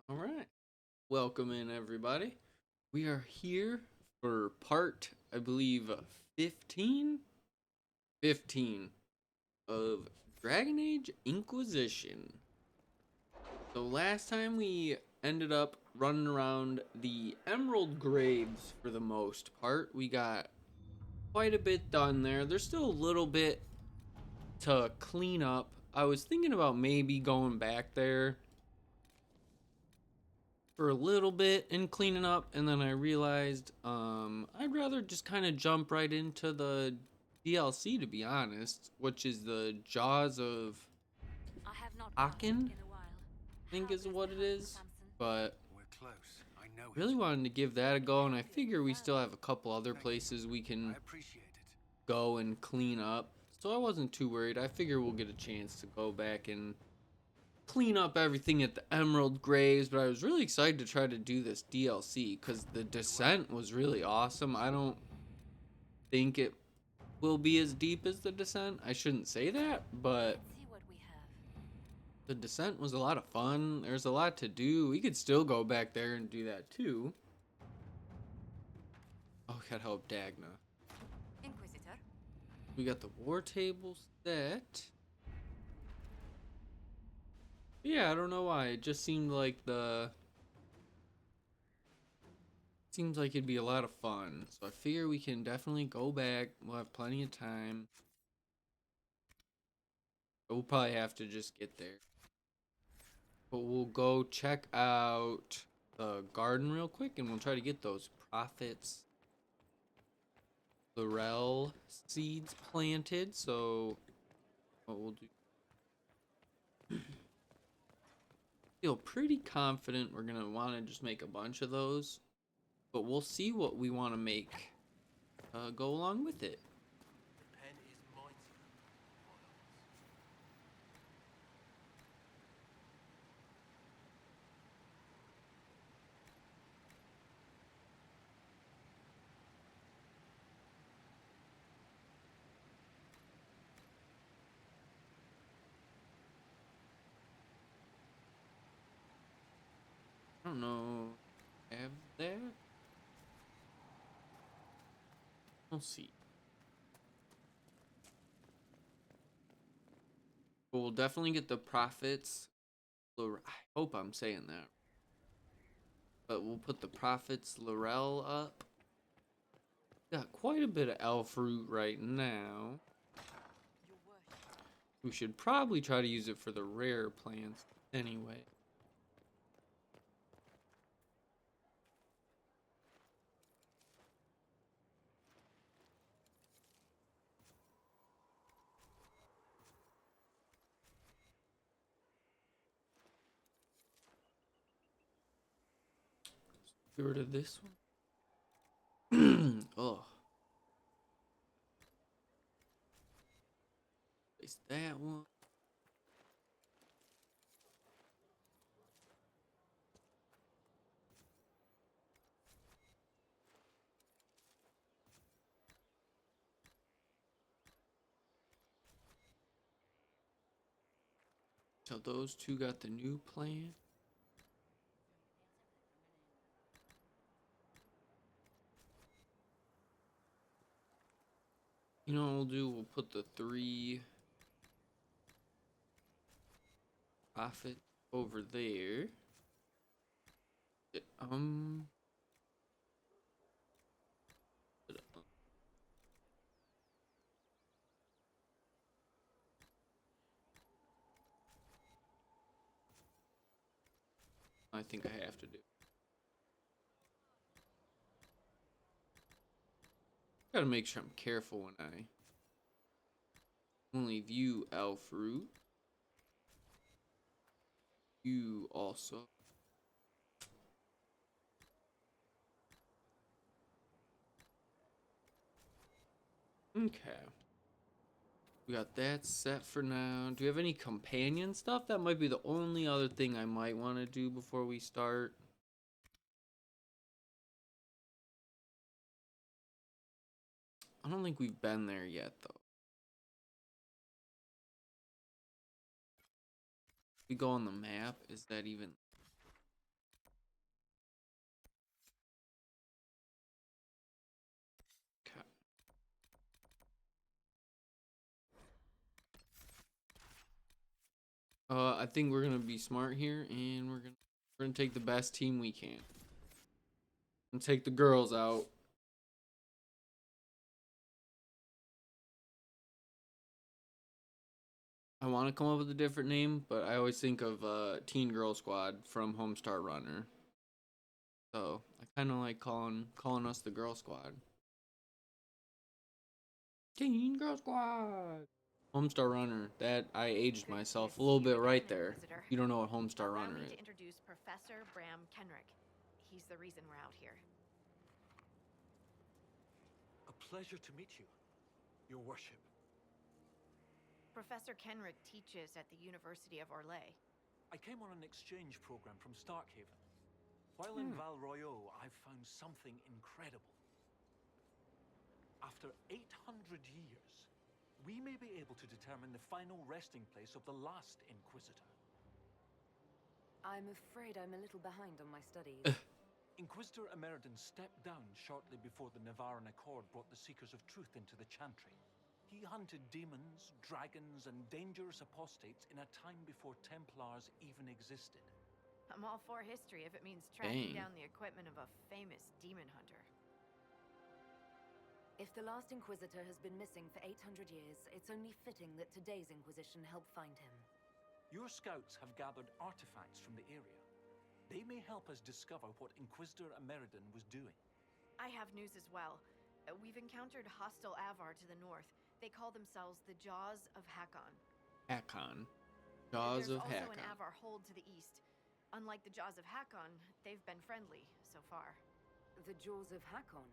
All right. Welcome in, everybody. We are here for part, I believe, 15? 15 of Dragon Age Inquisition. So last time we ended up running around the Emerald Graves for the most part. We got quite a bit done there. There's still a little bit to clean up. I was thinking about maybe going back there for a little bit and cleaning up, and then I realized I'd rather just kind of jump right into the DLC, to be honest, which is the Jaws of I have not fasted Hakkon, in a while. I think How is is what the it hunting, is. Samson? But We're close. I know really it. wanted to give that a go, and I figure we still Further. have a couple other Thank you. places we I can appreciate it. go and clean up. So I wasn't too worried. I figure we'll get a chance to go back and clean up everything at the Emerald Graves, but I was really excited to try to do this DLC because the descent was really awesome. I don't think it will be as deep as the descent. I shouldn't say that, but Let's see what we have. the descent was a lot of fun. There's a lot to do. We could still go back there and do that too. Oh, gotta help Dagna. Inquisitor. We got the war table set. Yeah, I don't know why. It just seemed like the seems like it'd be a lot of fun. So I figure we can definitely go back. We'll have plenty of time. But we'll probably have to just get there. But we'll go check out the garden real quick and we'll try to get those profits laurel seeds planted. So what we'll do, feel pretty confident we're gonna want to just make a bunch of those, but we'll see what we want to make go along with it. The pen is mighty. I don't know. Have that? We'll see. But we'll definitely get the profits. I hope I'm saying that. But we'll put the profits laurel up. Got quite a bit of elf root right now. Your worship. We should probably try to use it for the rare plants anyway. Get rid of this one. Oh, place that one. So those two got the new plant. You know what we'll do? We'll put the 3 profit over there. Um, I think I have to do. Gotta make sure I'm careful when I only view elf root. You also. Okay. We got that set for now. Do we have any companion stuff? That might be the only other thing I might want to do before we start. I don't think we've been there yet, though. We go on the map. Is that even? I think we're gonna be smart here, and we're gonna take the best team we can, and take the girls out. I want to come up with a different name, but I always think of Teen Girl Squad from Homestar Runner. So I kind of like calling us the Girl Squad. Teen Girl Squad. Homestar Runner. That I aged Good myself to a little see you bit right again, there. Inquisitor. You don't know what Homestar Allow Runner me is. to introduce Professor Bram Kenrick. He's the reason we're out here. A pleasure to meet you, Your Worship. Professor Kenrick teaches at the University of Orlais. I came on an exchange program from Starkhaven. While in Val Royeaux, I've found something incredible. After 800 years, we may be able to determine the final resting place of the last Inquisitor. I'm afraid I'm a little behind on my studies. Inquisitor Emeridon stepped down shortly before the Navaran Accord brought the Seekers of Truth into the Chantry. He hunted demons, dragons, and dangerous apostates in a time before Templars even existed. I'm all for history if it means tracking Dang. down the equipment of a famous demon hunter. If the last Inquisitor has been missing for 800 years, it's only fitting that today's Inquisition help find him. Your scouts have gathered artifacts from the area. They may help us discover what Inquisitor Emeridon was doing. I have news as well. We've encountered hostile Avvar to the north. They call themselves the Jaws of Hakkon. Hakkon. Jaws There's of also Hakkon. an Avvar hold to the east. Unlike the Jaws of Hakkon, they've been friendly so far. The Jaws of Hakkon?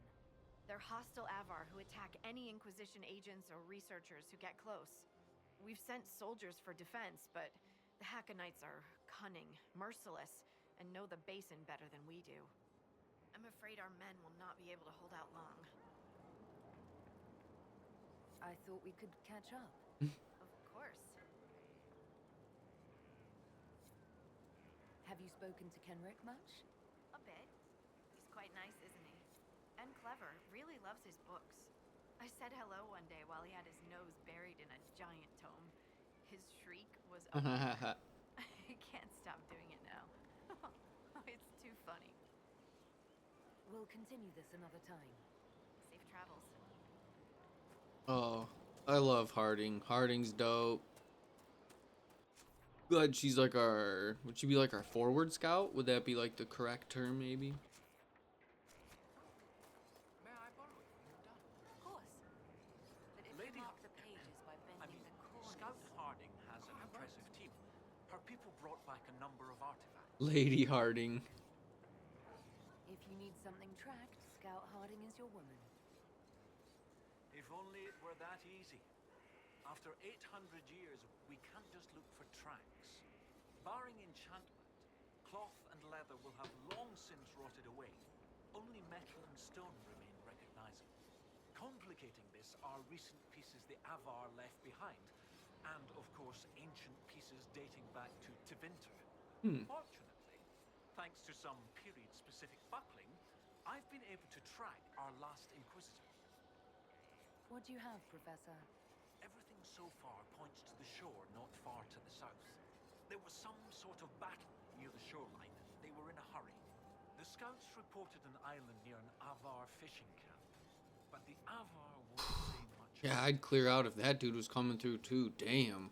They're hostile Avvar who attack any Inquisition agents or researchers who get close. We've sent soldiers for defense, but the Hakkonites are cunning, merciless, and know the basin better than we do. I'm afraid our men will not be able to hold out long. I thought we could catch up. Of course. Have you spoken to Kenrick much? A bit. He's quite nice, isn't he? And clever. Really loves his books. I said hello one day while he had his nose buried in a giant tome. His shriek was I can't stop doing it now. It's too funny. We'll continue this another time. Safe travels. Oh, I love Harding. Harding's dope. Glad she's like our. Would she be like our forward scout? Would that be like the correct term, maybe? May I borrow it when you're done? Of course. But if Lady you mark the pages by bending the corners... Scout Harding has an impressive team. Her people brought back a number of artifacts. Lady Harding. If you need something tracked, Scout Harding is your woman. If only it were that easy. After 800 years, we can't just look for tracks. Barring enchantment, cloth and leather will have long since rotted away. Only metal and stone remain recognizable. Complicating this are recent pieces the Avvar left behind, and of course ancient pieces dating back to Tevinter. Fortunately, thanks to some period-specific buckling, I've been able to track our last Inquisitor. What do you have, Professor? Everything so far points to the shore not far to the south. There was some sort of battle near the shoreline. They were in a hurry. The scouts reported an island near an Avvar fishing camp, but the Avvar won't say much. Yeah, I'd clear out if that dude was coming through too. Damn.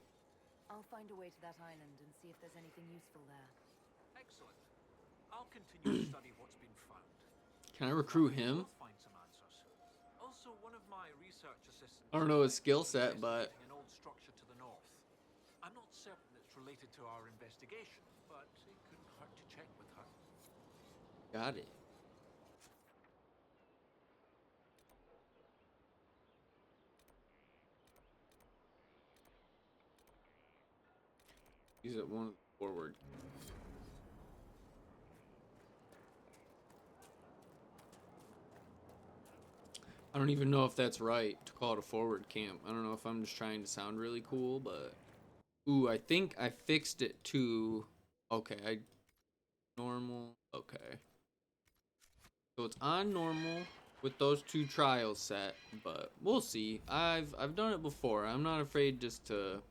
I'll find a way to that island and see if there's anything useful there. Excellent. I'll continue to study what's been found. Can I recruit him? We'll find some answers. Also, one of my research assistants... I don't know his skill set, but investigating an old structure to the north. I'm not certain it's related to our investigation, but it couldn't hurt to check with her. got it. He's at one forward. I don't even know if that's right to call it a forward camp. I don't know if I'm just trying to sound really cool, but ooh, I think I fixed it to okay, normal. Okay. So it's on normal with those two trials set, but we'll see. I've done it before. I'm not afraid just to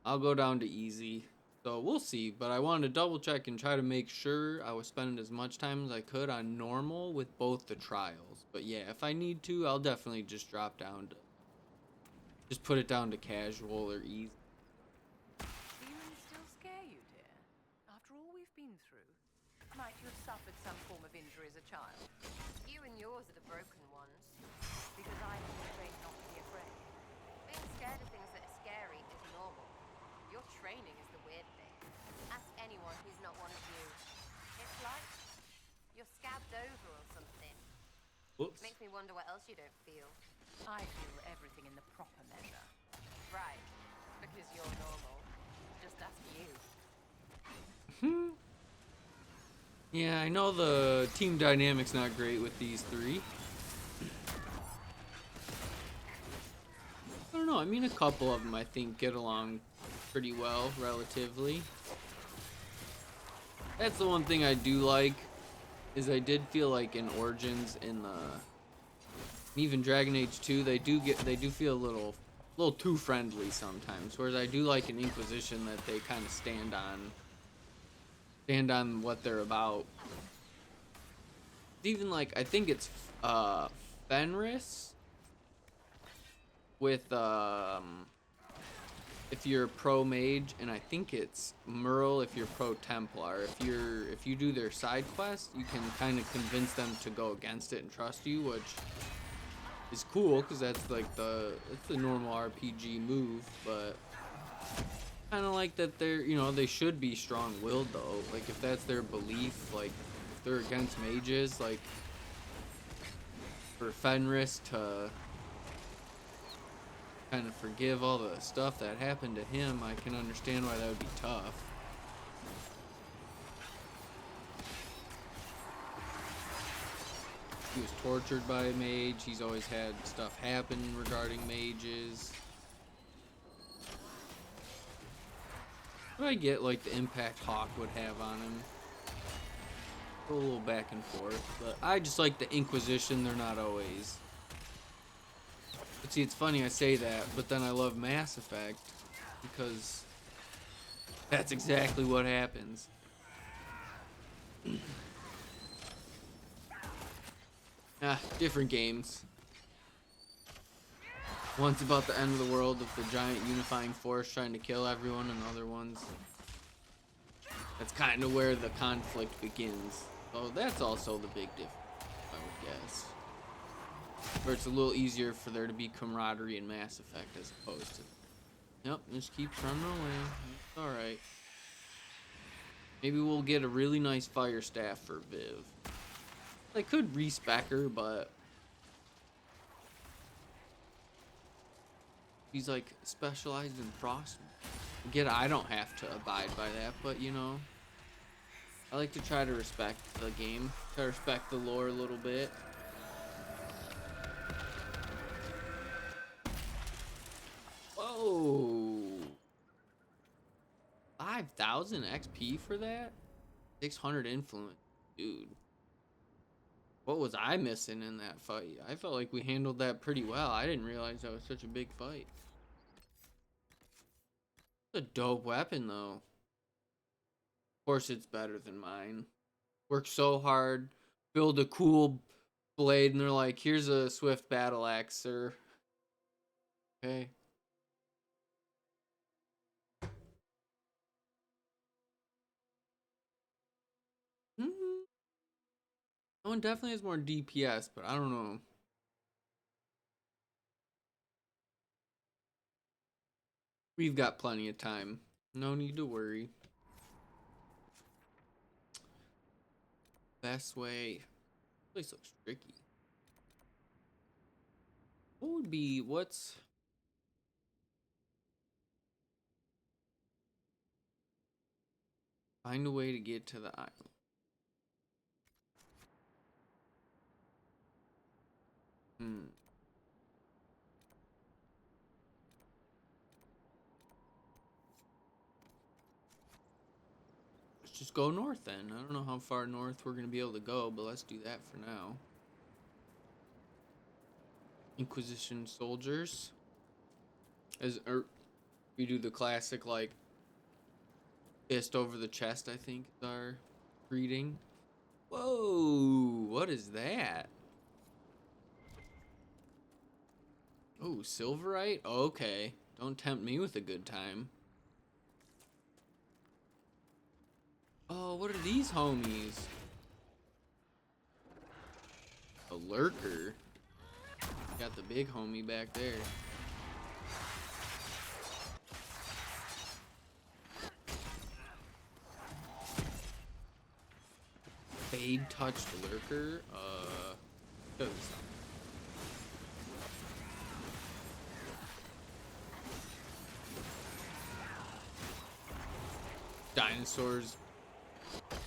I'll go down to easy. So we'll see, but I wanted to double check and try to make sure I was spending as much time as I could on normal with both the trials. But yeah, if I need to, I'll definitely just drop down to, just put it down to casual or easy. Demons still scare you, dear? After all we've been through, might you have suffered some form of injury as a child? You and yours are the broken ones. Because I've been trained not to be afraid. Being scared of things that are scary is normal. Your training is the weird thing. Ask anyone who's not one of you. It's like you're scabbed over or something. Whoops. Makes me wonder what else you don't feel. I feel everything in the proper measure. Right. Because you're normal. Just ask you. Yeah, I know the team dynamic's not great with these three. I don't know, I mean a couple of them I think get along pretty well, relatively. That's the one thing I do like, is I did feel like in Origins, in the even Dragon Age 2, they do feel a little too friendly sometimes. Whereas I do like in Inquisition that they kind of stand on what they're about. Even like I think it's Fenris with if you're pro mage, and I think it's Merle if you're pro Templar. If you do their side quest, you can kind of convince them to go against it and trust you, which is cool because that's like it's the normal RPG move. But kind of like that they should be strong-willed though. Like if that's their belief, like if they're against mages, like for Fenris to kind of forgive all the stuff that happened to him, I can understand why that would be tough. He was tortured by a mage. He's always had stuff happen regarding mages. But I get like the impact Hawk would have on him. Go a little back and forth, but I just like the Inquisition. They're not always. But see, it's funny I say that, but then I love Mass Effect because that's exactly what happens. Different games. One's about the end of the world with the giant unifying force trying to kill everyone, and other ones, that's kind of where the conflict begins. So that's also the big difference, I would guess. Where it's a little easier for there to be camaraderie in Mass Effect as opposed to... Yep, just keeps running away. It's alright. Maybe we'll get a really nice fire staff for Viv. I could respec her, but... He's like specialized in frost. Again, I don't have to abide by that, but you know, I like to try to respect the game, try to respect the lore a little bit. Whoa! 5,000 XP for that? 600 influence, dude. What was I missing in that fight? I felt like we handled that pretty well. I didn't realize that was such a big fight. It's a dope weapon, though. Of course, it's better than mine. Worked so hard, build a cool blade, and they're like, here's a swift battle axe, sir. Okay. That one definitely has more DPS, but I don't know. We've got plenty of time. No need to worry. Best way. This place looks tricky. What's... Find a way to get to the island. Let's just go north then. I don't know how far north we're going to be able to go, but let's do that for now. Inquisition soldiers. We do the classic, like, fist over the chest, I think, is our greeting. Whoa, what is that? Oh, silverite? Oh, okay. Don't tempt me with a good time. Oh, what are these homies? A lurker. Got the big homie back there. Fade touched lurker. Cause dinosaurs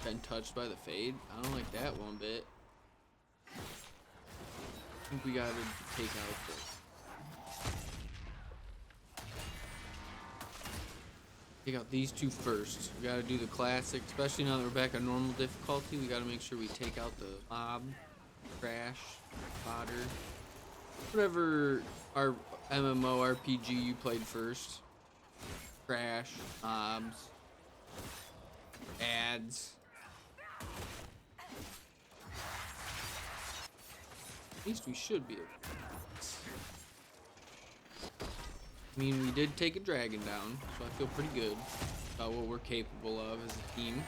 been touched by the fade. I don't like that one bit. I think we gotta take out these two first. We gotta do the classic, especially now that we're back on normal difficulty. We gotta make sure we take out the mob, crash, fodder, whatever our MMORPG you played first. Crash, mobs, ads. At least we should be able to. I mean, we did take a dragon down, so I feel pretty good about what we're capable of as a team.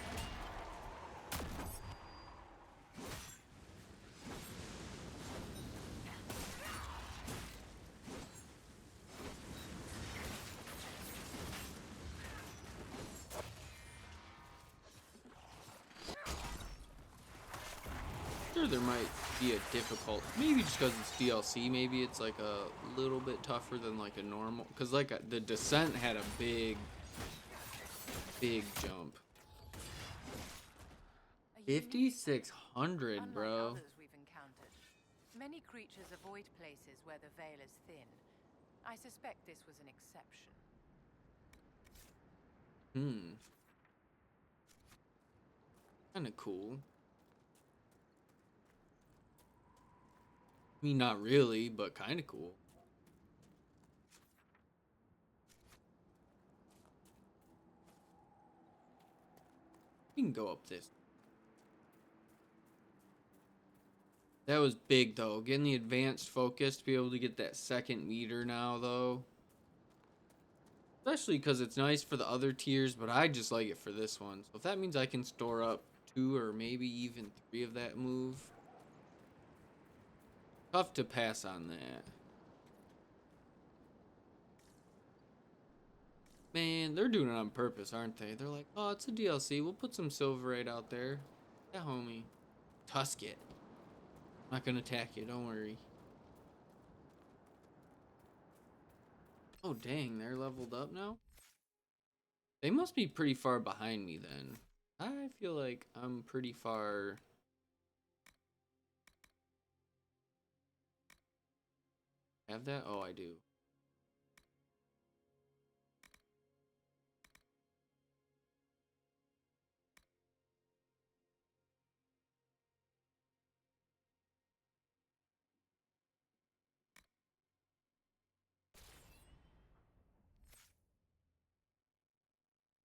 Sure, there might be a difficult, maybe just because it's DLC, maybe it's like a little bit tougher than like a normal, because like the descent had a big jump. 5,600, bro. Unlike others we've encountered, many creatures avoid places where the veil is thin. I suspect this was an exception. Kind of cool. I mean, not really, but kind of cool. We can go up this. That was big, though. Getting the advanced focus to be able to get that second meter now, though. Especially because it's nice for the other tiers, but I just like it for this one. So if that means I can store up 2 or maybe even 3 of that move. Tough to pass on that. Man, they're doing it on purpose, aren't they? They're like, oh, it's a DLC. We'll put some silverite out there. Yeah, homie. Tusk it. I'm not gonna attack you, don't worry. Oh, dang, they're leveled up now? They must be pretty far behind me then. I feel like I'm pretty far. Have that? Oh, I do.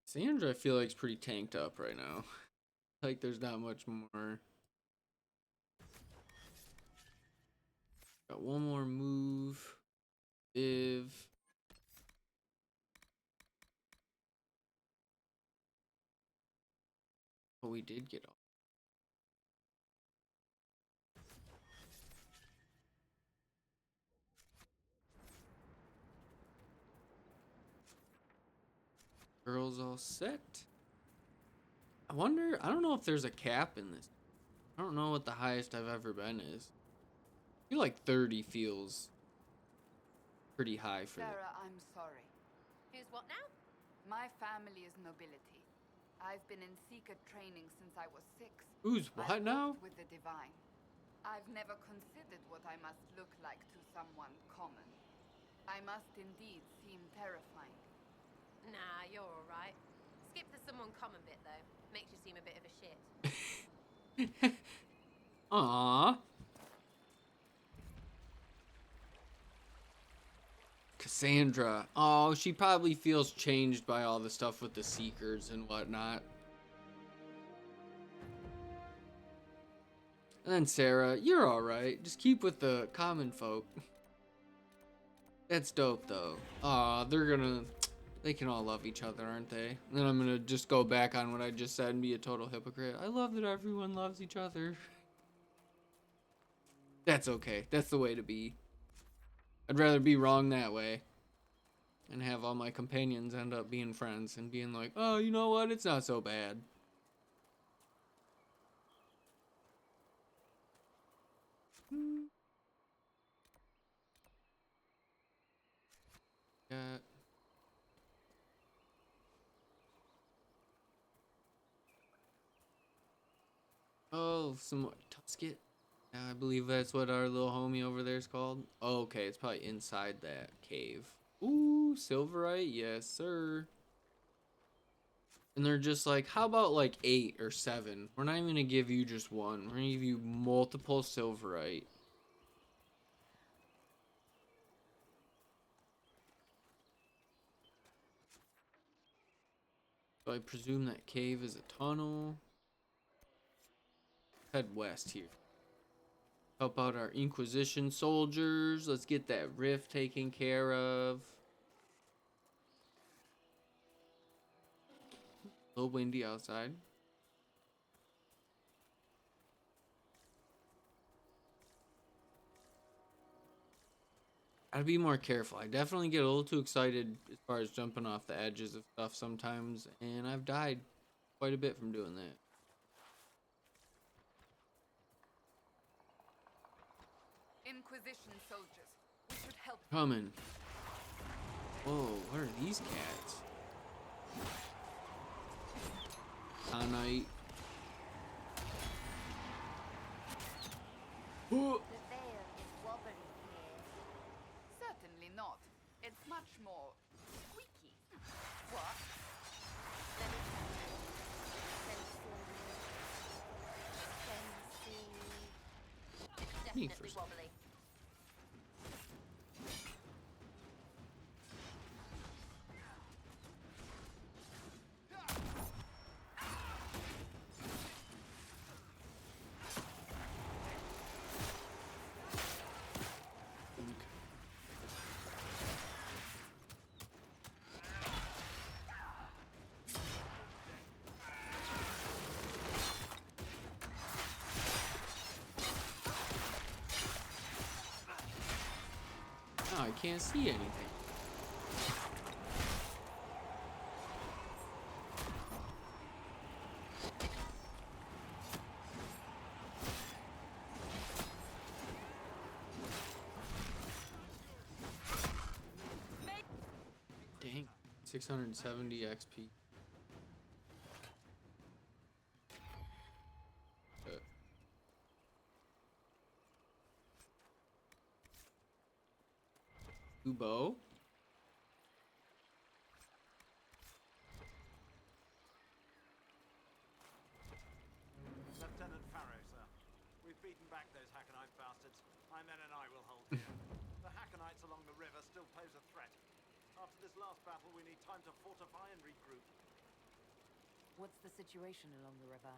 Sandra, I feel like, is pretty tanked up right now. Like, there's not much more. Got one more move. Viv. Oh, we did get all. Girls all set. I wonder, I don't know if there's a cap in this. I don't know what the highest I've ever been is. I feel like 30 feels pretty high for that. Sarah, I'm sorry. Who's what now? My family is nobility. I've been in Seeker training since I was 6. Who's what I've now? worked with the divine. I've never considered what I must look like to someone common. I must indeed seem terrifying. Nah, you're alright. Skip the someone common bit though. Makes you seem a bit of a shit. Aww. Sandra. Oh, she probably feels changed by all the stuff with the Seekers and whatnot. And then Sarah, you're alright. Just keep with the common folk. That's dope, though. Aw, they can all love each other, aren't they? And then I'm gonna just go back on what I just said and be a total hypocrite. I love that everyone loves each other. That's okay. That's the way to be. I'd rather be wrong that way and have all my companions end up being friends and being like, oh, you know what? It's not so bad. Got some more Tusket. Yeah, I believe that's what our little homie over there is called. Oh, okay, it's probably inside that cave. Ooh, Silverite, yes, sir. And they're just like, how about like 8 or 7? We're not even gonna give you just one. We're gonna give you multiple Silverite. So I presume that cave is a tunnel. Head west here. Help out our Inquisition soldiers. Let's get that rift taken care of. A little windy outside. I'd be more careful. I definitely get a little too excited as far as jumping off the edges of stuff sometimes, and I've died quite a bit from doing that. Inquisition soldiers, we should help. Coming. Whoa, what are these cats? Hakkon. The veil is wobbly here. Certainly not. It's much more squeaky. What? Sensey. Me Definitely first. wobbly. Oh, I can't see anything. Dang, 670 XP. Bow. Lieutenant Farrow, sir. We've beaten back those Hakkonite bastards. My men and I will hold here. The Hakkonites along the river still pose a threat. After this last battle, we need time to fortify and regroup. What's the situation along the river?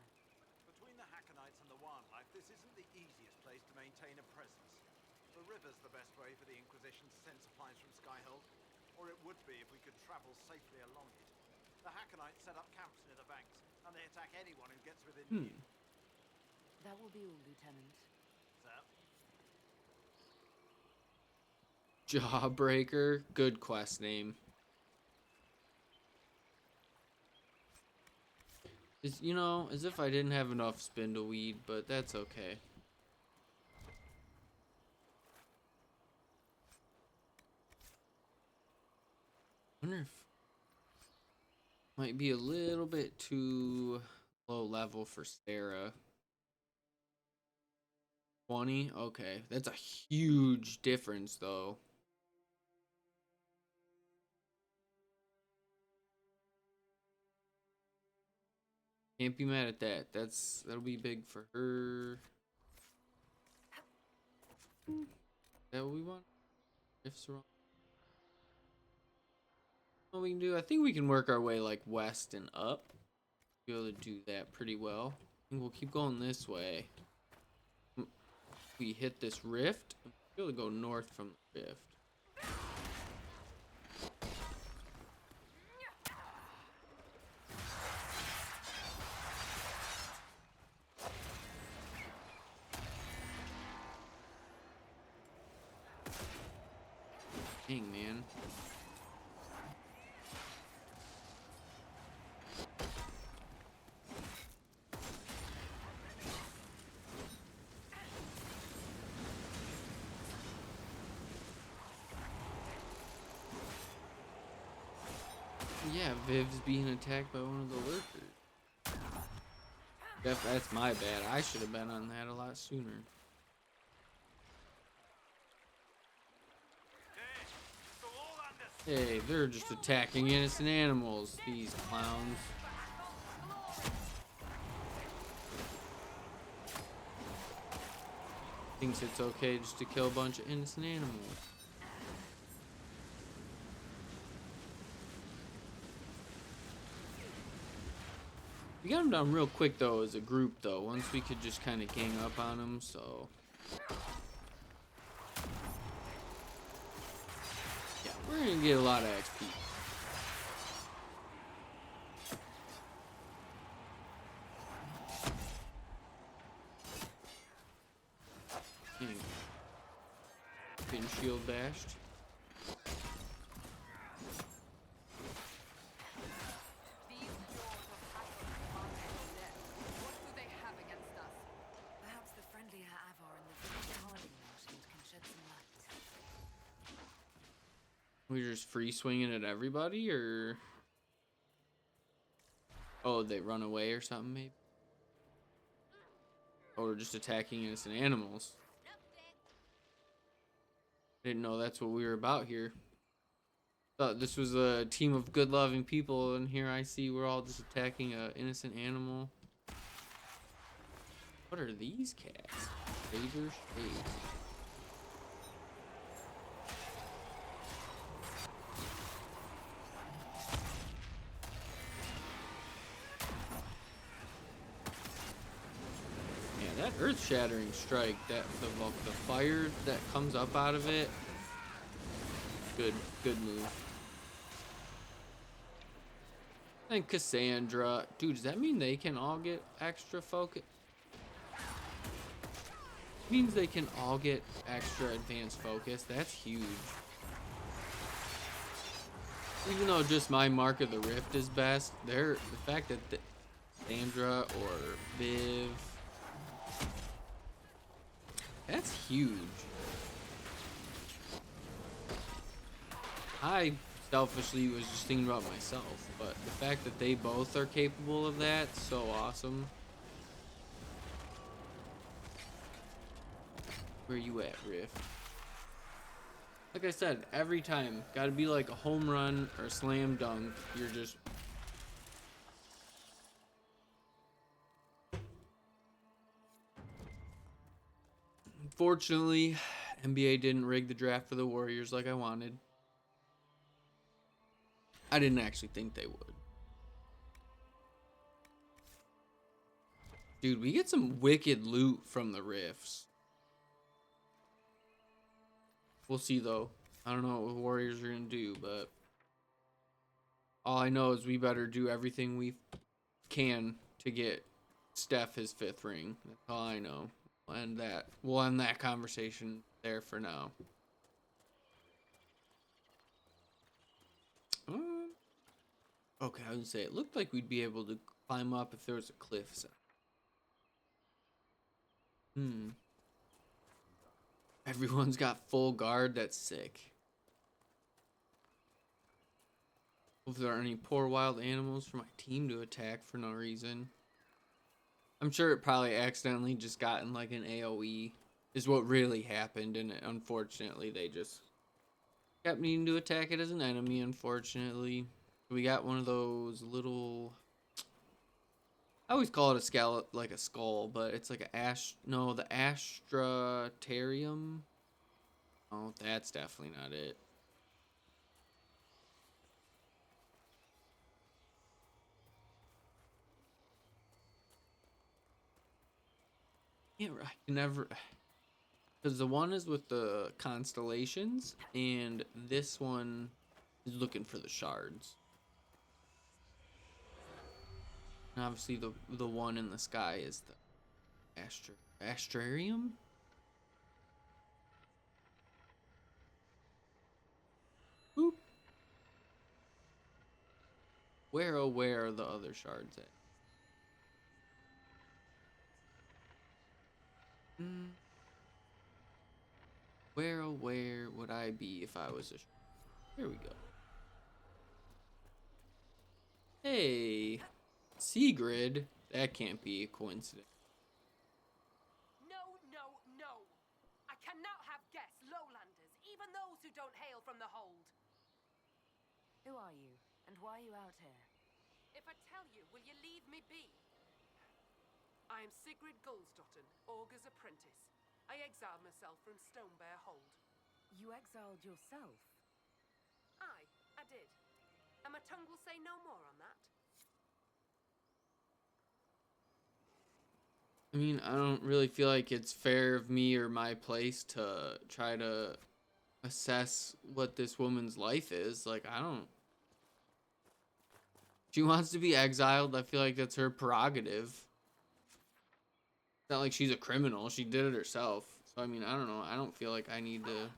Between the Hakkonites and the wildlife, this isn't the easiest place to maintain a presence. The river's the best way for the Inquisition to send supplies from Skyhold, or it would be if we could travel safely along it. The Hakkonites set up camps near the banks, and they attack anyone who gets within view. That will be all, Lieutenant. Sir? Jawbreaker. Good quest name. You know, as if I didn't have enough spindleweed, but that's okay. Wonder if might be a little bit too low level for Sarah. 20? Okay, that's a huge difference though. Can't be mad at that. That'll be big for her. Is that what we want? Ifs wrong. What we can do, I think we can work our way like west and up. Be able to do that pretty well. I think we'll keep going this way. We hit this rift. We'll be able to go north from the rift. Dang, man. Yeah, Viv's being attacked by one of the lurkers. That's my bad. I should have been on that a lot sooner. Hey, they're just attacking innocent animals, these clowns. Thinks it's okay just to kill a bunch of innocent animals. We got them down real quick though as a group though, once we could just kind of gang up on them, so. Yeah, we're gonna get a lot of XP. Dang. Getting shield bashed. Perhaps the friendlier Avvar and the village guarding merchant can shed some light. We're just free swinging at everybody, or oh, they run away or something, maybe. Or just attacking innocent animals. Didn't know that's what we were about here. Thought this was a team of good, loving people, and here I see we're all just attacking an innocent animal. What are these cats? Razor shades. Yeah, that earth-shattering strike, that the fire that comes up out of it. Good move. And Cassandra, dude, does that mean they can all get extra focus? Means they can all get extra advanced focus. That's huge. Even though just my Mark of the Rift is best, the fact that Cassandra or Viv, that's huge. I selfishly was just thinking about myself, but the fact that they both are capable of that, so awesome. Where you at, Rift? Like I said, every time, gotta be like a home run or a slam dunk. You're just... Unfortunately, NBA didn't rig the draft for the Warriors like I wanted. I didn't actually think they would. Dude, we get some wicked loot from the rifts. We'll see though. I don't know what the Warriors are gonna do, but all I know is we better do everything we can to get Steph his 5th ring. That's all I know. We'll end that conversation there for now. Okay, I was gonna say it looked like we'd be able to climb up if there was a cliff. So. Everyone's got full guard. That's sick. If there are any poor wild animals for my team to attack for no reason. I'm sure it probably accidentally just got in like an AoE is what really happened, and unfortunately they just kept needing to attack it as an enemy, unfortunately. We got one of those little... I always call it a skeleton, like a skull, but it's like the Astratarium. Oh, that's definitely not it. Yeah, I can never. Because the one is with the constellations, and this one is looking for the shards. And obviously, the one in the sky is the astrarium. Boop. Where oh where are the other shards at? Where oh where would I be if I was a shard? Here we go. Hey, Sigrid. That can't be a coincidence. No, no, no! I cannot have guests, lowlanders, even those who don't hail from the hold. Who are you, and why are you out here? If I tell you, will you leave me be? I am Sigrid Gulsdotten, Augur's apprentice. I exiled myself from Stonebear Hold. You exiled yourself? Aye, I did. And my tongue will say no more on that. I mean, I don't really feel like it's fair of me or my place to try to assess what this woman's life is. Like, I don't. She wants to be exiled. I feel like that's her prerogative. It's not like she's a criminal. She did it herself. So, I mean, I don't know. I don't feel like I need to.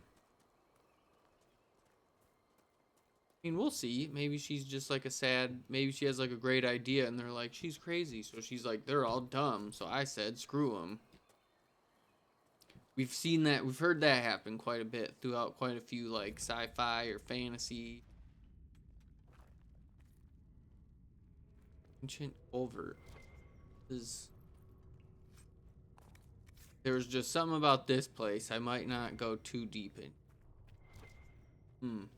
I mean, we'll see. Maybe she's just like a sad. Maybe she has like a great idea and they're like, she's crazy. So she's like, they're all dumb. So I said, screw them. We've seen that. We've heard that happen quite a bit throughout quite a few like sci-fi or fantasy. Ancient Culvert. There was just something about this place I might not go too deep in.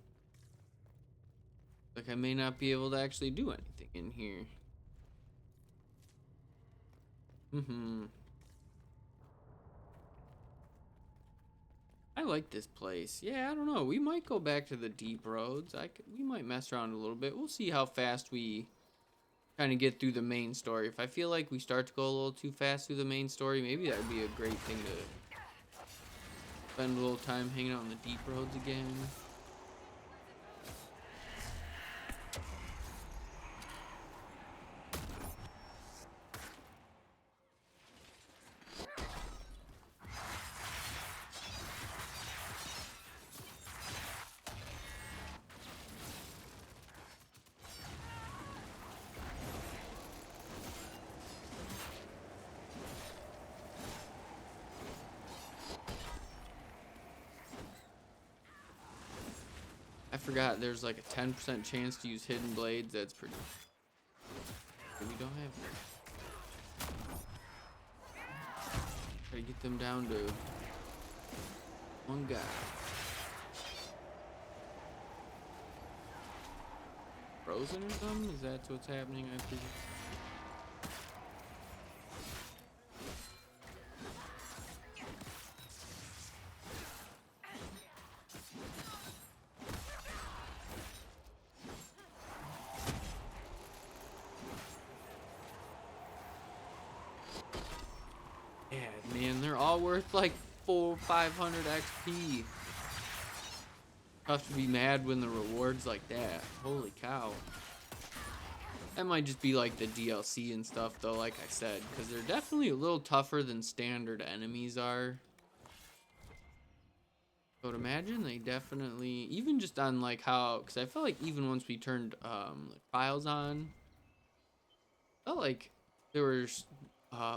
Like I may not be able to actually do anything in here. I like this place. Yeah, I don't know. We might go back to the deep roads. We might mess around a little bit. We'll see how fast we kind of get through the main story. If I feel like we start to go a little too fast through the main story, maybe that would be a great thing to spend a little time hanging out on the deep roads again. I forgot there's like a 10% chance to use hidden blades. That's pretty. We don't have. Try to get them down to one guy. Frozen or something? Is that what's happening? I presume. Man, they're all worth like 500 XP. Tough to be mad when the rewards like that. Holy cow. That might just be like the DLC and stuff though, like I said, because they're definitely a little tougher than standard enemies are. I would imagine they definitely, even just on like how, because I felt like even once we turned trials on, I felt like there was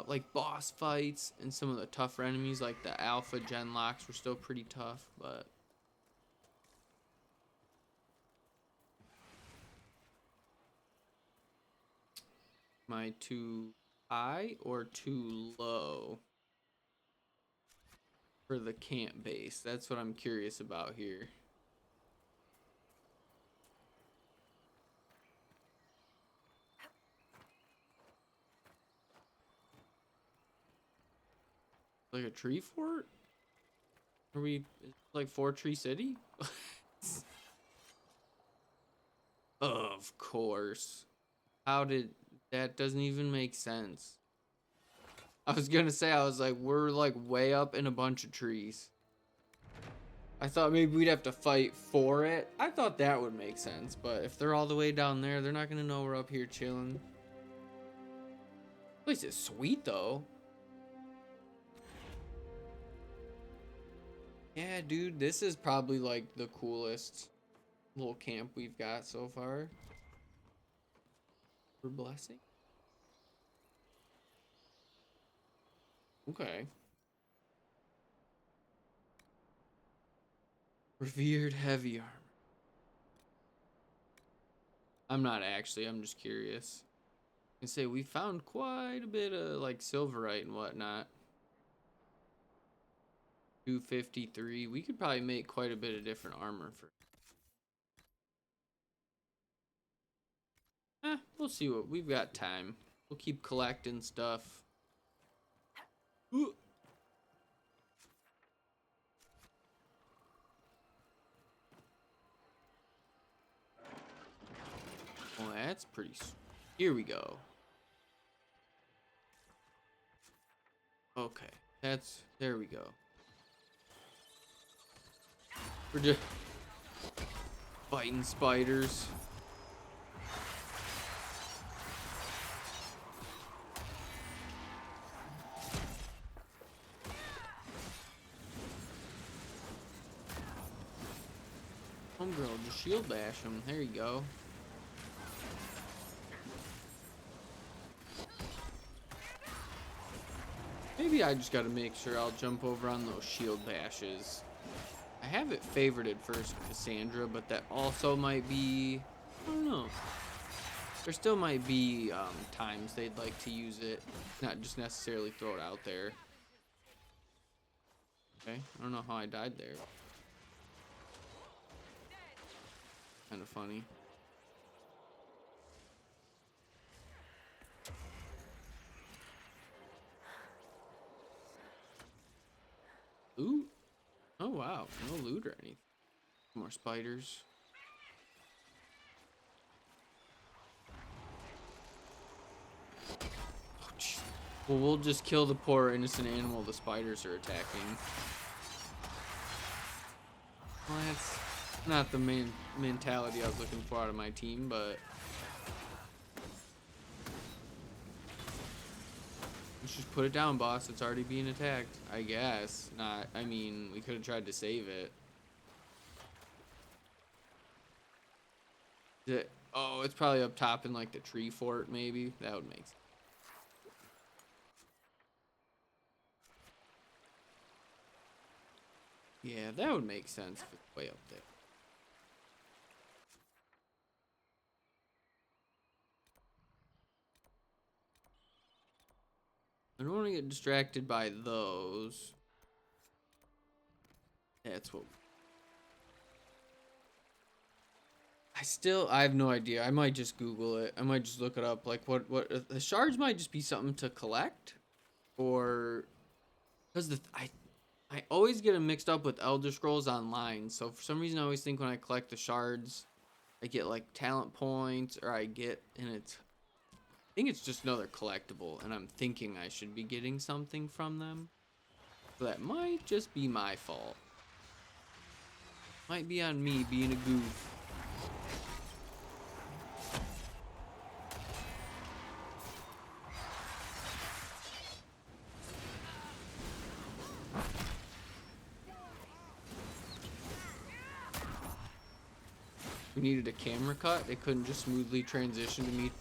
like boss fights and some of the tougher enemies, like the alpha gen locks were still pretty tough, but am I too high or too low for the camp base? That's what I'm curious about here. Like a tree fort? Are we like Fort Tree City? Of course. How did that doesn't even make sense. I was gonna say, I was like, we're like way up in a bunch of trees. I thought maybe we'd have to fight for it. I thought that would make sense, but if they're all the way down there, they're not gonna know we're up here chilling. This place is sweet though. Yeah, dude, this is probably like the coolest little camp we've got so far. For blessing. Okay. Revered heavy armor. I'm not actually, I'm just curious. I can say we found quite a bit of like silverite and whatnot. 253. We could probably make quite a bit of different armor for. We'll see what we've got time. We'll keep collecting stuff. Ooh. Oh, that's pretty. Here we go. Okay, there we go. We're just fighting spiders. Homegirl, just shield bash him. There you go. Maybe I just gotta make sure I'll jump over on those shield bashes. I have it favorited first Cassandra, but that also might be, I don't know. There still might be times they'd like to use it, not just necessarily throw it out there. Okay, I don't know how I died there. Kind of funny. Ooh. Oh wow, no loot or anything. More spiders. Oh, geez. Well, we'll just kill the poor innocent animal the spiders are attacking. Well, that's not the main mentality I was looking for out of my team, but let's just put it down, boss. It's already being attacked. I guess not. I mean, we could have tried to save it. Oh, it's probably up top in like the tree fort, maybe. That would make sense. Yeah, that would make sense if it's way up there. I don't want to get distracted by those. That's what. I have no idea. I might just Google it. I might just look it up. Like what the shards might just be something to collect, or because I always get them mixed up with Elder Scrolls Online. So for some reason I always think when I collect the shards, I get like talent points, or I think it's just another collectible, and I'm thinking I should be getting something from them. So that might just be my fault. Might be on me being a goof. We needed a camera cut. They couldn't just smoothly transition to me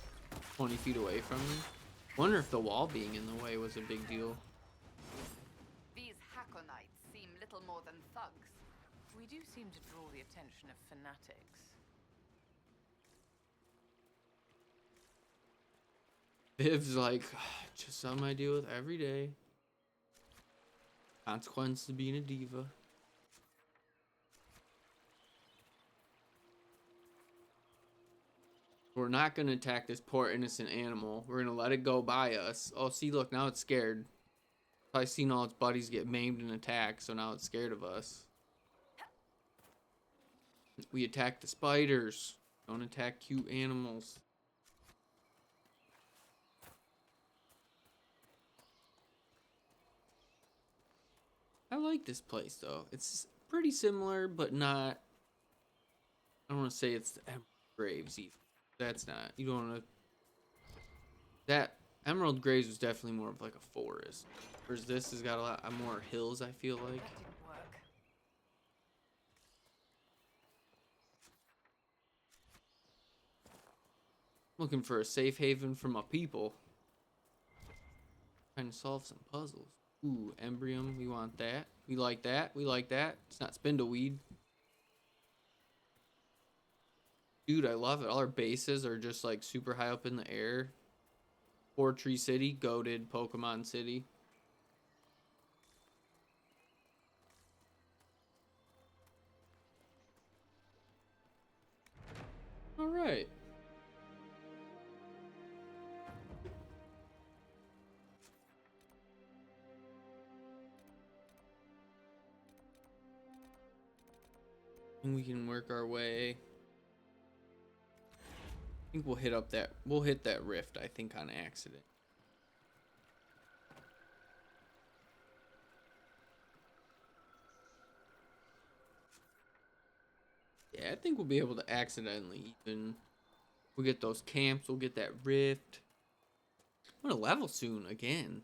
20 feet away from me. Wonder if the wall being in the way was a big deal. These Hakkonites seem little more than thugs. We do seem to draw the attention of fanatics. Viv's like, just something I deal with every day. Consequences of being a diva. We're not going to attack this poor innocent animal. We're going to let it go by us. Oh, see, look, now it's scared. Probably seen all its buddies get maimed and attacked, so now it's scared of us. We attack the spiders. Don't attack cute animals. like this place though. It's pretty similar, but not. I don't want to say it's the Emerald Graves either. That's not. You don't want to. That Emerald Graves was definitely more of like a forest. Whereas this has got a lot more hills, I feel like. That didn't work. Looking for a safe haven for my people. Trying to solve some puzzles. Ooh, Embrium, we want that. We like that. We like that. It's not spindleweed. Dude, I love it. All our bases are just like super high up in the air. Tree City, goated Pokemon City. All right. And we can work our way. I think we'll hit that rift, I think, on accident. Yeah, I think we'll be able to accidentally even. We'll get those camps, we'll get that rift. I'm gonna level soon again.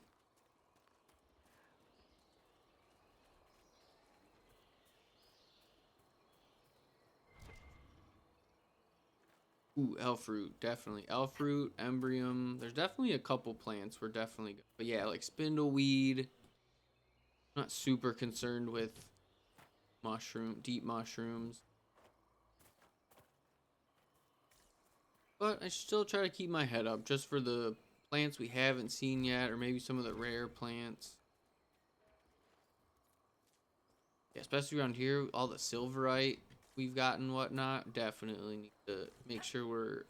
Ooh, Elfroot, definitely. Elfroot, Embrium. There's definitely a couple plants we're definitely. But yeah, like Spindleweed. I'm not super concerned with deep mushrooms. But I still try to keep my head up just for the plants we haven't seen yet, or maybe some of the rare plants. Yeah, especially around here, all the silverite we've got and whatnot. Definitely need to make sure we're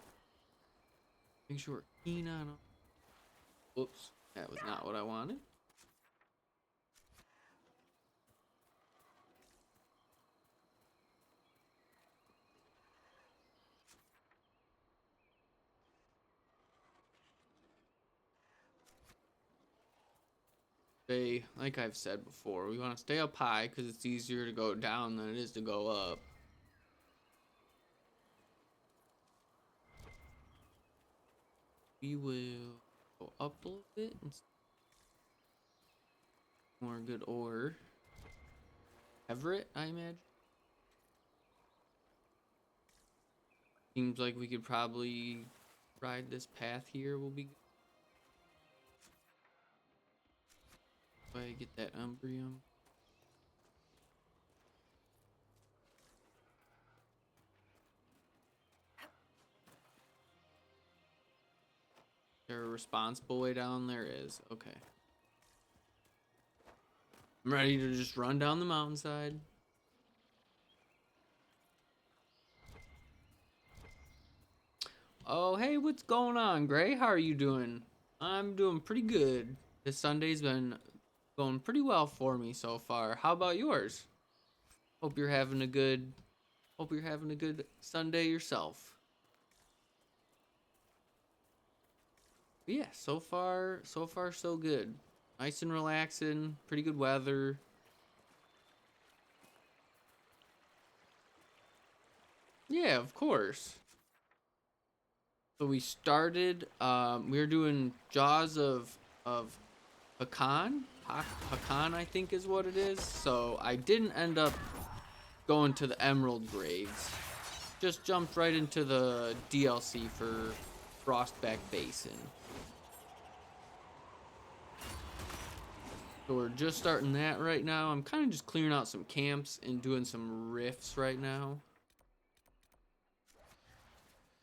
keen on them. Whoops, that was not what I wanted. Like I've said before, we want to stay up high because it's easier to go down than it is to go up. We will go up a little bit and more good ore. Everett, I imagine. Seems like we could probably ride this path here. Will be good. If I get that Umbrium. There a responsible way down? There is. Okay. I'm ready to just run down the mountainside. Oh, hey, what's going on, Gray? How are you doing? I'm doing pretty good. This Sunday's been going pretty well for me so far. How about yours? Hope you're having a good Sunday yourself. But yeah, so far so good. Nice and relaxing, pretty good weather. Yeah, of course. So we started, we were doing Jaws of Hakkon. Hakkon, I think is what it is. So I didn't end up going to the Emerald Graves. Just jumped right into the DLC for Frostback Basin. So we're just starting that right now. I'm kind of just clearing out some camps and doing some rifts right now.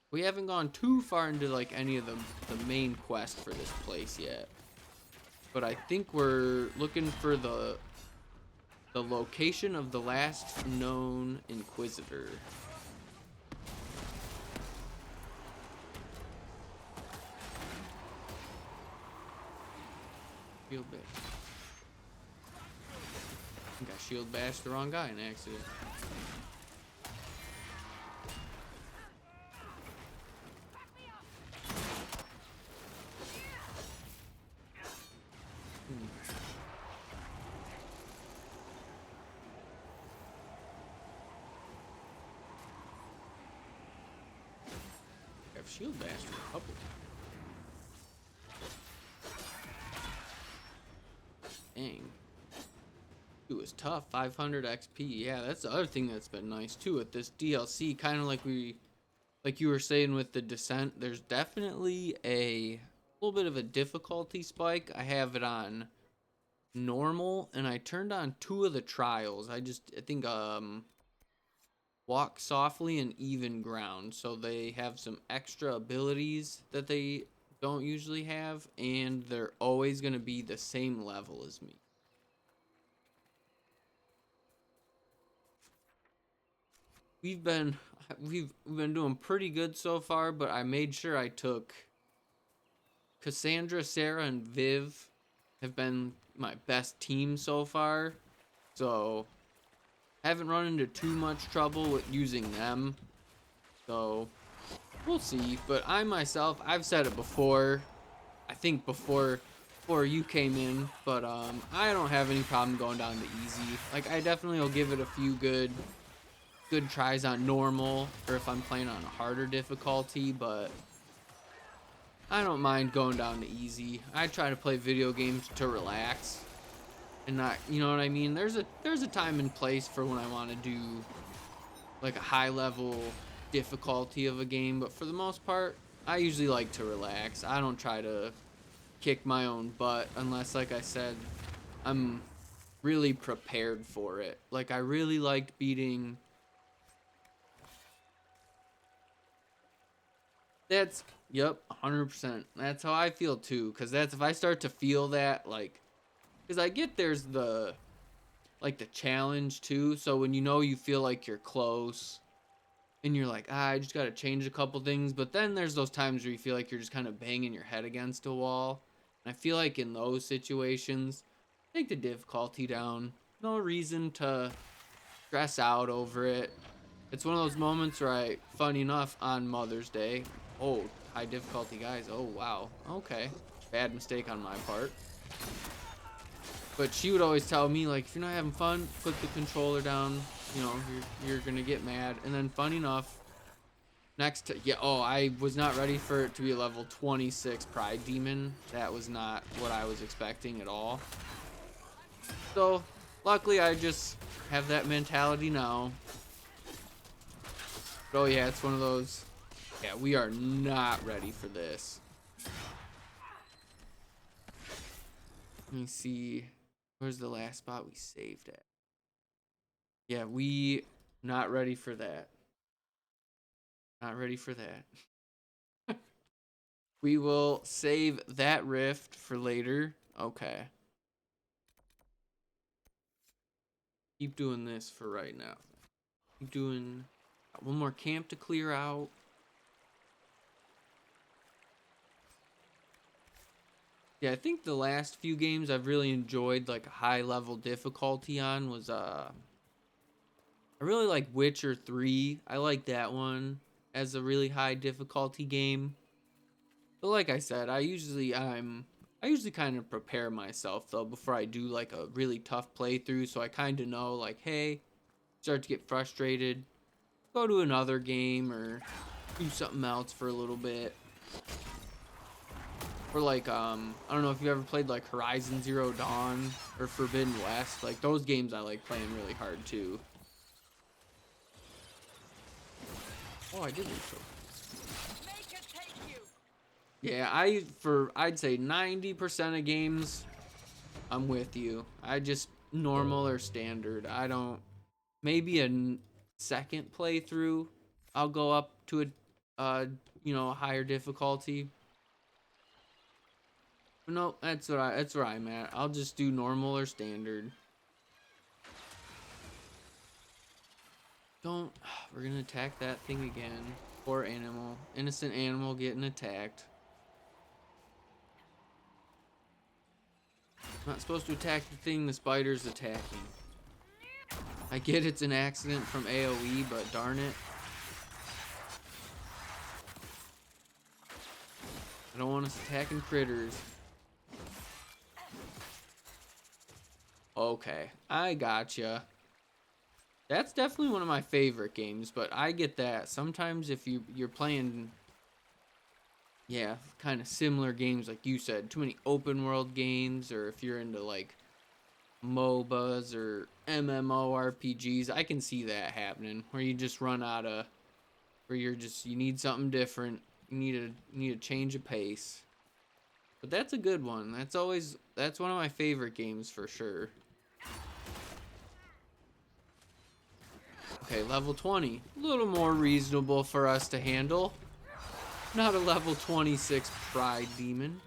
We haven't gone too far into like any of the main quest for this place yet. But I think we're looking for the location of the last known Inquisitor. Shield bash. I think I shield bashed the wrong guy in accident. I've shield bashed her a couple times. Dang. It was tough. 500 XP. Yeah, that's the other thing that's been nice too with this DLC. Kind of like you were saying with the Descent, there's definitely a little bit of a difficulty spike. I have it on normal, and I turned on 2 of the trials. I think Walk Softly and Even Ground, so they have some extra abilities that they don't usually have, and they're always going to be the same level as me. We've been doing pretty good so far, but I made sure I took Cassandra, Sarah, and Viv have been my best team so far, so haven't run into too much trouble with using them. So we'll see. But I myself, I've said it before, I think before you came in, but I don't have any problem going down to easy. Like, I definitely will give it a few good tries on normal, or if I'm playing on a harder difficulty, but I don't mind going down to easy. I try to play video games to relax and not, you know what I mean? There's a time and place for when I want to do like a high level difficulty of a game, but for the most part, I usually like to relax. I don't try to kick my own butt unless, like I said, I'm really prepared for it. Like, I really liked beating... Yep, 100%. That's how I feel too, because that's if I start to feel that, like, because I get there's the challenge too, so when you feel like you're close and you're like, I just gotta change a couple things, but then there's those times where you feel like you're just kind of banging your head against a wall, and I feel like in those situations, take the difficulty down. No reason to stress out over it. It's one of those moments where funny enough, on Mother's Day, high difficulty guys, oh wow, okay, bad mistake on my part. But she would always tell me, like, if you're not having fun, put the controller down, you're gonna get mad. And then funny enough, I was not ready for it to be a level 26 Pride Demon. That was not what I was expecting at all. So, luckily I just have that mentality now. But oh yeah, it's one of those, yeah, we are not ready for this. Let me see. Where's the last spot we saved at? Yeah, we not ready for that. Not ready for that. We will save that rift for later. Okay. Keep doing this for right now. Keep doing... Got one more camp to clear out. Yeah, I think the last few games I've really enjoyed, like, a high level difficulty on was I really like Witcher 3. I like that one as a really high difficulty game. But like I said, I usually kind of prepare myself though before I do like a really tough playthrough, so I kind of know, like, hey, start to get frustrated, go to another game or do something else for a little bit. Or like, I don't know if you ever played like Horizon Zero Dawn or Forbidden West. Like, those games I like playing really hard too. Oh, I did reach over. Make it take you. Yeah, I'd say 90% of games, I'm with you. I just normal or standard. I don't, maybe a second playthrough, I'll go up to a higher difficulty. No, that's where I'm at. I'll just do normal or standard. We're gonna attack that thing again. Poor animal. Innocent animal getting attacked. I'm not supposed to attack the thing the spider's attacking. I get it's an accident from AoE, but darn it. I don't want us attacking critters. Okay, I gotcha. That's definitely one of my favorite games, but I get that. Sometimes if you're playing yeah, kind of similar games like you said. Too many open world games, or if you're into like MOBAs or MMORPGs, I can see that happening where you just run out of, where you need something different. You need a change of pace. But that's a good one. That's one of my favorite games for sure. Okay, level 20. A little more reasonable for us to handle. Not a level 26 pride demon.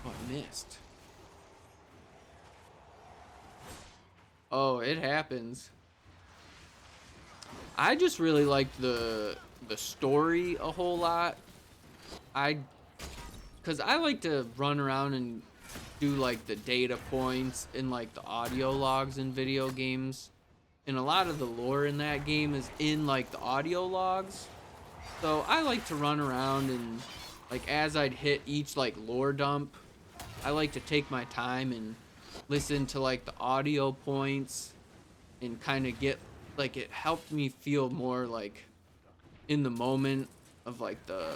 Oh, I missed. Oh, it happens. I just really liked the story a whole lot. Cause I like to run around and do like the data points and like the audio logs in video games. And a lot of the lore in that game is in like the audio logs. So I like to run around and like as I'd hit each like lore dump, I like to take my time and listen to like the audio points and kind of get like it helped me feel more like in the moment of like the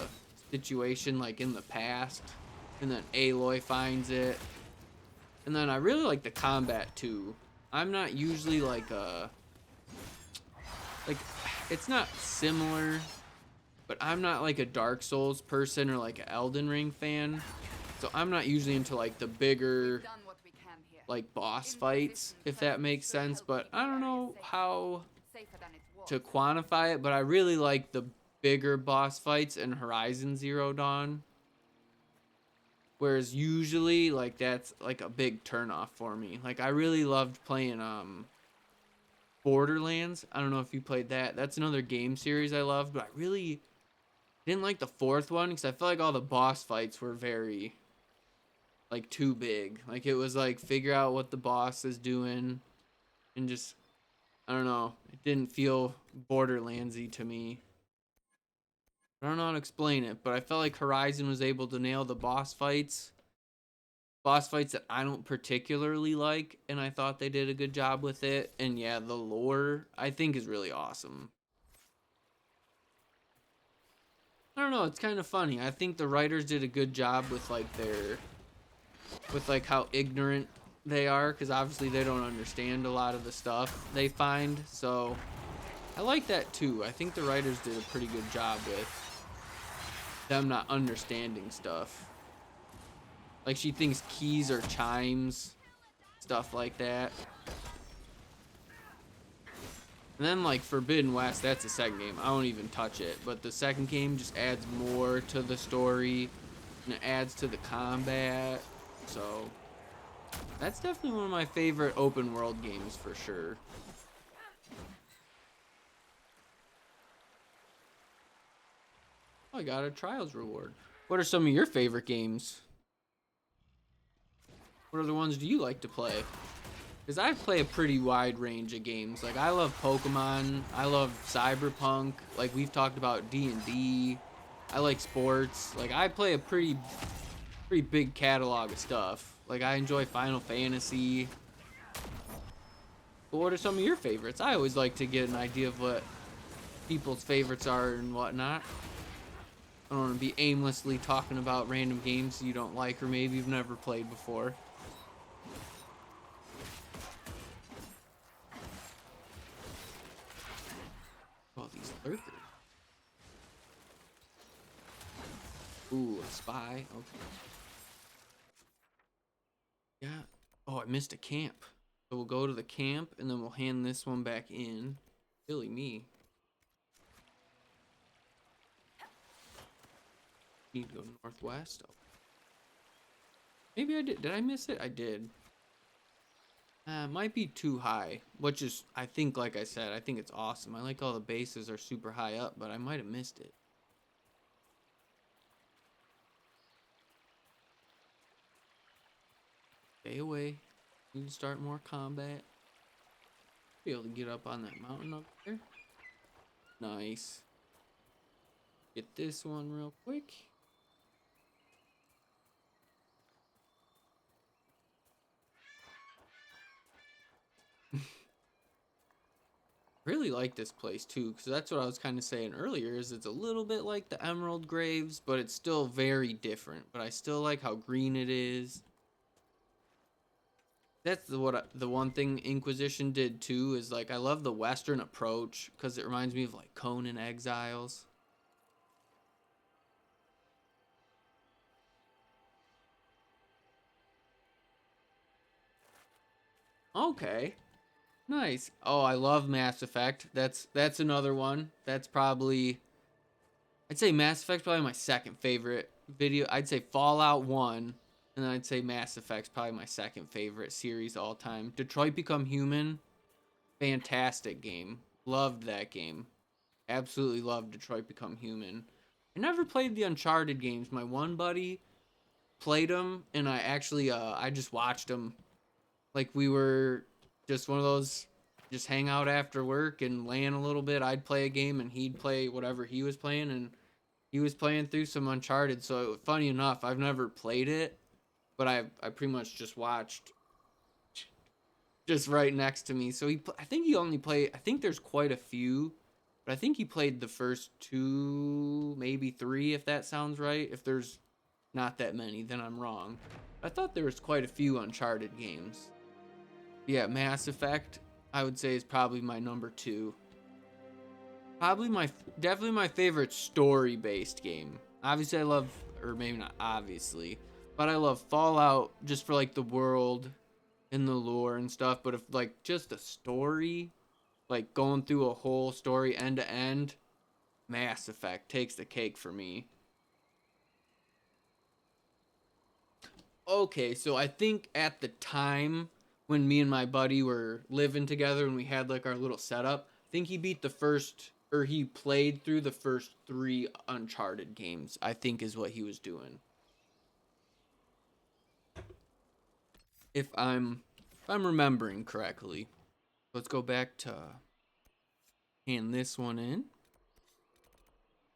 situation like in the past. And then Aloy finds it. And then I really like the combat too. I'm not usually like it's not similar, but I'm not like a Dark Souls person or like an Elden Ring fan. So I'm not usually into like the bigger Done what we can here. like boss fights, if that makes sense. But I don't know how Safer than it was. to quantify it, but I really like the bigger boss fights in Horizon Zero Dawn. Whereas usually like that's like a big turnoff for me. Like I really loved playing Borderlands. I don't know if you played that. That's another game series I loved, but I really didn't like the fourth one because I felt like all the boss fights were very like too big. Like it was like figure out what the boss is doing and just I don't know. It didn't feel Borderlandsy to me. I don't know how to explain it, but I felt like Horizon was able to nail the boss fights. Boss fights that I don't particularly like, and I thought they did a good job with it. And yeah, the lore I think is really awesome. I don't know, it's kind of funny. I think the writers did a good job with like how ignorant they are, because obviously they don't understand a lot of the stuff they find. So I like that too. I think the writers did a pretty good job with them not understanding stuff. Like she thinks keys are chimes, stuff like that. And then like Forbidden West, that's the second game. I won't even touch it. But the second game just adds more to the story and it adds to the combat. So that's definitely one of my favorite open world games for sure. Oh, I got a Trials reward. What are some of your favorite games? What other ones do you like to play? Because I play a pretty wide range of games. Like I love Pokemon, I love Cyberpunk, like we've talked about D&D. I like sports. Like I play a pretty big catalog of stuff. Like I enjoy Final Fantasy. But what are some of your favorites? I always like to get an idea of what people's favorites are and whatnot. I don't want to be aimlessly talking about random games you don't like or maybe you've never played before. Oh, these lurkers. Ooh, a spy. Okay. Yeah. Oh, I missed a camp. So we'll go to the camp and then we'll hand this one back in. Silly me. Need to go northwest. Oh. Maybe I did. Did I miss it? I did. Might be too high, which is, I think, like I said, I think it's awesome. I like all the bases are super high up, but I might have missed it. Stay away. Need to start more combat. Be able to get up on that mountain up there. Nice. Get this one real quick. Really like this place too, because that's what I was kind of saying earlier, is it's a little bit like the Emerald Graves, but it's still very different. But I still like how green it is. That's the one thing Inquisition did too, is like I love the Western approach, because it reminds me of like Conan Exiles. Okay. Nice. Oh, I love Mass Effect. That's another one. That's probably, I'd say Mass Effect's probably my second favorite video. I'd say Fallout 1, and then I'd say Mass Effect's probably my second favorite series all time. Detroit Become Human, fantastic game. Loved that game. Absolutely loved Detroit Become Human. I never played the Uncharted games. My one buddy played them, and I actually I just watched them. Like, we were just one of those, just hang out after work and LAN a little bit. I'd play a game and he'd play whatever he was playing, and he was playing through some Uncharted. So funny enough, I've never played it, but I pretty much just watched, just right next to me. So I think he only played, I think there's quite a few, but I think he played the first 2, maybe 3, if that sounds right. If there's not that many, then I'm wrong. I thought there was quite a few Uncharted games. Yeah, Mass Effect, I would say, is probably my number 2. Definitely my favorite story-based game. Obviously, I love, or maybe not obviously, but I love Fallout just for like the world and the lore and stuff. But if like just a story, like going through a whole story end to end, Mass Effect takes the cake for me. Okay, so I think at the time when me and my buddy were living together and we had like our little setup, I think he beat the first, or he played through the first 3 Uncharted games, I think is what he was doing. If I'm remembering correctly. Let's go back to hand this one in.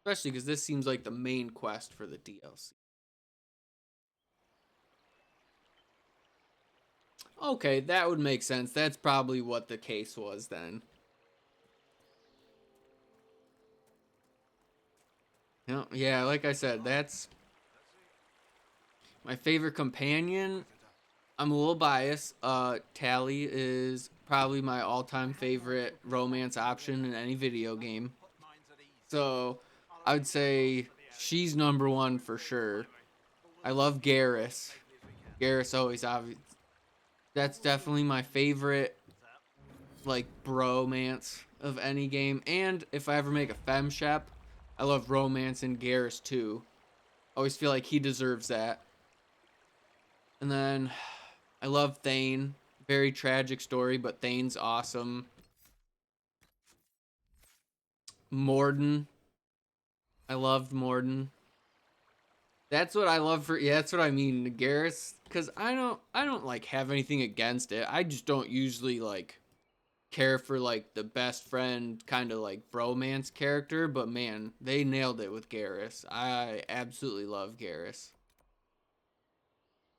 Especially because this seems like the main quest for the DLC. Okay, that would make sense. That's probably what the case was then. Yeah, like I said, that's my favorite companion. I'm a little biased. Tally is probably my all-time favorite romance option in any video game. So I would say she's number 1 for sure. I love Garrus. Garrus always obvious. That's definitely my favorite, like, bromance of any game. And if I ever make a femshep, I love romance in Garrus too. Always feel like he deserves that. And then I love Thane. Very tragic story, but Thane's awesome. Morden. I loved Morden. That's what I love for, yeah, that's what I mean, Garrus, because I don't like have anything against it. I just don't usually like care for like the best friend kind of like bromance character, but man, they nailed it with Garrus. I absolutely love Garrus.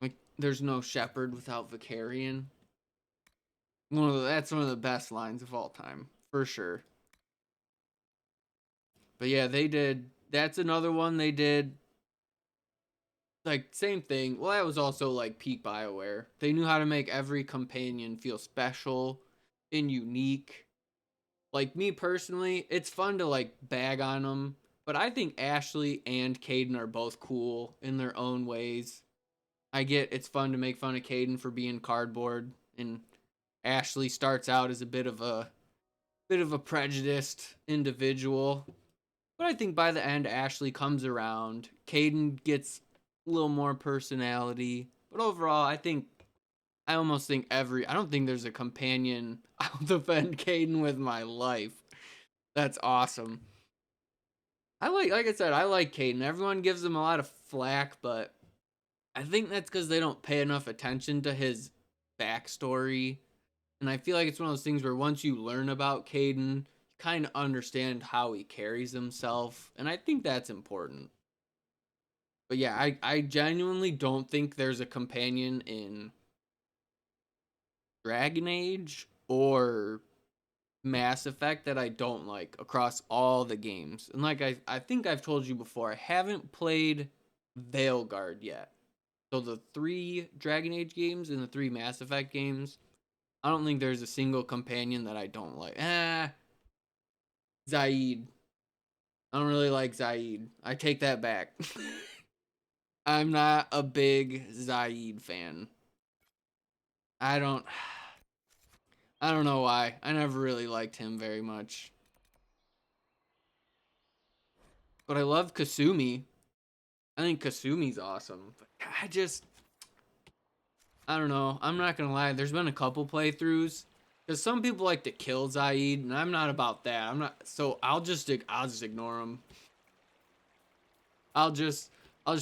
Like, there's no shepherd without Vicarian. That's one of the best lines of all time, for sure. But yeah, they did. That's another one they did. Like, same thing. Well, that was also like peak BioWare. They knew how to make every companion feel special and unique. Like, me personally, it's fun to like bag on them, but I think Ashley and Caden are both cool in their own ways. I get it's fun to make fun of Caden for being cardboard, and Ashley starts out as a bit of a prejudiced individual. But I think by the end, Ashley comes around. Caden gets a little more personality. But overall, I almost think I don't think there's a companion I'll defend Caden with my life. That's awesome. Like I said, I like Caden. Everyone gives him a lot of flack, but I think that's because they don't pay enough attention to his backstory. And I feel like it's one of those things where once you learn about Caden, you kind of understand how he carries himself. And I think that's important. But yeah, I genuinely don't think there's a companion in Dragon Age or Mass Effect that I don't like across all the games. And like I think I've told you before, I haven't played Veilguard yet. So the 3 Dragon Age games and the 3 Mass Effect games, I don't think there's a single companion that I don't like. Zaid. I don't really like Zaid. I take that back. I'm not a big Zaid fan. I don't know why. I never really liked him very much. But I love Kasumi. I think Kasumi's awesome. But I don't know. I'm not gonna lie. There's been a couple playthroughs because some people like to kill Zaid, and I'm not about that. I'm not. So I'll just ignore him. I'll just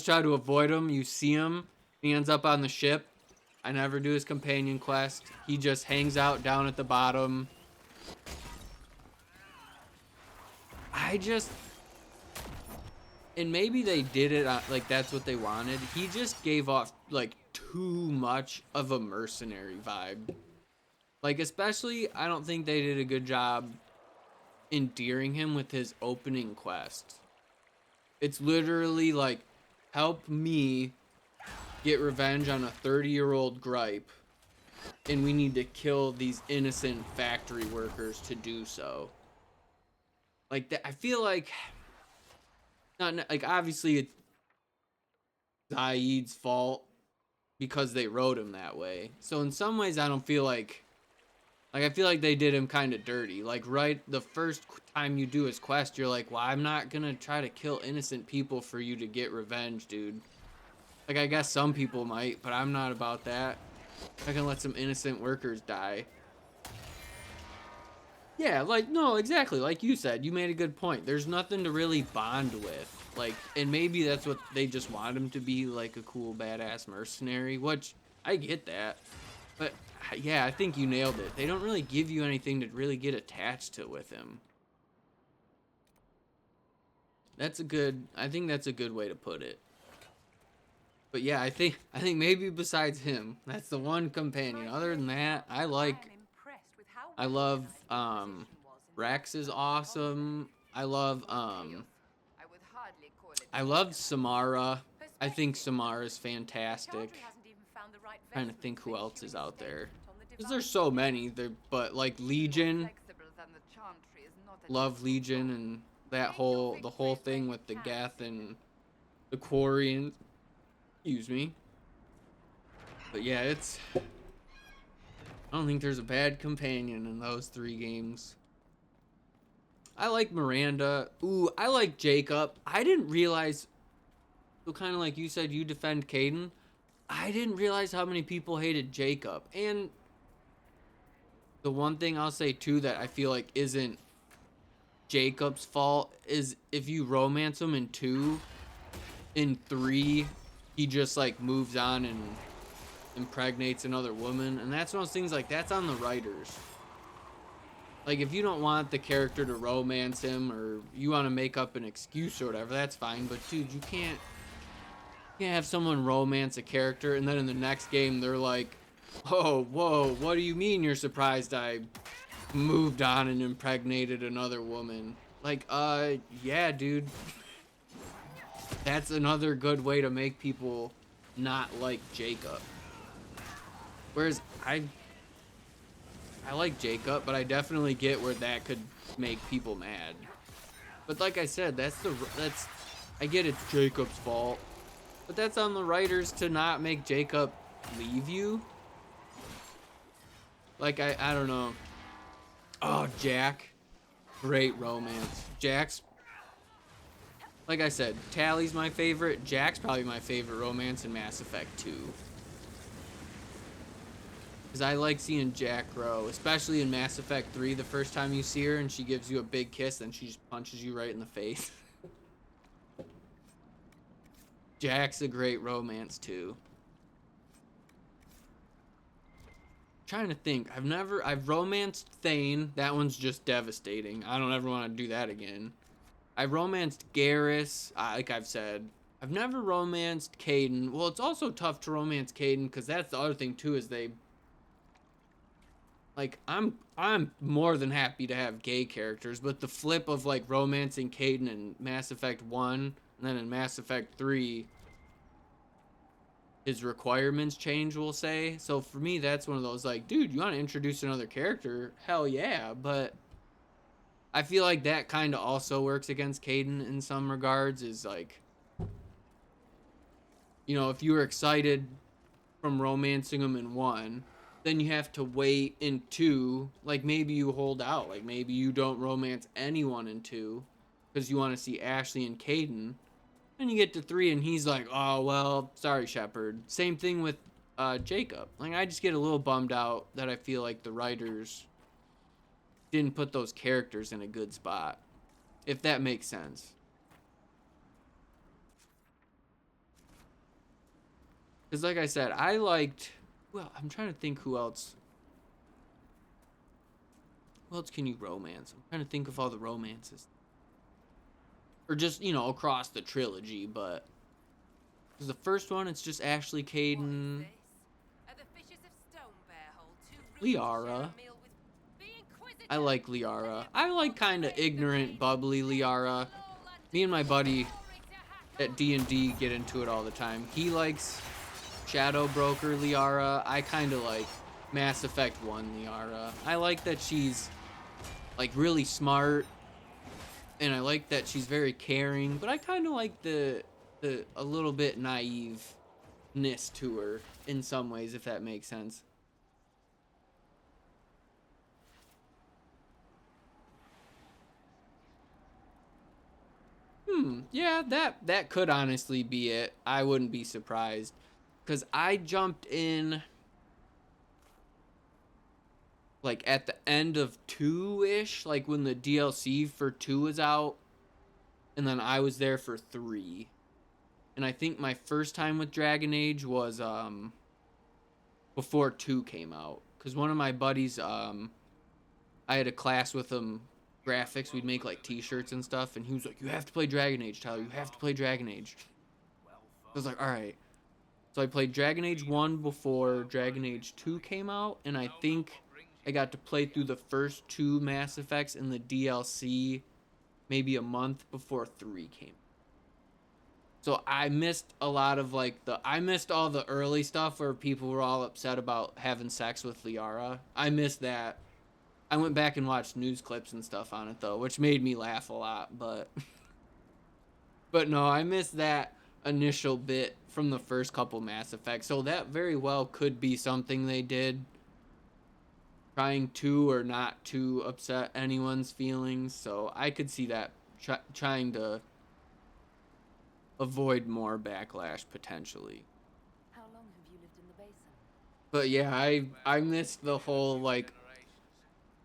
try to avoid him. You see him, he ends up on the ship. I never do his companion quest. He just hangs out down at the bottom. And maybe they did it like that's what they wanted. He just gave off like too much of a mercenary vibe. Like, especially, I don't think they did a good job endearing him with his opening quest. It's literally like, help me get revenge on a 30-year-old gripe, and we need to kill these innocent factory workers to do so. Like that, I feel like, not like obviously it's Zaid's fault because they wrote him that way. So in some ways, I don't feel like I feel like they did him kind of dirty. Like right the first time you do his quest, you're like, well, I'm not gonna try to kill innocent people for you to get revenge, dude. Like, I guess some people might, but I'm not about that. I can let some innocent workers die. Yeah, like, no, exactly. Like you said, you made a good point. There's nothing to really bond with. Like, and maybe that's what they just want him to be, like a cool, badass mercenary, which I get that. But, yeah, I think you nailed it. They don't really give you anything to really get attached to with him. I think that's a good way to put it. But yeah, I think maybe besides him, that's the one companion. Other than that, I love Rex is awesome. I love Samara. I think Samara's fantastic. Trying to think who else is out there. Because there's so many. But like Legion. Love Legion and the whole thing with the Geth and the Quarians. Excuse me. But yeah, I don't think there's a bad companion in those 3 games. I like Miranda. Ooh, I like Jacob. I didn't realize, so kind of like you said, you defend Caden. I didn't realize how many people hated Jacob. And the one thing I'll say too that I feel like isn't Jacob's fault is if you romance him in 2, in 3, he just like moves on and impregnates another woman, and that's one of those things, like, that's on the writers. Like, if you don't want the character to romance him, or you want to make up an excuse or whatever, that's fine. But dude, you can't have someone romance a character and then in the next game they're like, oh, whoa, what do you mean you're surprised I moved on and impregnated another woman? Like, yeah, dude. That's another good way to make people not like Jacob. Whereas I like Jacob, but I definitely get where that could make people mad. But like I said, I get it's Jacob's fault, but that's on the writers to not make Jacob leave you. Like, I don't know. Oh, Jack. Great romance. Jack's, like I said, Tally's my favorite. Jack's probably my favorite romance in Mass Effect 2. Because I like seeing Jack grow, especially in Mass Effect 3, the first time you see her and she gives you a big kiss and she just punches you right in the face. Jack's a great romance too. Trying to think. I've romanced Thane. That one's just devastating. I don't ever want to do that again. I romanced Garrus, like I've said. I've never romanced Caden. Well, it's also tough to romance Caden because that's the other thing too, is Like I'm more than happy to have gay characters, but the flip of like romancing Caden in Mass Effect 1 and then in Mass Effect 3, his requirements change, we'll say. So for me, that's one of those like, dude, you want to introduce another character? Hell yeah, but I feel like that kind of also works against Caden in some regards. Is like, you know, if you were excited from romancing him in 1, then you have to wait in 2. Like maybe you hold out, like maybe you don't romance anyone in 2 because you want to see Ashley and Caden. And you get to 3 and he's like, oh well, sorry Shepard. Same thing with Jacob. Like I just get a little bummed out that I feel like the writers didn't put those characters in a good spot, if that makes sense. Because like I said, I liked, well, I'm trying to think who else can you romance? I'm trying to think of all the romances, or just, you know, across the trilogy. But because the first one, it's just Ashley, Caden, Liara. I like Liara. I like kind of ignorant, bubbly Liara. Me and my buddy at D&D get into it all the time. He likes Shadow Broker Liara. I kind of like Mass Effect 1 Liara. I like that she's like really smart, and I like that she's very caring, but I kind of like the a little bit naiveness to her in some ways, if that makes sense. Yeah, that could honestly be it. I wouldn't be surprised, because I jumped in like at the end of 2-ish, like when the DLC for 2 was out, and then I was there for 3. And I think my first time with Dragon Age was before 2 came out, because one of my buddies, I had a class with him, graphics. We'd make like t-shirts and stuff, and he was like, you have to play Dragon Age, Tyler, you have to play Dragon Age. I was like, all right. So I played Dragon Age 1 before Dragon Age 2 came out, and I think I got to play through the first 2 Mass Effects in the DLC maybe a month before 3 came. So I missed a lot of like I missed all the early stuff where people were all upset about having sex with Liara. I missed that. I went back and watched news clips and stuff on it though, which made me laugh a lot, but but no, I missed that initial bit from the first couple Mass Effects. So that very well could be something they did, trying to or not to upset anyone's feelings. So I could see that trying to avoid more backlash potentially. How long have you lived in the basin? But yeah, I missed the whole like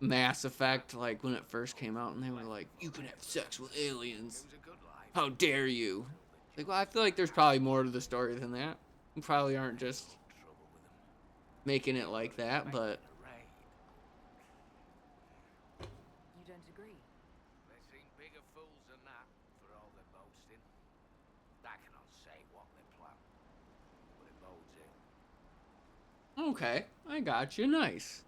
Mass Effect, like when it first came out and they were like, you can have sex with aliens, how dare you. Like, well, I feel like there's probably more to the story than that. We probably aren't just making it like that, but You don't agree? They seem bigger fools than that, for all their boasting. I cannot say what they plan, but it bodes in. okay, I got you. Nice.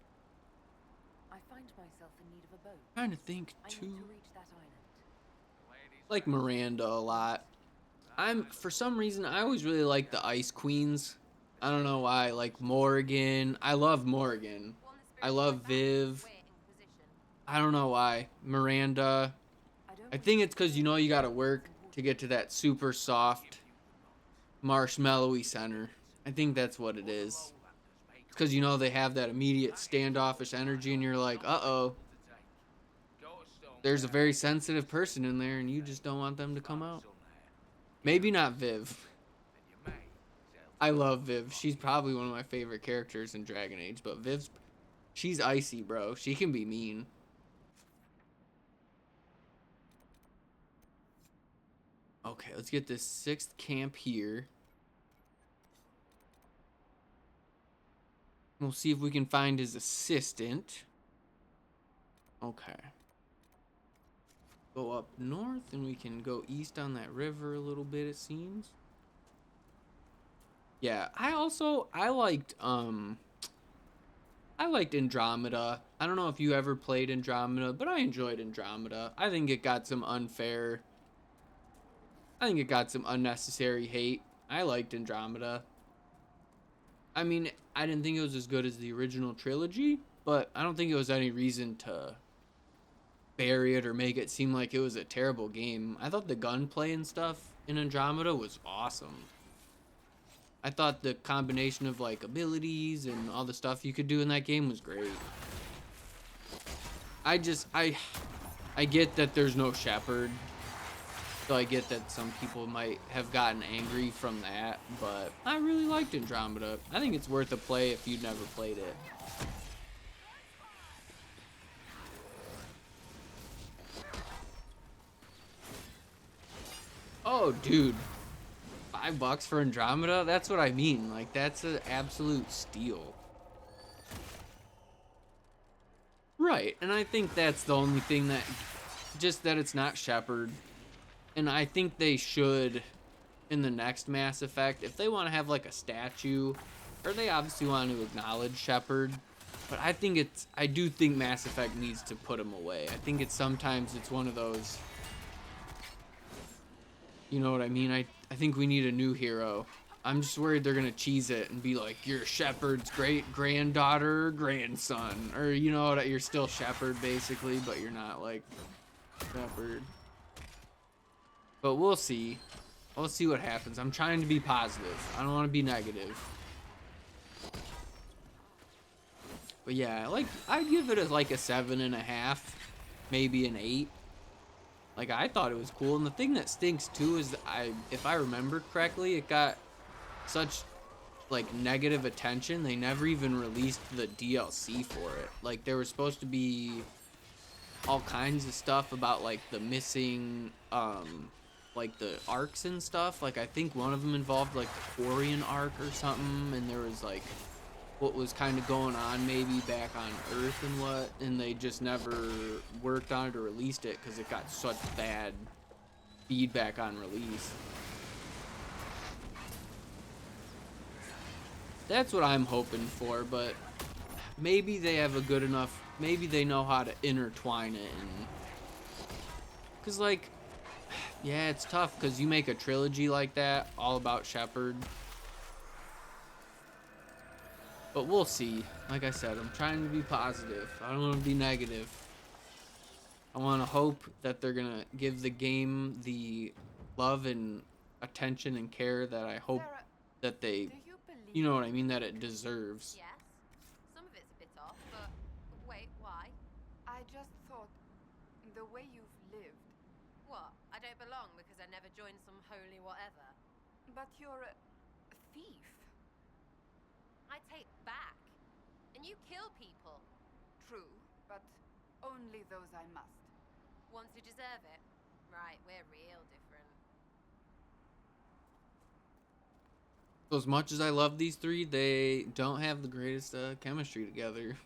I find myself in need of a boat. Trying to think I too. need to reach that island. Like Miranda a lot. For some reason I always really like the Ice Queens. I don't know why. Like Morrigan. I love Morrigan. I love Viv. I don't know why. Miranda. I think it's because, you know, you gotta work to get to that super soft, marshmallowy center. I think that's what it is. It's because, you know, they have that immediate standoffish energy and you're like, uh-oh. There's a very sensitive person in there and you just don't want them to come out. Maybe not Viv. I love Viv. She's probably one of my favorite characters in Dragon Age, but she's icy, bro. She can be mean. Okay, let's get this 6th camp here. We'll see if we can find his assistant. Okay. Go up north and we can go east on that river a little bit, it seems. Yeah, I liked I liked Andromeda. I don't know if you ever played Andromeda, but I enjoyed Andromeda. I think it got some unnecessary hate. I liked Andromeda. I mean, I didn't think it was as good as the original trilogy, but I don't think it was any reason to bury it or make it seem like it was a terrible game. I thought the gunplay and stuff in Andromeda was awesome. I thought the combination of like abilities and all the stuff you could do in that game was great. I get that there's no Shepherd, so I get that some people might have gotten angry from that, but I really liked Andromeda. I think it's worth a play if you've never played it. Oh, dude. $5 for Andromeda? That's what I mean. Like, that's an absolute steal. Right, and I think that's the only thing that... Just that it's not Shepherd. And I think they should, in the next Mass Effect, if they want to have, like, a statue, or they obviously want to acknowledge Shepherd, but I do think Mass Effect needs to put him away. I think sometimes it's one of those... You know what I mean? I think we need a new hero. I'm just worried they're gonna cheese it and be like, you're Shepard's great granddaughter, grandson, or you know, you're still Shepard basically, but you're not like Shepard. But we'll see. We'll see what happens. I'm trying to be positive. I don't want to be negative. But yeah, like I'd give it like a 7.5, maybe an 8. Like, I thought it was cool, and the thing that stinks, too, is if I remember correctly, it got such, like, negative attention, they never even released the DLC for it. Like, there was supposed to be all kinds of stuff about, like, the missing, like, the arcs and stuff. Like, I think one of them involved, like, the Quarian arc or something, and there was, like, what was kind of going on maybe back on Earth and they just never worked on it or released it because it got such bad feedback on release. That's what I'm hoping for, but maybe they have a good enough, maybe they know how to intertwine it, and because like, yeah, it's tough because you make a trilogy like that all about Shepard. But we'll see. Like I said, I'm trying to be positive. I don't want to be negative. I want to hope that they're going to give the game the love and attention and care that I hope that they, you know what I mean, that it deserves. Yes. Some of it's a bit off, but wait, why? I just thought, the way you've lived. What? I don't belong because I never joined some holy whatever. But you're a thief. I take back. And you kill people. True, but only those I must. Ones who deserve it. Right, we're real different. So as much as I love these three, they don't have the greatest chemistry together.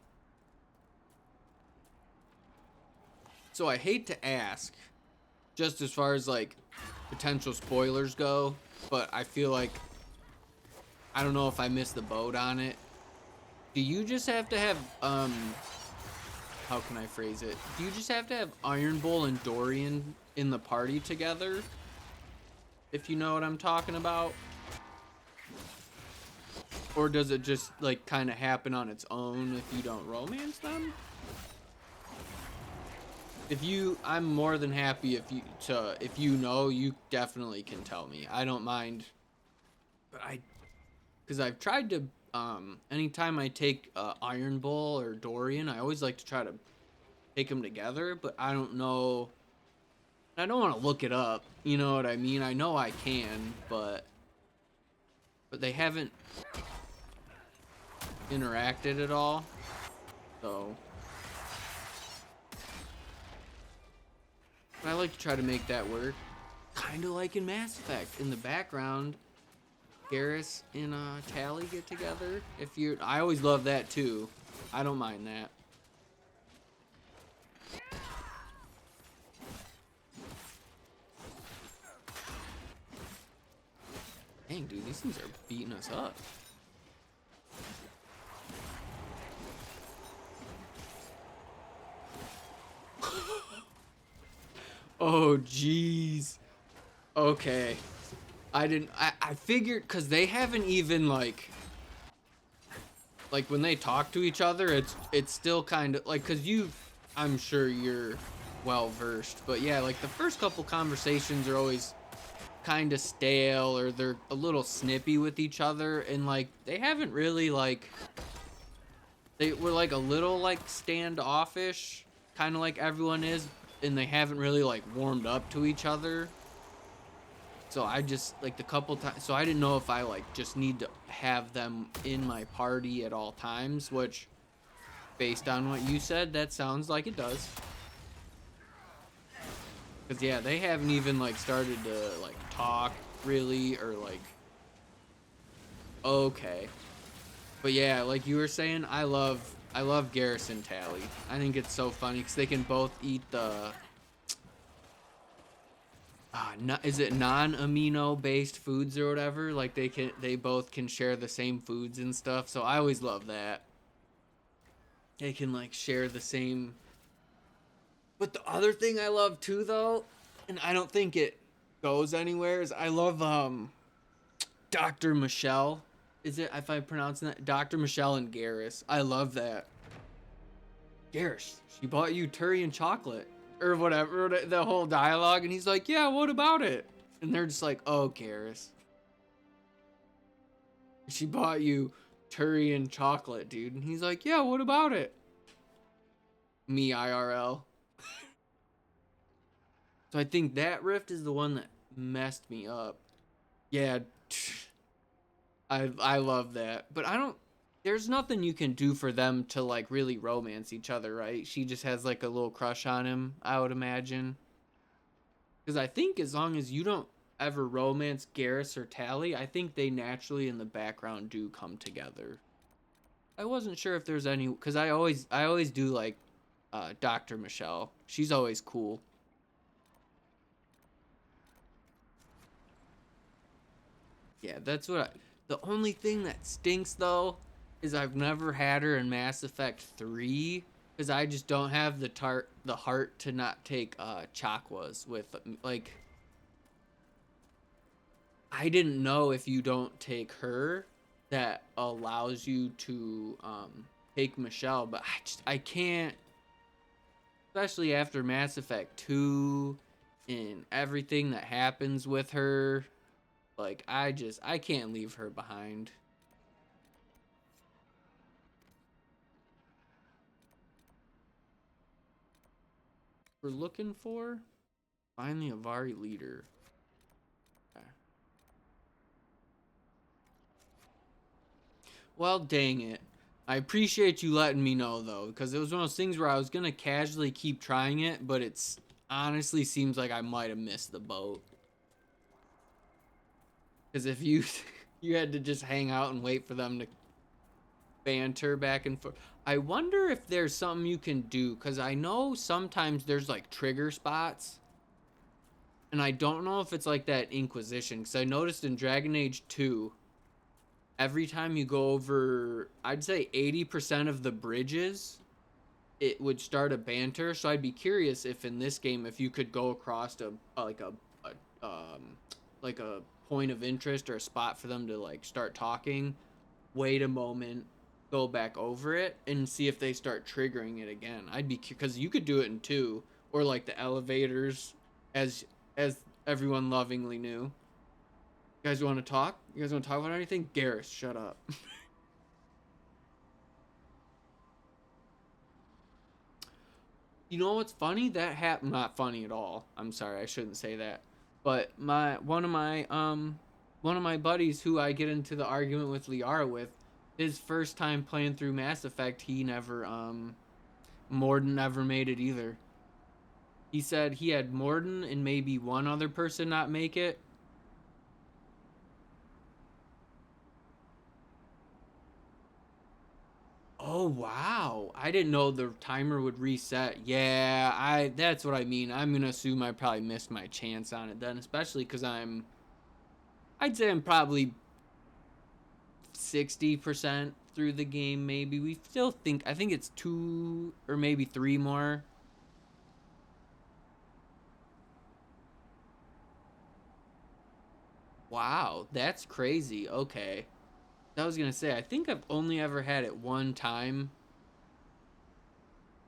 So I hate to ask, just as far as like potential spoilers go, but I feel like I don't know if I missed the boat on it. Do you just have to have, how can I phrase it? Do you just have to have Iron Bull and Dorian in the party together? If you know what I'm talking about? Or does it just, like, kind of happen on its own if you don't romance them? I'm more than happy if you know, you definitely can tell me. I don't mind. But because I've tried to, anytime I take Iron Bull or Dorian, I always like to try to take them together, but I don't know. I don't want to look it up, you know what I mean? I know I can, but they haven't interacted at all, so. But I like to try to make that work, kind of like in Mass Effect. In the background, Garrus and Tali get together. I always love that too. I don't mind that. Dang, dude, these things are beating us up. Oh, jeez. Okay. I figured, because they haven't even, like when they talk to each other, it's still kind of, like, because I'm sure you're well-versed, but yeah, like, the first couple conversations are always kind of stale, or they're a little snippy with each other, and, like, they haven't really, like, they were, like, a little, like, standoffish, kind of like everyone is, and they haven't really, like, warmed up to each other. So I just, like, the couple times, so I didn't know if I, like, just need to have them in my party at all times, which, based on what you said, that sounds like it does. Because, yeah, they haven't even, like, started to, like, talk, really, or, like, okay. But, yeah, like you were saying, I love Garrison Tally. I think it's so funny, because they can both eat the... is it non-amino based foods or whatever? Like they both can share the same foods and stuff. So I always love that. They can, like, share the same. But the other thing I love too, though, and I don't think it goes anywhere, is I love Dr. Michelle. Is it, if I'm pronouncing that? Dr. Michelle and Garrus. I love that. Garrus, she bought you Turian chocolate. Or whatever, the whole dialogue, and he's like, yeah, what about it? And they're just like, oh, Garrus, she bought you Turian chocolate, dude. And he's like, yeah, what about it? Me IRL. So I think that rift is the one that messed me up. Yeah, I love that. But there's nothing you can do for them to, like, really romance each other, right? She just has, like, a little crush on him, I would imagine. Because I think as long as you don't ever romance Garrus or Tally, I think they naturally in the background do come together. I wasn't sure if there's any, because I always do like Dr. Michelle. She's always cool. Yeah, that's what the only thing that stinks, though, is I've never had her in Mass Effect 3, because I just don't have the heart to not take Chakwas with, like, I didn't know if you don't take her, that allows you to take Michelle, but I can't, especially after Mass Effect 2 and everything that happens with her. Like, I can't leave her behind. We're looking for, find the Avvar leader. Okay. Well, dang it. I appreciate you letting me know, though, because it was one of those things where I was going to casually keep trying it, but it's honestly seems like I might have missed the boat. Because if you had to just hang out and wait for them to banter back and forth. I wonder if there's something you can do, because I know sometimes there's, like, trigger spots. And I don't know if it's like that Inquisition, because I noticed in Dragon Age 2, every time you go over, I'd say 80% of the bridges, it would start a banter. So I'd be curious if in this game, if you could go across to like a point of interest or a spot for them to, like, start talking, wait a moment, go back over it, and see if they start triggering it again. I'd be, because you could do it in 2, or like the elevators, as everyone lovingly knew. You guys want to talk? You guys want to talk about anything? Garrus, shut up. You know what's funny? That happened. Not funny at all. I'm sorry, I shouldn't say that. But one of my buddies who I get into the argument with Liara with, his first time playing through Mass Effect, he never Morden never made it either. He said he had Morden and maybe one other person not make it. Oh, wow. I didn't know the timer would reset. Yeah, that's what I mean. I'm going to assume I probably missed my chance on it then, especially because I'd say I'm probably 60% through the game, maybe. I think it's 2 or maybe 3 more. Wow, that's crazy. Okay. I was gonna say, I think I've only ever had it one time,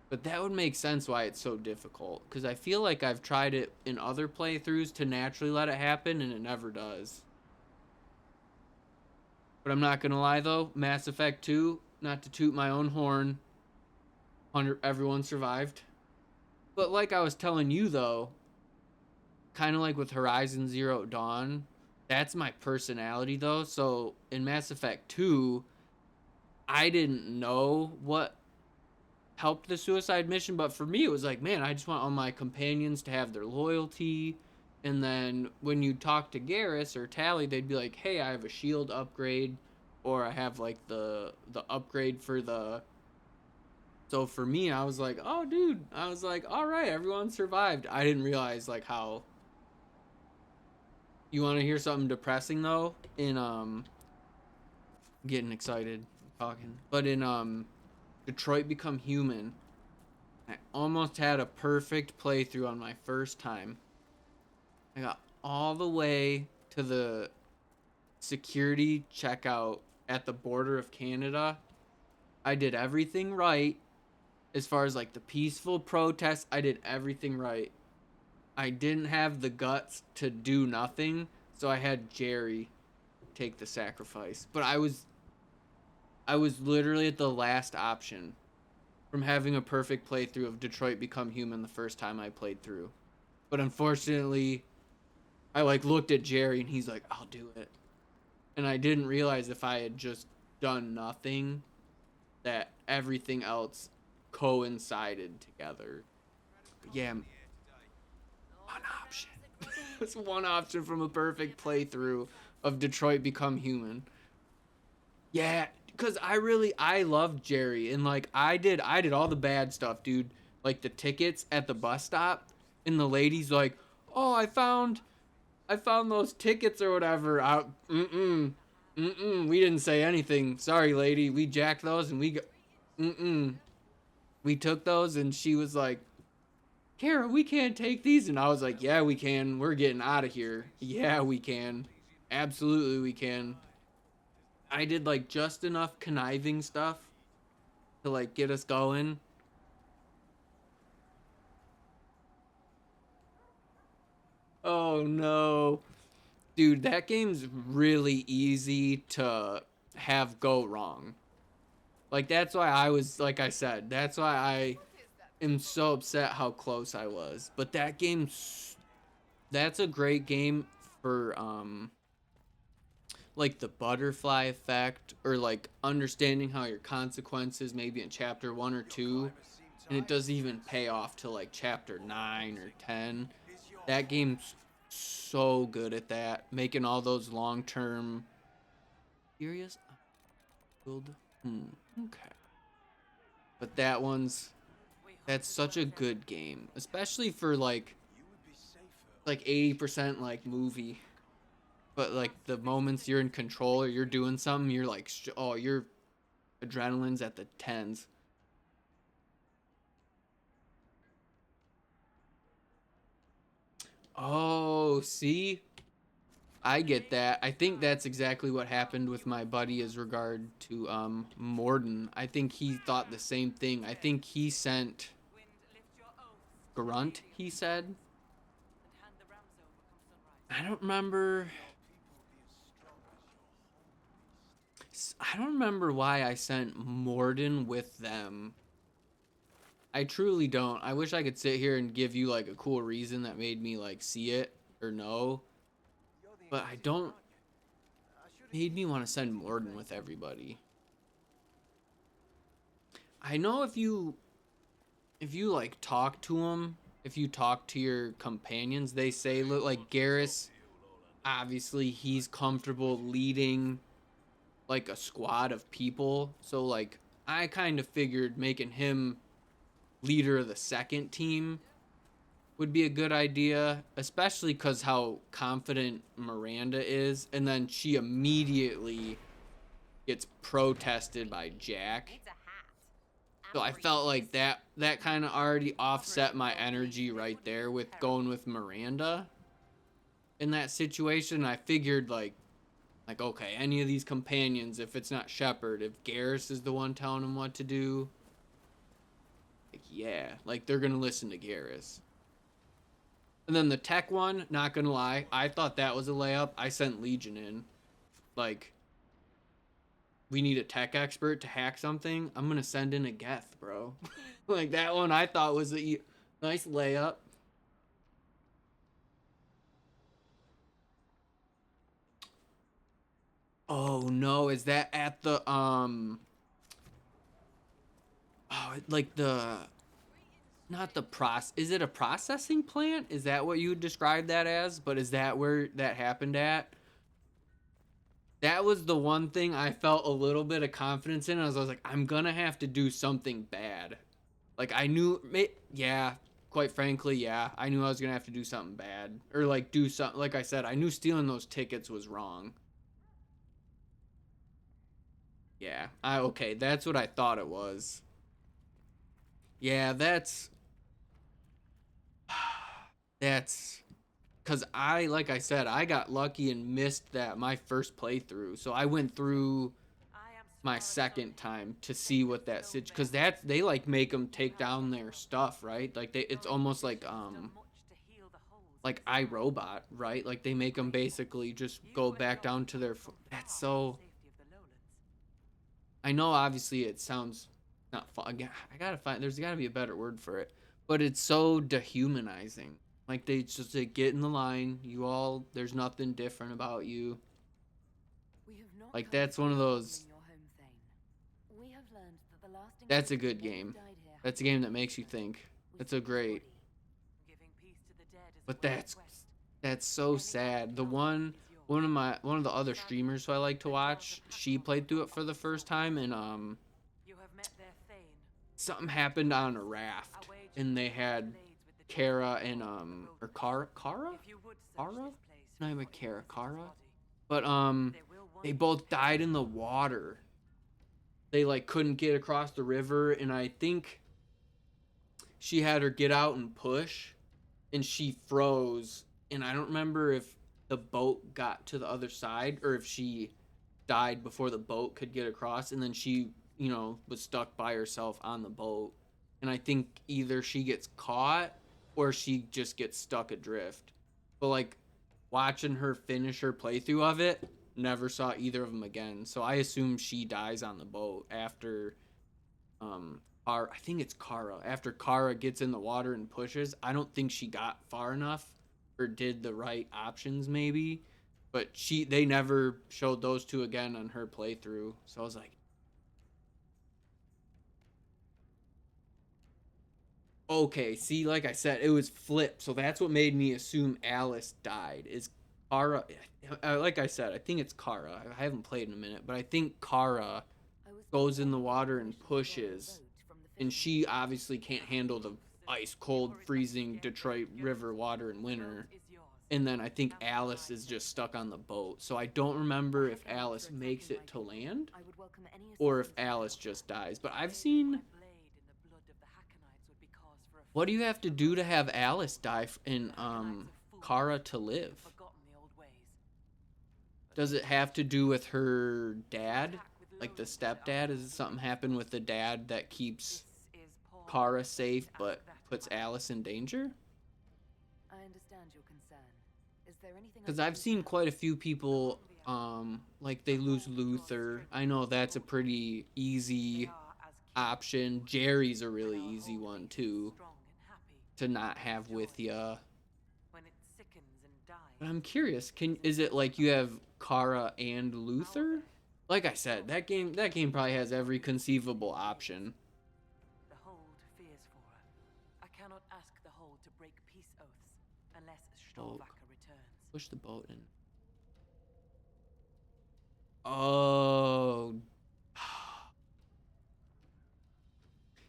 but that would make sense why it's so difficult. Because I feel like I've tried it in other playthroughs to naturally let it happen, and it never does. But I'm not gonna lie though, Mass Effect 2, not to toot my own horn, 100 everyone survived. But like I was telling you though, kind of like with Horizon Zero Dawn, that's my personality though. So in Mass Effect 2, I didn't know what helped the suicide mission, but for me it was like, man, I just want all my companions to have their loyalty. And then when you talk to Garrus or Tally, they'd be like, hey, I have a shield upgrade, or I have like the upgrade for the. So for me, I was like, oh dude, I was like, all right, everyone survived. I didn't realize like how. You want to hear something depressing though? In getting excited talking, but in Detroit Become Human, I almost had a perfect playthrough on my first time. I got all the way to the security checkout at the border of Canada. I did everything right as far as like the peaceful protest. I did everything right. I didn't have the guts to do nothing, so I had Jerry take the sacrifice. But I was literally at the last option from having a perfect playthrough of Detroit Become Human the first time I played through. But unfortunately, I like looked at Jerry and he's like, "I'll do it." And I didn't realize if I had just done nothing that everything else coincided together. But yeah, one option. It's one option from a perfect playthrough of Detroit Become Human. Yeah, cuz I love Jerry, and like I did all the bad stuff, dude. Like the tickets at the bus stop, and the lady's like, "Oh, I found those tickets or whatever." We didn't say anything. Sorry, lady. We jacked those and we got we took those, and she was like, "Kara, we can't take these." And I was like, "Yeah, we can. We're getting out of here. Yeah, we can. Absolutely we can." I did like just enough conniving stuff to like get us going. Oh no. Dude, that game's really easy to have go wrong. Like that's why I was like I said, that's why I am so upset how close I was. But that's a great game for like the butterfly effect, or like understanding how your consequences maybe in chapter 1 or 2, and it doesn't even pay off till like chapter 9 or 10. That game's so good at that, making all those long-term serious build. Okay. But that's such a good game, especially for like 80% like movie. But like the moments you're in control or you're doing something, you're like, oh, your adrenaline's at the tens. Oh, see, I get that. I think that's exactly what happened with my buddy as regard to Morden. I think he thought the same thing. I think he sent Grunt, he said. I don't remember. I don't remember why I sent Morden with them. I truly don't. I wish I could sit here and give you like a cool reason that made me like see it or know. But I don't. Made me want to send Morden with everybody. I know if you like talk to them, if you talk to your companions, they say, look, like Garrus, obviously he's comfortable leading like a squad of people. So like I kind of figured making him leader of the second team would be a good idea, especially because how confident Miranda is, and then she immediately gets protested by Jack. So I felt like that kind of already offset my energy right there with going with Miranda. in that situation. I figured like okay, any of these companions, if it's not Shepard, if Garrus is the one telling him what to do, like yeah, like they're gonna listen to Garrus. And then the tech one, not gonna lie, I thought that was a layup. I sent Legion in, like, we need a tech expert to hack something. I'm gonna send in a Geth, bro. Like that one I thought was a nice layup. Oh no, is that at the like the not the is it a processing plant? Is that what you would describe that as? But is that where that happened at? That was the one thing I felt a little bit of confidence in. I was like, I'm gonna have to do something bad. Like I knew, yeah, quite frankly, yeah, I knew I was gonna have to do something bad, or like do something. Like I said, I knew stealing those tickets was wrong. Yeah, okay, that's what I thought it was. Yeah, that's because like I said, I got lucky and missed that my first playthrough, so I went through my second time to see what that because they like make them take down their stuff, right? Like it's almost like iRobot, right? Like they make them basically just go back down to their that's so I know obviously it sounds not fun. I gotta find there's gotta be a better word for it, but it's so dehumanizing. Like they just say, get in the line, you all, there's nothing different about you. Like that's one of those. That's a good game. That's a game that makes you think. That's a great. But that's so sad. The one of the other streamers who I like to watch, she played through it for the first time, and something happened on a raft, and they had Kara and or Kara? Not even Kara. But they both died in the water. They like couldn't get across the river, and I think she had her get out and push, and she froze, and I don't remember if the boat got to the other side or if she died before the boat could get across, and then she, was stuck by herself on the boat. And I think either she gets caught or she just gets stuck adrift. But like watching her finish her playthrough of it, never saw either of them again. So I assume she dies on the boat after I think it's Kara. After Kara gets in the water and pushes, I don't think she got far enough or did the right options maybe, but they never showed those two again on her playthrough. So I was like, okay, see, like I said, it was flipped. So that's what made me assume Alice died. Is Kara, like I said, I think it's Kara. I haven't played in a minute, but I think Kara goes in the water and pushes, and she obviously can't handle the ice cold freezing Detroit River water in winter. And then I think Alice is just stuck on the boat. So I don't remember if Alice makes it to land or if Alice just dies. But I've seen, what do you have to do to have Alice die in Kara to live? Does it have to do with her dad? Like the stepdad? Is it something happen with the dad that keeps Kara safe but puts Alice in danger? I understand your concern. Is there anything? Because I've seen quite a few people, like they lose Luther. I know that's a pretty easy option. Jerry's a really easy one too to not have with ya. But I'm curious, is it like you have Kara and Luther? Like I said, that game probably has every conceivable option. The Hold fears for her. I cannot ask the Hold to break peace oaths unless Storvacker returns. Push the boat in. Oh.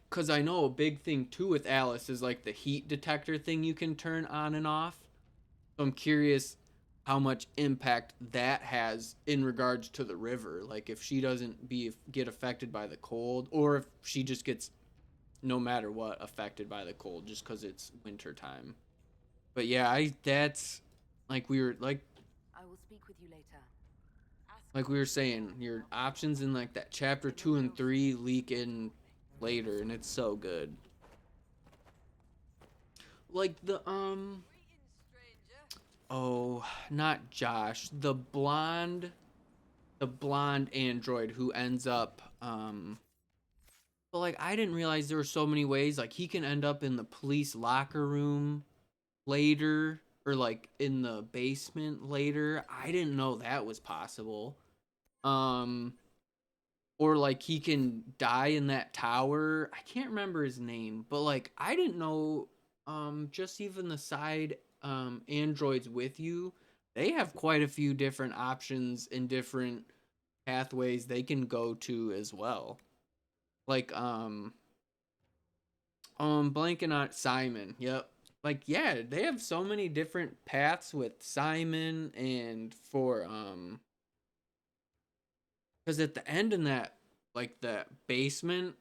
Because I know a big thing too with Alice is like the heat detector thing you can turn on and off. So I'm curious how much impact that has in regards to the river. Like if she doesn't get affected by the cold, or if she just gets, no matter what, affected by the cold just because it's winter time. But yeah, that's like we were I will speak with you later. like we were saying, your options in like that chapter 2 and 3 leak in later, and it's so good. Like the oh, not Josh, the blonde android who ends up but like I didn't realize there were so many ways. Like he can end up in the police locker room later, or like in the basement later. I didn't know that was possible. Um or like he can die in that tower. I can't remember his name, but like I didn't know just even the side androids with you, they have quite a few different options and different pathways they can go to as well. Like blanking on Simon. Yep. Like yeah, they have so many different paths with Simon, and for because at the end in that like the basement,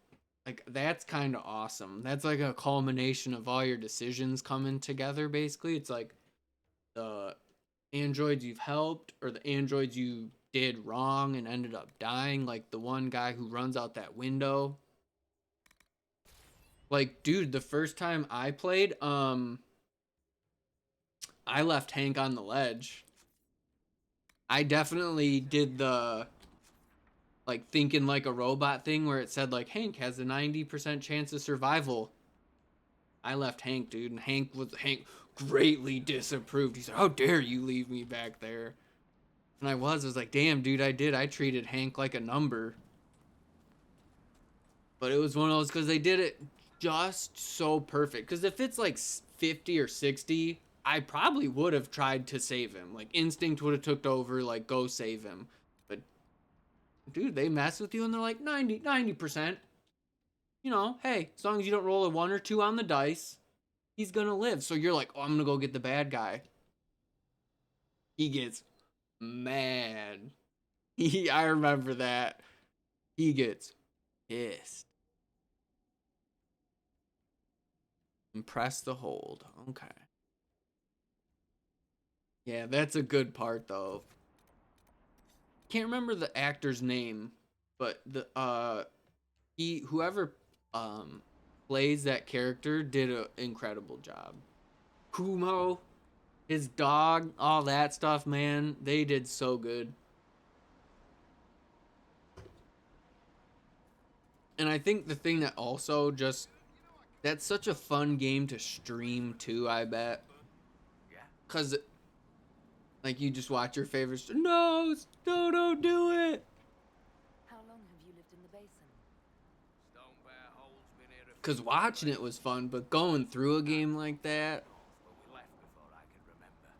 like that's kind of awesome. That's like a culmination of all your decisions coming together. Basically, it's like the androids you've helped or the androids you did wrong and ended up dying. Like the one guy who runs out that window. Like, dude, the first time I played, I left Hank on the ledge. I definitely did the like thinking like a robot thing where it said like Hank has a 90% chance of survival. I left Hank, dude, and Hank greatly disapproved. He said, "How dare you leave me back there?" And I was like, "Damn, dude, I did. I treated Hank like a number." But it was one of those because they did it just so perfect. Because if it's like 50 or 60, I probably would have tried to save him. Like instinct would have took over, like go save him. But dude, they mess with you and they're like 90%. You know, hey, as long as you don't roll a 1 or 2 on the dice, he's gonna live. So you're like, oh, I'm gonna go get the bad guy. He gets mad. I remember that. He gets pissed. And press the hold. Okay. Yeah, that's a good part though. Can't remember the actor's name, but the whoever plays that character did an incredible job. Kumo, his dog, all that stuff, man, they did so good. And I think the thing that also just that's such a fun game to stream too, I bet. Cause like you just watch your favorites. No, don't do it. How long have you lived in the basin? Cause watching it was fun, but going through a game like that,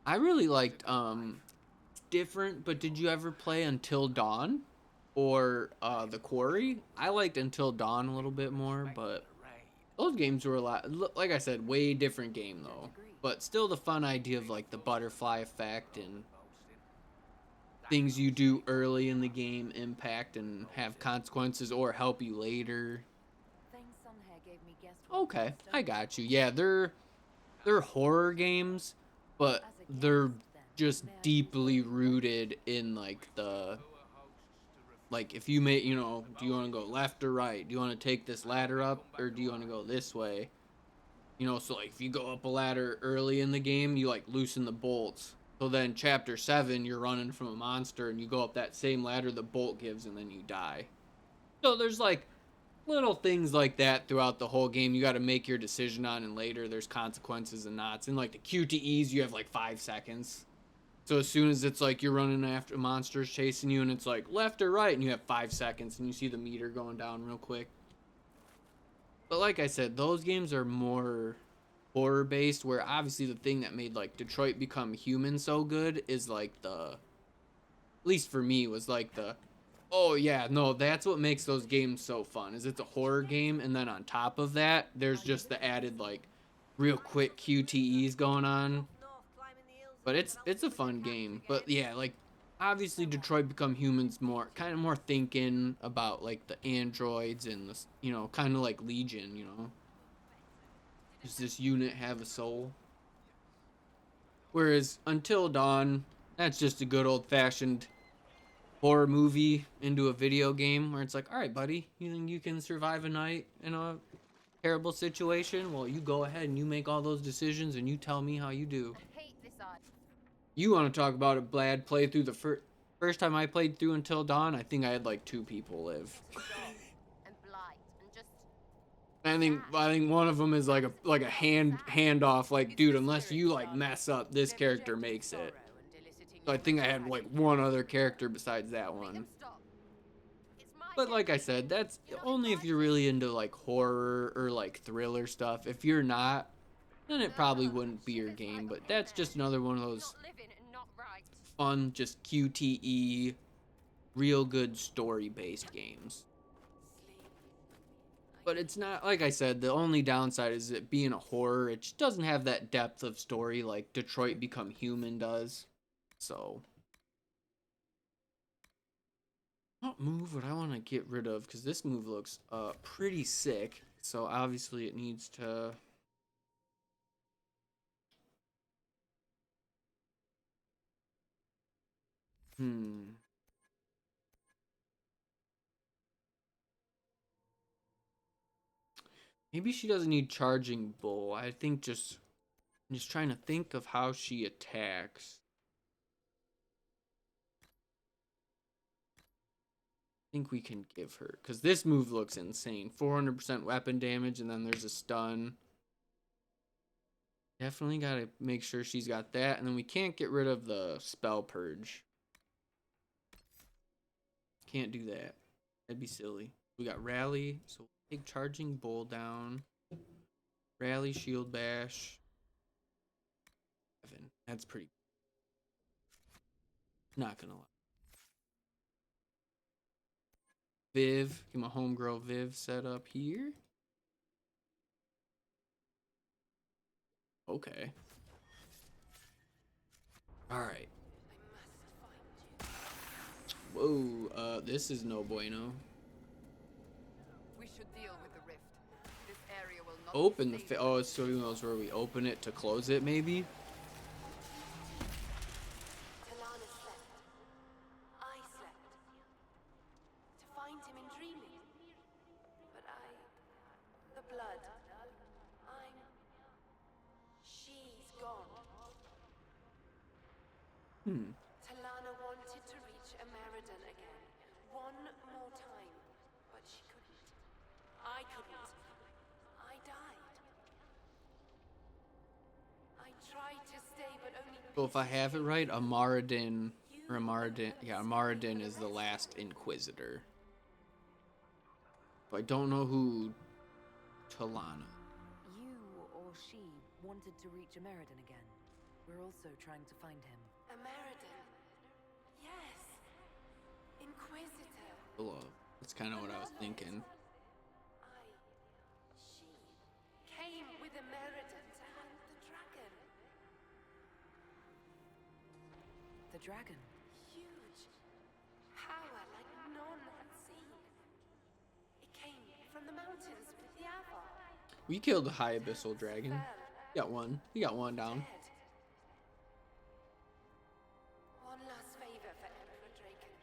I really liked different. But did you ever play Until Dawn or The Quarry? I liked Until Dawn a little bit more, but those games were a lot. Like I said, way different game though, but still the fun idea of like the butterfly effect and things you do early in the game impact and have consequences or help you later. Okay, I got you. Yeah, they're horror games, but they're just deeply rooted in like the like if you make, you know, do you want to go left or right? Do you want to take this ladder up or do you want to go this way? You know, so like if you go up a ladder early in the game, you like loosen the bolts. So then chapter 7, you're running from a monster and you go up that same ladder the bolt gives and then you die. So there's like little things like that throughout the whole game you got to make your decision on, and later there's consequences and knots. And like the QTEs, you have like 5 seconds. So as soon as it's like you're running after monsters chasing you and it's like left or right and you have 5 seconds and you see the meter going down real quick. But like I said, those games are more horror based, where obviously the thing that made like Detroit Become Human so good is like the, at least for me, was like the, oh yeah, no, that's what makes those games so fun, is it's a horror game and then on top of that there's just the added like real quick QTEs going on. But it's a fun game. But yeah, like obviously Detroit Become Human's more kind of more thinking about like the androids and the, you know, kind of like Legion, you know. Does this unit have a soul? Whereas Until Dawn, that's just a good old-fashioned horror movie into a video game where it's like, all right, buddy, you think you can survive a night in a terrible situation? Well, you go ahead and you make all those decisions and you tell me how you do. I hate this art. You want to talk about a bad playthrough? The first time I played through Until Dawn, I think I had like 2 people live. And blight and just I think one of them is like a handoff, like, dude, unless you like mess up, this character makes it. So I think I had like one other character besides that one. stop. It's my But like I said, that's only if you're really into like horror or like thriller stuff. If you're not, then it probably wouldn't be your game. But that's just another one of those not living and not right. fun, just QTE, real good story-based games. But it's not, like I said, the only downside is it being a horror. It just doesn't have that depth of story like Detroit Become Human does. So, what move would I want to get rid of? Because this move looks pretty sick. So obviously it needs to... Maybe she doesn't need Charging Bull. I think I'm just trying to think of how she attacks. I think we can give her, because this move looks insane. 400% weapon damage, and then there's a stun. Definitely got to make sure she's got that, and then we can't get rid of the Spell Purge. Can't do that. That'd be silly. We got Rally, so we'll take Charging Bull down. Rally, Shield Bash. 7. That's pretty. Not gonna lie. Viv, get my homegirl Viv set up here. Okay. Alright. Whoa, this is no bueno. We should deal with the rift. This area will not Open the stay oh, so he knows where we open it to close it, maybe? Talana slept. I slept. To find him in dreaming. But the blood. She's gone. Talana wanted to reach Ameridan again. One more time. But she couldn't. I couldn't. I died. I tried to stay, but only... So if I have it right, Amaradin, or Amaradin, yeah, Amaradin is the last Inquisitor. So I don't know who Talana. You or she wanted to reach Ameridan again. We're also trying to find him. Ameridan. Yes. Inquisitor. Hello. That's kind of what I was thinking. She came with Ameridan to hunt the dragon. The dragon. Huge power like none had seen. It came from the mountains with the Avvar. We killed the High Abyssal Dragon. Got one. We got one down. Dead. One last favor for Emperor Draken.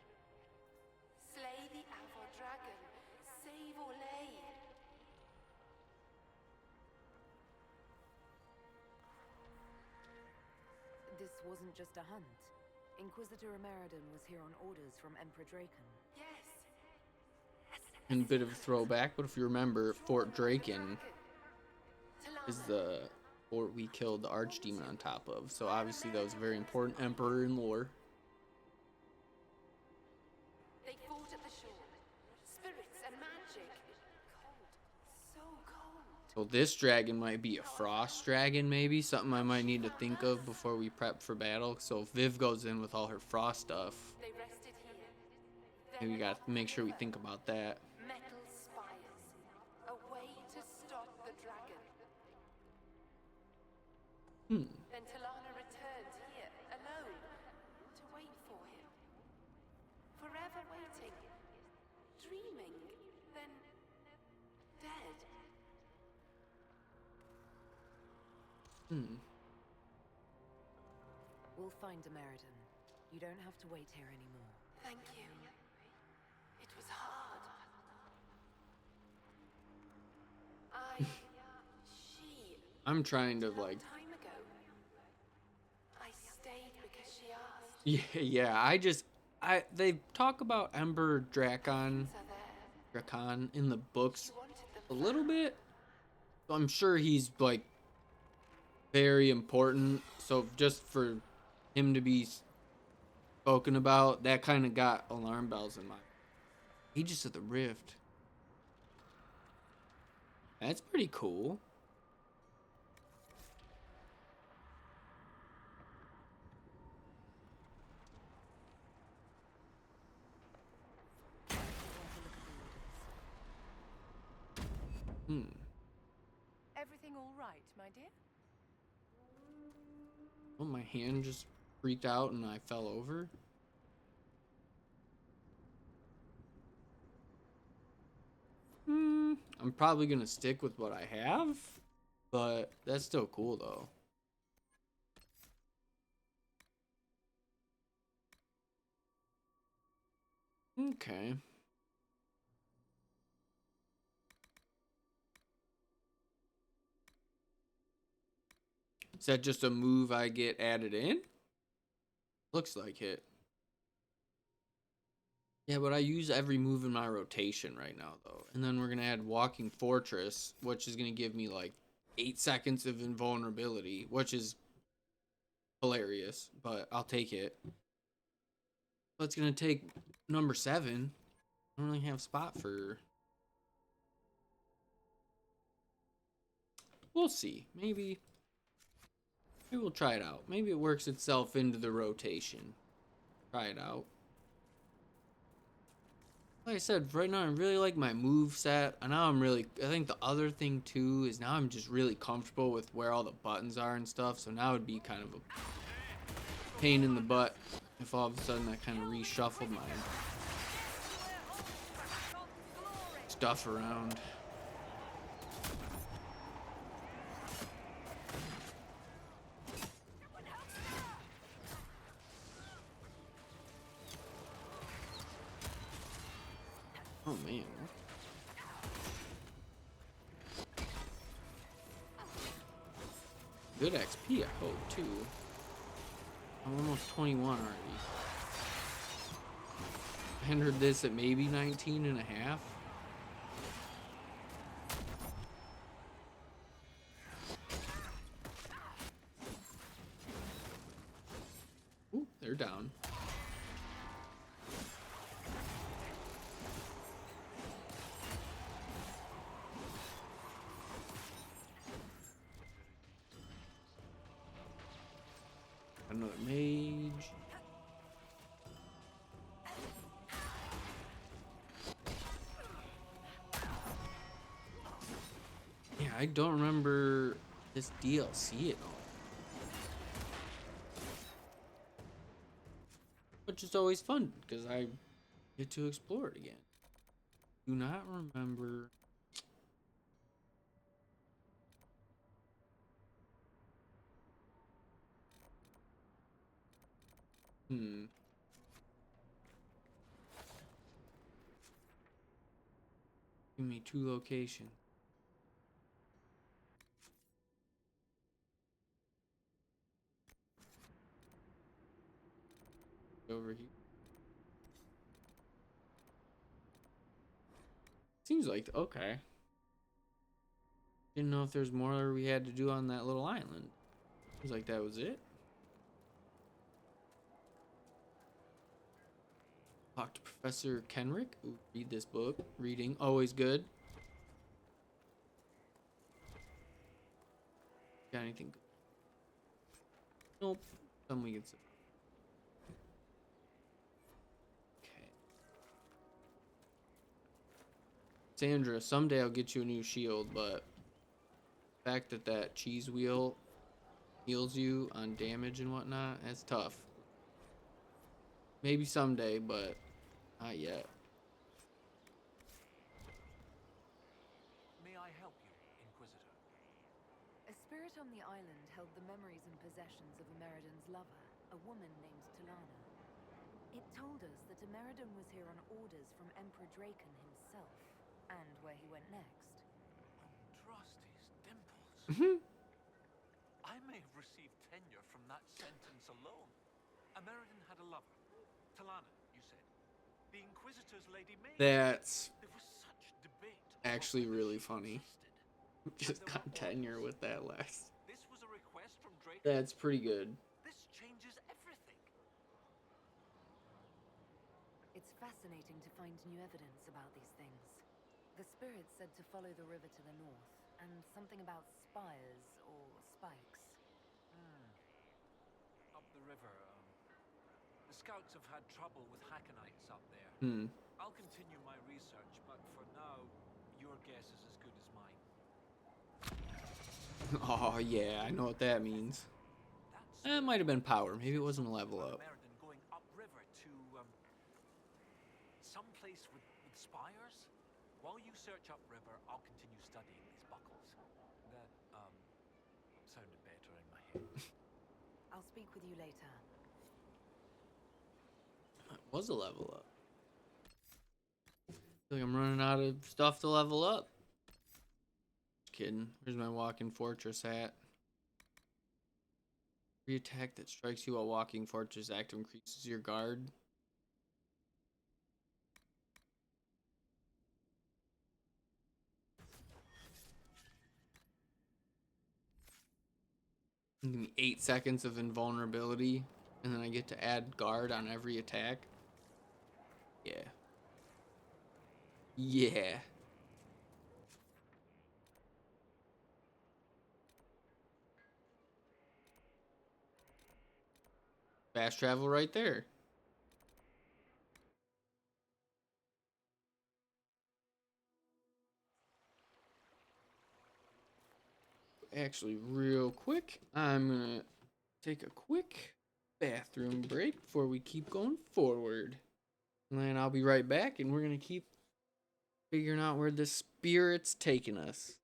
Slay the Avvar dragon. Save Orlais. This wasn't just a hunt. Inquisitor Ameridan was here on orders from Emperor Draken. Yes. And a bit of a throwback, but if you remember, Fort Draken is the fort we killed the Archdemon on top of. So obviously that was a very important emperor in lore. They fought at the shore. Spirits and magic. Cold. So cold. So this dragon might be a frost dragon, maybe. Something I might need to think of before we prep for battle. So if Viv goes in with all her frost stuff, They rested here. maybe we gotta make sure we think about that. Metal spires. A way to stop the dragon. Then Talana returned here, alone, to wait for him. Forever waiting. Dreaming. Then dead. will find Ameridan. You don't have to wait here anymore. Thank you. It was hard. I'm trying to like. Time ago. I stayed because she asked. Yeah. They talk about Ember Drakon in the books a little bit. So I'm sure he's like very important. So just for him to be spoken about, that kind of got alarm bells in my. Aegis of the Rift. That's pretty cool. Everything all right, my dear? Well, my hand just freaked out and I fell over. I'm probably gonna stick with what I have, but that's still cool though. Okay. Is that just a move I get added in? Looks like it. Yeah, but I use every move in my rotation right now, though. And then we're going to add Walking Fortress, which is going to give me like 8 seconds of invulnerability, which is hilarious, but I'll take it. But it's going to take number 7. I don't really have a spot for... We'll see. Maybe we'll try it out. Maybe it works itself into the rotation. Try it out. Like I said, right now I really like my move set. And now I think the other thing too is now I'm just really comfortable with where all the buttons are and stuff. So now it'd be kind of a pain in the butt if all of a sudden I kind of reshuffled my stuff around. Oh man. Good XP, I hope, too. I'm almost 21 already. I entered this at maybe 19 and a half. Ooh, they're down. Another mage. Yeah, I don't remember this DLC at all. Which is always fun, because I get to explore it again. Do not remember... Give me 2 locations. Over here. Seems like okay. Didn't know if there's more we had to do on that little island. Seems like that was it. Talk to Professor Kenrick. Ooh, read this book. Reading, always good. Got anything good? Nope. Something we can say. Okay. Sandra, someday I'll get you a new shield, but the fact that that cheese wheel heals you on damage and whatnot, that's tough. Maybe someday, but not yet. May I help you, Inquisitor? A spirit on the island held the memories and possessions of Ameridan's lover. a woman named Talana. It told us that Ameridan was here on orders from Emperor Draken himself, and where he went next. Trusty's dimples. Mhm. I may have received tenure from that sentence alone. American had a lover. Talana, you said. The Inquisitor's Lady Maid. That's There was such debate over actually whether really she funny. existed. Just And there got were tenure orders. with that last. This was a request from Drake. That's pretty good. This changes everything. It's fascinating to find new evidence about these things. The spirits said to follow the river to the north, and something about spires or spikes. Up the river. The scouts have had trouble with Hakkonites up there. I'll continue my research, but for now, your guess is as good as mine. Oh yeah, I know what that means. That's It might have been power. Maybe it wasn't a level up. American going upriver to some place with spires. While you search upriver, I'll continue studying these buckles. That sounded better in my head. I'll speak with you later. It was a level up. I feel like I'm running out of stuff to level up. Just kidding. Here's my walking fortress hat. Every attack that strikes you while walking fortress active increases your guard. Give me 8 seconds of invulnerability, and then I get to add guard on every attack. Yeah. Yeah. Fast travel right there. Actually, real quick, I'm gonna take a quick bathroom break before we keep going forward. And then I'll be right back, and we're gonna keep figuring out where the spirit's taking us.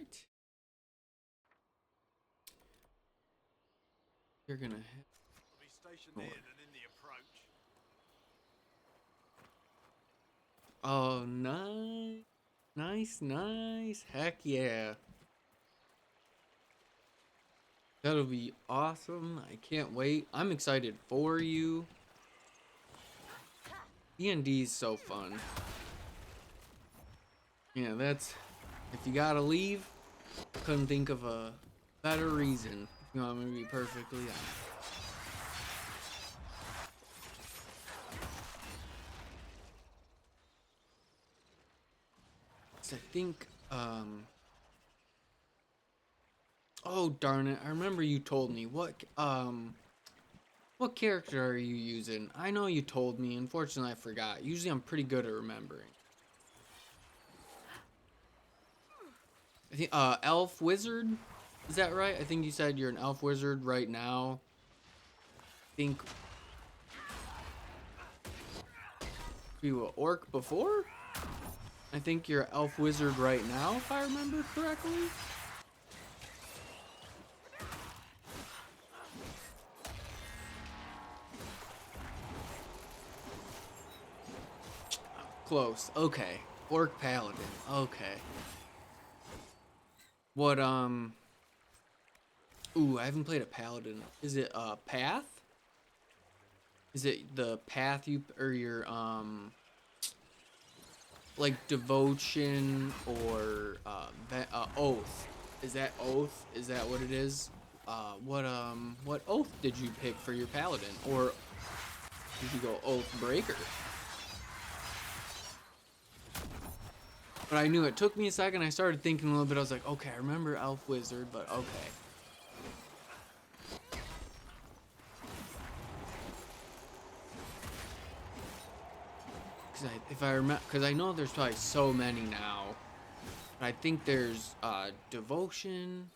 right. You're gonna hit. I'll be stationed in and in the approach. Oh, nice. Nice, nice. Heck yeah. That'll be awesome. I can't wait. I'm excited for you. D&D is so fun. Yeah, that's... If you gotta leave, couldn't think of a better reason. If you want me to be perfectly honest. I think, oh, darn it. I remember you told me. What character are you using? I know you told me. Unfortunately, I forgot. Usually, I'm pretty good at remembering. I think, elf wizard? Is that right? I think you said you're an elf wizard right now. I think you were orc before? I think you're an elf wizard right now, if I remember correctly. Close. Okay. Orc paladin. Okay. What, ooh, I haven't played a paladin. Is it, path? Is it the path you, or your, like devotion or, oath? Is that oath? Is that what it is? What oath did you pick for your paladin? Or did you go oath breaker? But I knew it took me a second. I started thinking a little bit. I was like, okay, I remember elf wizard, but okay. If I remember, because I know there's probably so many now. But I think there's devotion.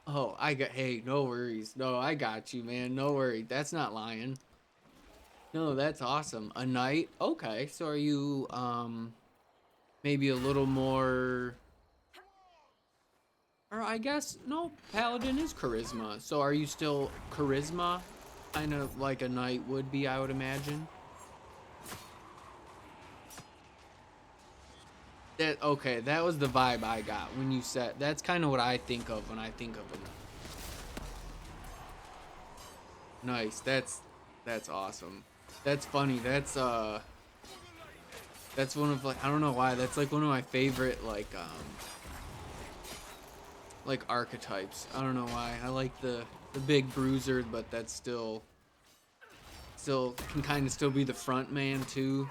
Oh, hey, no worries. No, I got you, man. No worry. That's not lying. No, that's awesome. A knight? Okay, so are you, maybe a little more... Or I guess, no, paladin is charisma. So are you still charisma? Kind of like a knight would be, I would imagine. Okay, that was the vibe I got when you said... That's kind of what I think of when I think of a... Nice, that's awesome. That's funny. That's one of, like, I don't know why, that's like one of my favorite like archetypes. I don't know why. I like the big bruiser, but that's still can kind of still be the front man too.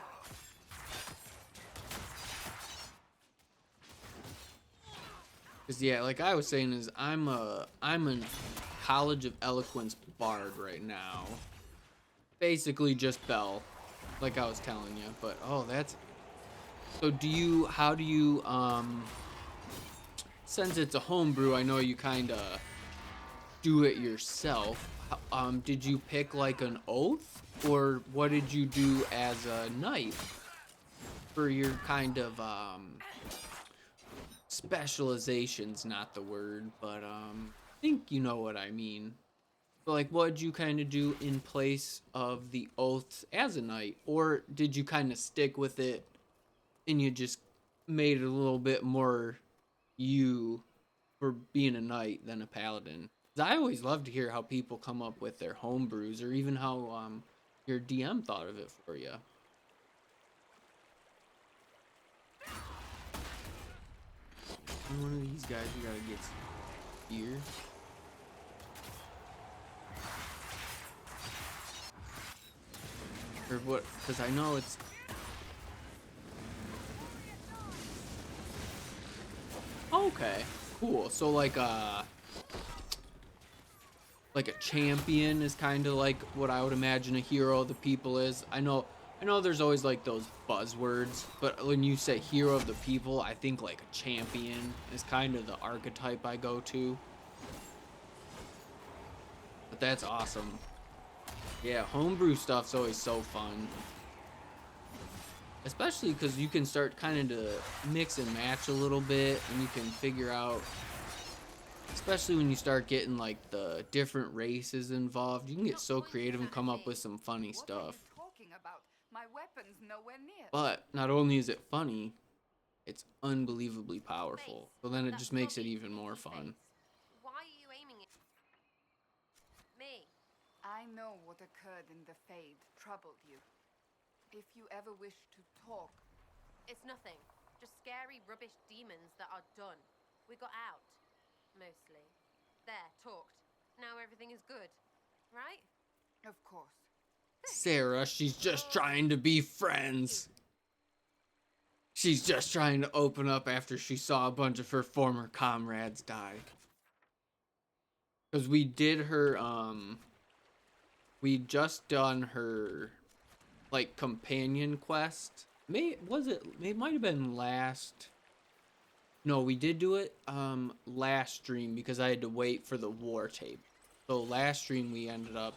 Cause yeah, like I was saying, is I'm a College of Eloquence bard right now. Basically just Bell, like I was telling you. But oh, that's... So how do you, since it's a homebrew, I know you kind of do it yourself. Did you pick like an oath, or what did you do as a knight for your kind of, specializations? Not the word, but, I think you know what I mean. But like, what did you kind of do in place of the oaths as a knight? Or did you kind of stick with it and you just made it a little bit more you for being a knight than a paladin? 'Cause I always love to hear how people come up with their homebrews, or even how your DM thought of it for you. One of these guys, we gotta get here. Or what? Because I know it's... Okay, cool. So like a champion is kind of like what I would imagine a hero of the people is. I know there's always like those buzzwords, but when you say hero of the people, I think like a champion is kind of the archetype I go to. But that's awesome. Yeah, homebrew stuff's always so fun. especially because you can start kind of to mix and match a little bit, and you can figure out, especially when you start getting like the different races involved, you can get so creative and come up with some funny What are stuff. you talking about? My weapon's nowhere near. But not only is it funny, it's unbelievably powerful. So then it just makes it even more fun. Why are you aiming at me? I know what occurred in the Fade troubled you. If you ever wish to talk, It's nothing. Just scary, rubbish demons that are done. We got out. Mostly. There, talked. Now everything is good. Right? of course. Sarah, she's just trying to be friends. She's just trying to open up after she saw a bunch of her former comrades die. Because we did her, we just done her, like, companion quest. It might have been last. No, we did do it, last stream because I had to wait for the war tape. So last stream we ended up,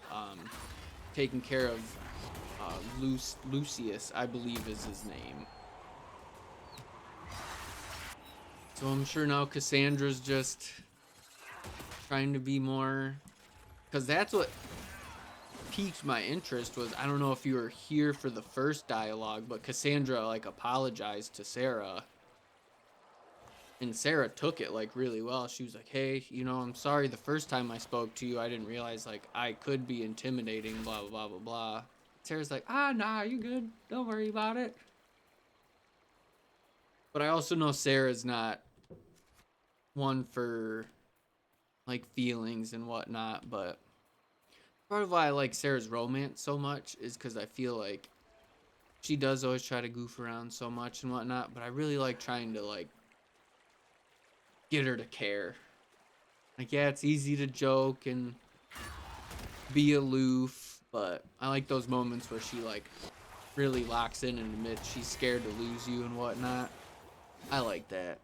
taking care of, Lucius, I believe is his name. So I'm sure now Cassandra's just trying to be more, because that's what piqued my interest. Was, I don't know if you were here for the first dialogue, but Cassandra like apologized to Sarah, and Sarah took it like really well. She was like, hey, you know, I'm sorry the first time I spoke to you I didn't realize like I could be intimidating, blah blah blah blah blah. Sarah's like, nah, you good, don't worry about it. But I also know Sarah's not one for like feelings and whatnot, but part of why I like Sarah's romance so much is because I feel like she does always try to goof around so much and whatnot, but I really like trying to like get her to care. Like, yeah, it's easy to joke and be aloof, but I like those moments where she like really locks in and admits she's scared to lose you and whatnot. I like that.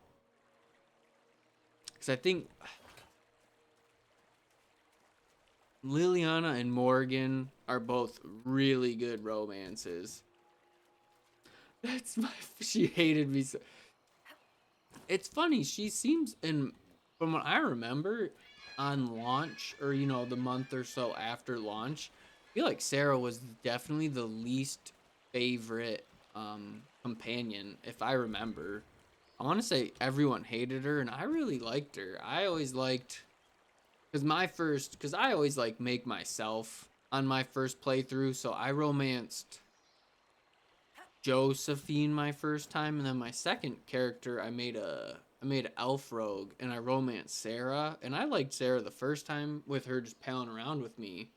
Because I think Liliana and Morgan are both really good romances. She hated me so. It's funny, she seems, from what I remember, on launch, or, you know, the month or so after launch, I feel like Sarah was definitely the least favorite, companion, if I remember. I want to say everyone hated her, and I really liked her. I always liked, because I always like make myself on my first playthrough, so I romanced Josephine my first time, and then my second character I made elf rogue, and I romanced Sarah, and I liked Sarah the first time with her just palling around with me.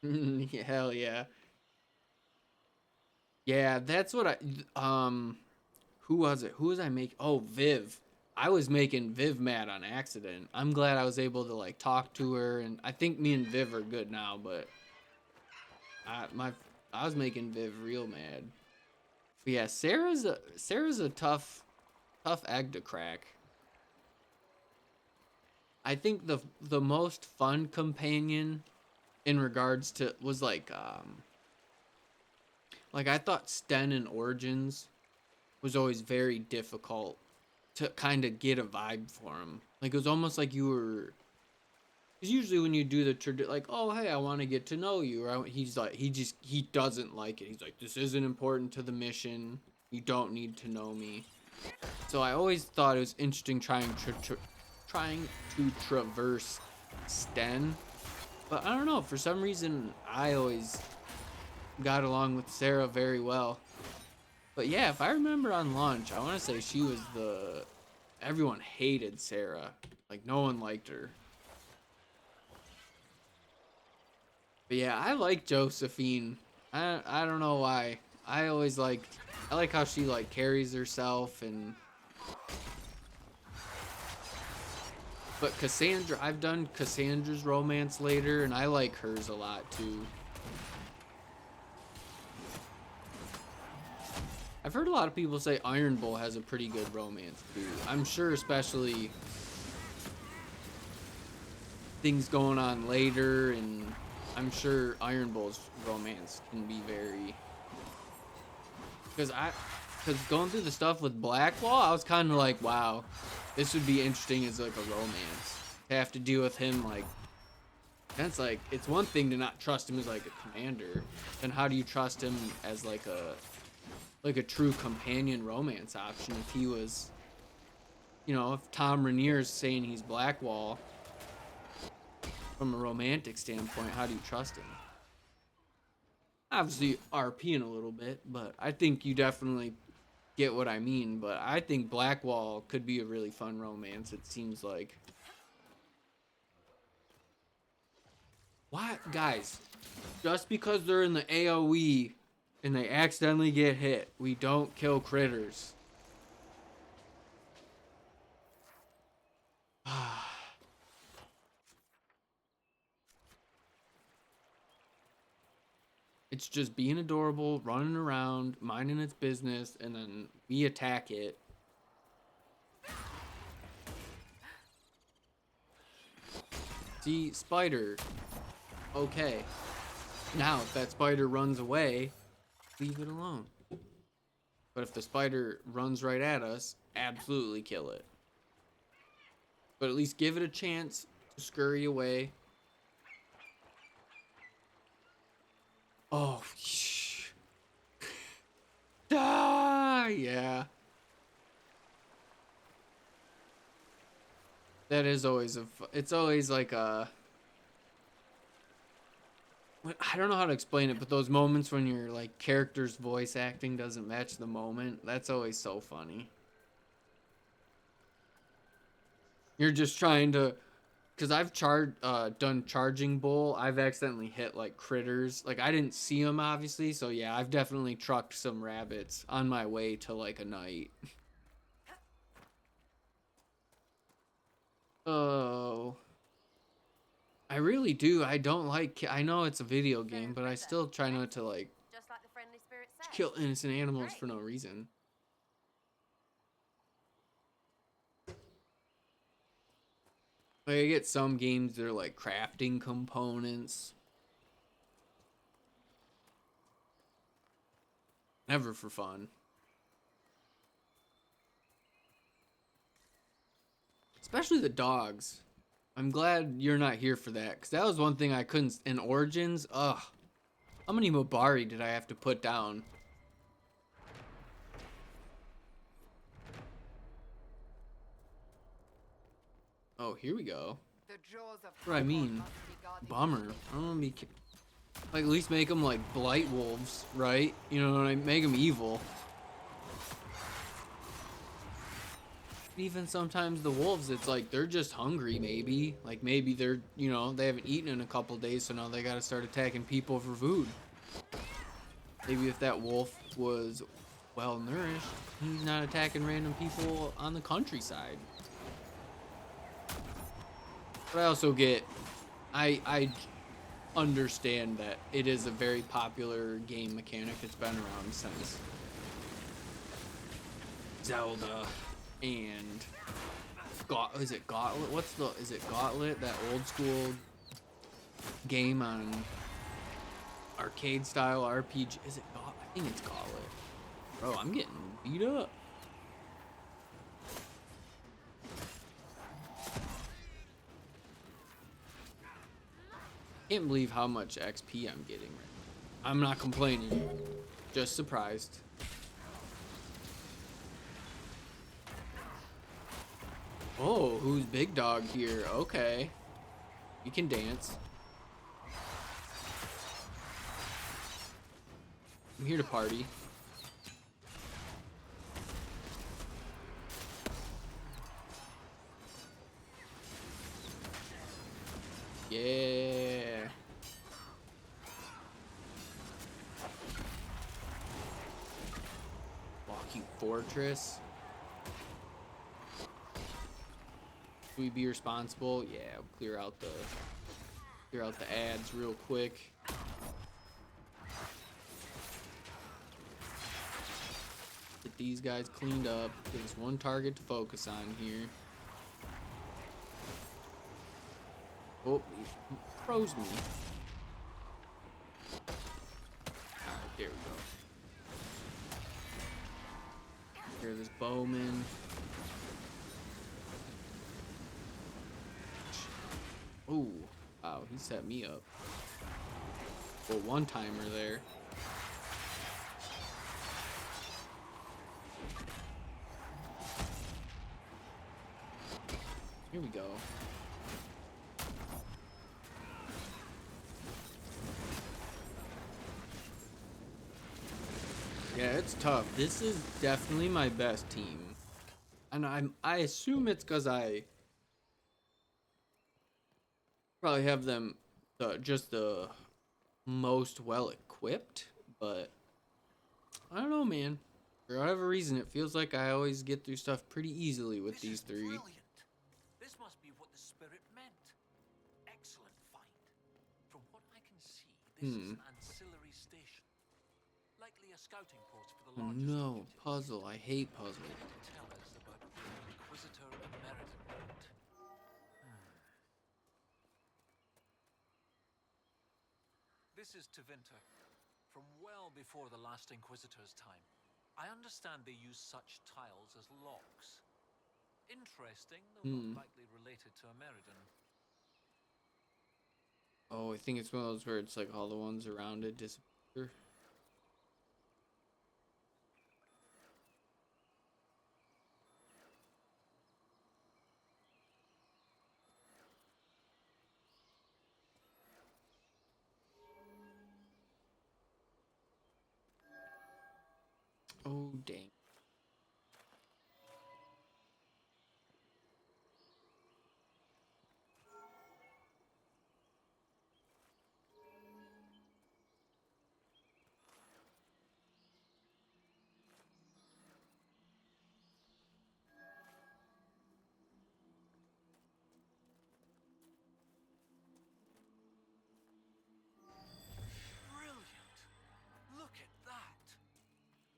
Yeah, hell yeah. Yeah, that's what who was it? Who was I making? Oh, Viv. I was making Viv mad on accident. I'm glad I was able to like talk to her, and I think me and Viv are good now, but I was making Viv real mad. But yeah, Sarah's a tough egg to crack. I think the most fun companion in regards to was like I thought Sten in Origins was always very difficult to kind of get a vibe for him. Like, it was almost like you were, because usually when you do the like, oh hey, I want to get to know you, or he's like, he doesn't like it. He's like, this isn't important to the mission. You don't need to know me. So I always thought it was interesting trying to traverse Sten, but I don't know, for some reason I always got along with Sarah very well. But yeah, if I remember on launch, I want to say she was everyone hated Sarah. Like, no one liked her. But yeah, I like Josephine. I don't know why. I like how she like carries herself, and but Cassandra, I've done Cassandra's romance later, and I like hers a lot too. I've heard a lot of people say Iron Bull has a pretty good romance too. I'm sure, especially things going on later, and I'm sure Iron Bull's romance can be very Because going through the stuff with Blackwall, I was kind of like, wow, this would be interesting as like a romance. To have to deal with him, like, that's like, it's one thing to not trust him as like a commander, then how do you trust him as like a true companion romance option if he was, you know, if Tom Rainier's saying he's Blackwall from a romantic standpoint, how do you trust him? Obviously RPing a little bit, but I think you definitely get what I mean. But I think Blackwall could be a really fun romance, it seems like. What? Guys, just because they're in the AoE and they accidentally get hit, we don't kill critters. It's just being adorable, running around, minding its business, and then we attack it. See, spider. Okay. Now, if that spider runs away, leave it alone. But if the spider runs right at us, absolutely kill it. But at least give it a chance to scurry away. Oh, ah, yeah. That is always it's always like a, I don't know how to explain it, but those moments when your like character's voice acting doesn't match the moment, that's always so funny. You're just trying to, because I've done charging bull. I've accidentally hit like critters. Like I didn't see them obviously, so yeah, I've definitely trucked some rabbits on my way to like a night. Oh, I really do. I don't like. I know it's a video game, but I still try not to like Just like the friendly spirit said. kill innocent animals for no reason. Like, I get some games that are like crafting components. Never for fun. Especially the dogs. I'm glad you're not here for that, because that was one thing I couldn't in Origins. Ugh. How many Mobari did I have to put down? Oh, here we go. The jaws of That's what I Hakkon mean. must be guarded. Bummer. I don't want to be like, at least make them like blight wolves, right? You know what I mean? Make them evil. Even sometimes the wolves, it's like they're just hungry, maybe. Like maybe they're, you know, they haven't eaten in a couple days, so now they gotta start attacking people for food. Maybe if that wolf was well nourished, he's not attacking random people on the countryside. But I also get, I understand that it is a very popular game mechanic. It's been around since Zelda and is it Gauntlet? Is it Gauntlet? That old school game on arcade style RPG. Is it Gauntlet? I think it's Gauntlet. Bro, I'm getting beat up. Can't believe how much XP I'm getting right now. I'm not complaining. Just surprised. Oh, who's big dog here? Okay. You can dance. I'm here to party. Yeah. Walking fortress. Should we be responsible? Yeah, we'll clear out the ads real quick. Get these guys cleaned up. Give us one target to focus on here. Oh, he froze me. Alright, there we go. this bowman. Oh, wow, he set me up. Well, one timer there. Here we go. Yeah, it's tough. This is definitely my best team. And I assume it's because I probably have them just the most well equipped, but I don't know, man. For whatever reason, it feels like I always get through stuff pretty easily with these three. Brilliant. This must be what the spirit meant. Excellent find. From what I can see, this is an ancillary station. Likely a scouting post for the Oh largest no, unit. puzzle. I hate puzzles. Tell us about the Inquisitor Emeritant. This is Tevinter, from well before the last Inquisitor's time. I understand they use such tiles as locks. Interesting, though not likely related to Ameridan. Oh, I think it's one of those where it's like all the ones around it disappear. Oh, dang. Brilliant! Look at that!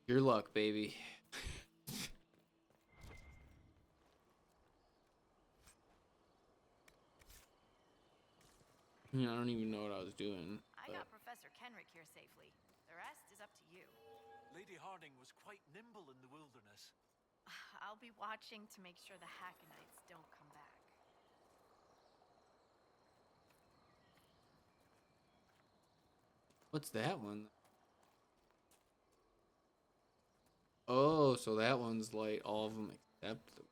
Your luck, baby. I don't even know what I was doing. I got Professor Kenrick here safely. The rest is up to you. Lady Harding was quite nimble in the wilderness. I'll be watching to make sure the Hakkonites don't come back. What's that one? Oh, so that one's light, all of them except the...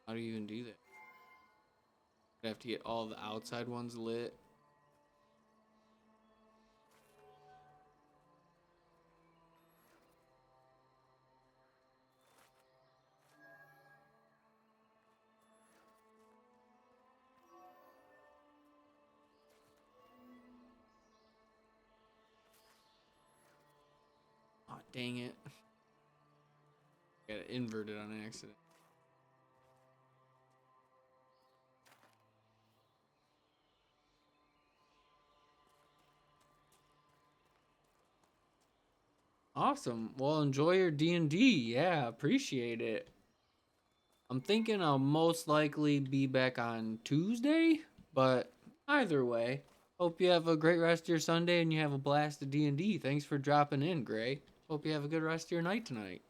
How do you even do that? You have to get all the outside ones lit. Oh, dang it. Got it inverted on accident. Awesome. Well, enjoy your D&D. Yeah, appreciate it. I'm thinking I'll most likely be back on Tuesday, but either way, hope you have a great rest of your Sunday and you have a blast of D&D. Thanks for dropping in, Gray. Hope you have a good rest of your night tonight.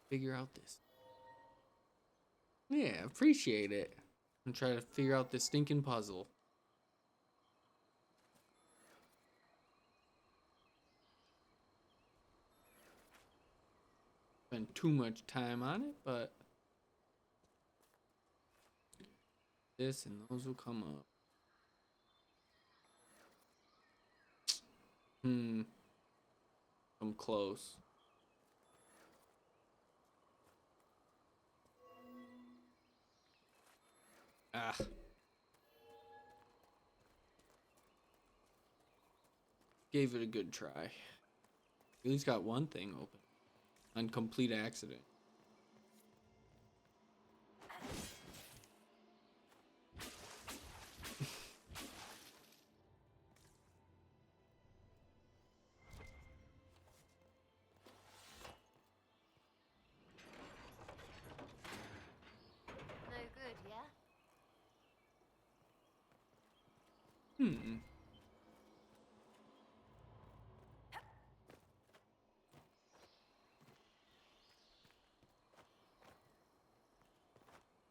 Figure out this. Yeah, appreciate it. And try to figure out this stinking puzzle. Spend too much time on it, but this and those will come up. I'm close. Ah. Gave it a good try. At least got one thing open. On complete accident. No good, yeah?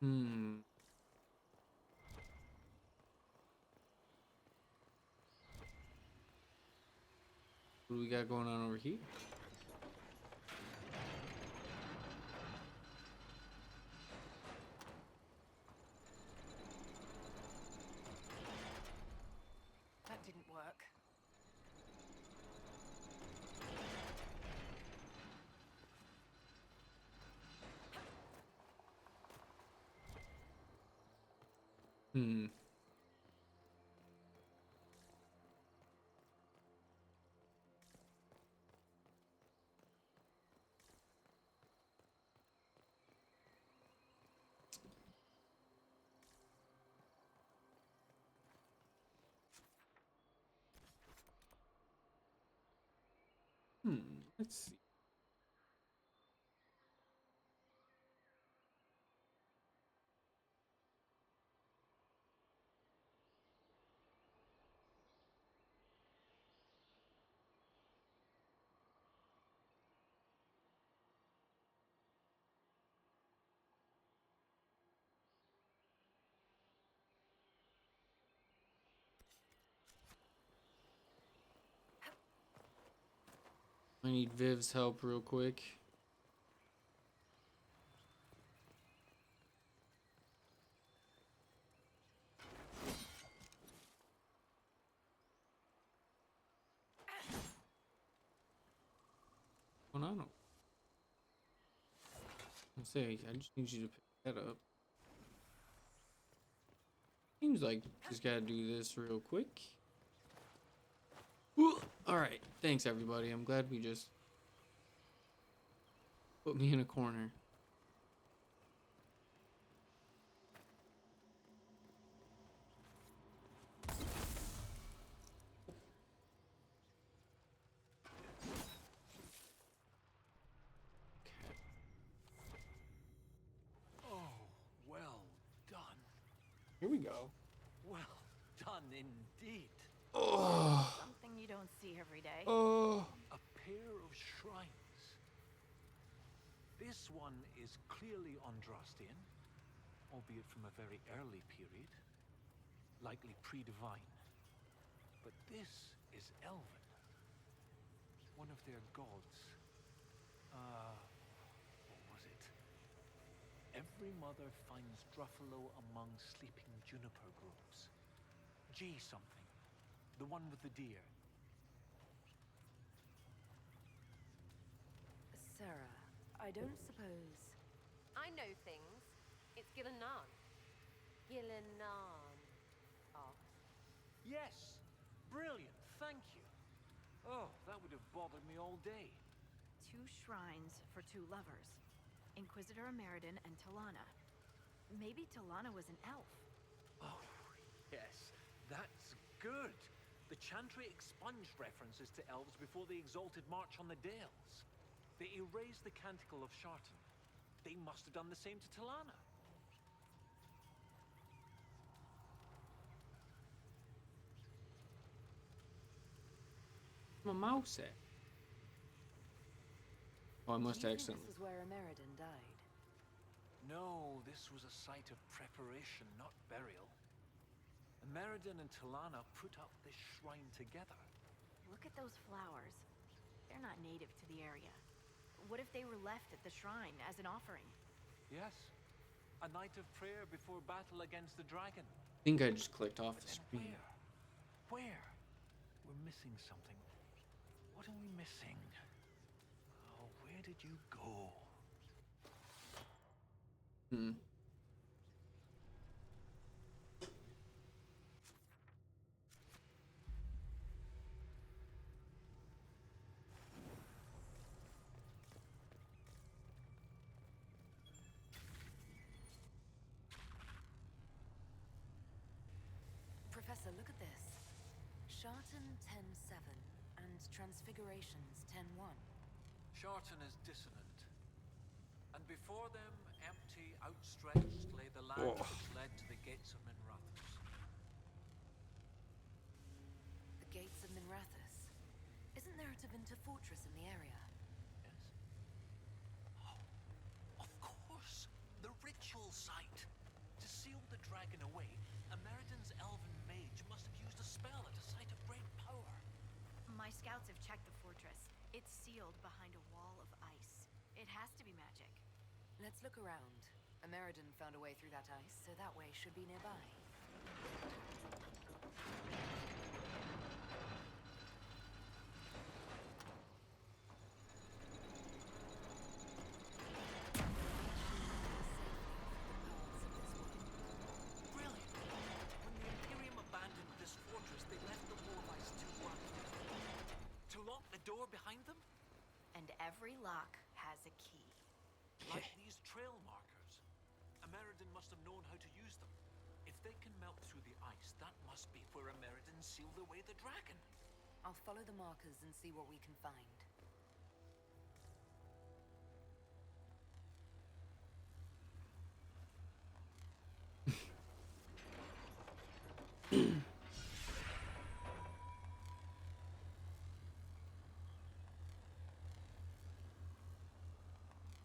Hmm. What do we got going on over here? That didn't work. Hmm. Let's see. I need Viv's help real quick. What's going on? I just need you to pick that up. Seems like just gotta do this real quick. Alright, thanks everybody. I'm glad we just put me in a corner. Oh, well done. Here we go. Well done indeed. Oh, Something you don't see every day. oh. A pair of shrines. This one is clearly Andrastian, albeit from a very early period, likely pre-divine. But this is Elven, one of their gods. What was it? Every mother finds Druffalo among sleeping juniper groves. G something, the one with the deer. Sarah, I don't suppose... I know things. It's Gillenan. Gillenan. Oh. Yes! Brilliant, thank you. Oh, that would have bothered me all day. 2 shrines for 2 lovers. Inquisitor Ameridan and Talana. Maybe Talana was an elf. Oh, yes, that's good. The Chantry expunged references to elves before the Exalted March on the Dales. They erased the Canticle of Shartan. They must have done the same to Talana. My mouse at? Oh, I must Do you think accidentally. this is where Ameridan died? No, this was a site of preparation, not burial. Ameridan and Talana put up this shrine together. Look at those flowers. They're not native to the area. What if they were left at the shrine as an offering? Yes, a night of prayer before battle against the dragon. I think I just clicked off But the then screen. Where? We're missing something. What are we missing? Oh, where did you go? Hmm. Professor, look at this. Shartan 10-7 and Transfigurations 10-1. Shartan is dissonant. And before them, empty, outstretched, lay the land which led to the gates of Minrathous. The gates of Minrathous. Isn't there a Tevinter fortress in the area? Yes? Oh, of course! The ritual site! the dragon away, Ameridan's elven mage must have used a spell at a site of great power. My scouts have checked the fortress. It's sealed behind a wall of ice. It has to be magic. Let's look around. Ameridan found a way through that ice, so that way should be nearby. Brilliant! When the Imperium abandoned this fortress, they left the wall of ice too wide. To lock the door behind them? And every lock has a key. Like these trail markers. Ameridan must have known how to use them. If they can melt through the ice, that must be where Ameridan sealed away the dragon. I'll follow the markers and see what we can find.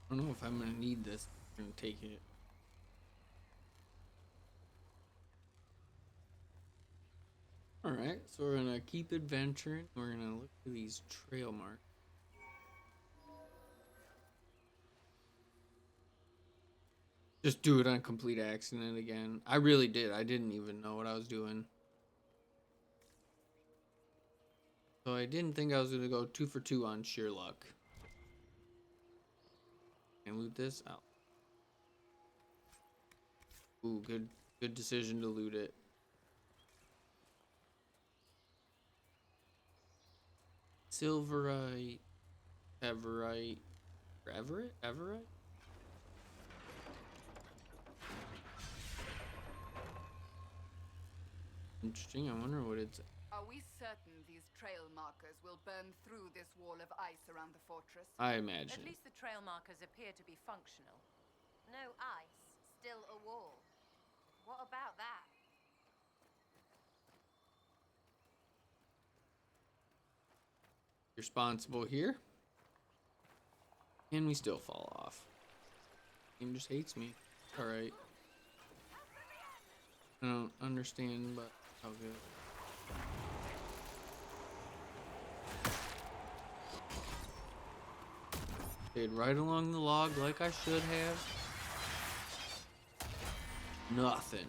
I don't know if I'm gonna need this. I'm gonna take it. Alright, so we're gonna keep adventuring. We're gonna look for these trail marks. Just do it on complete accident again. I really did. I didn't even know what I was doing. So I didn't think I was gonna go 2 for 2 on sheer luck. And loot this out. Ooh, good decision to loot it. Silverite, Everite, Everite? Interesting. I wonder what it's. Are we certain these trail markers will burn through this wall of ice around the fortress? I imagine. At least the trail markers appear to be functional. No ice, still a wall. What about that? Responsible here. And we still fall off. Game just hates me. Alright. I don't understand, but I'll go. Stayed right along the log like I should have. Nothing.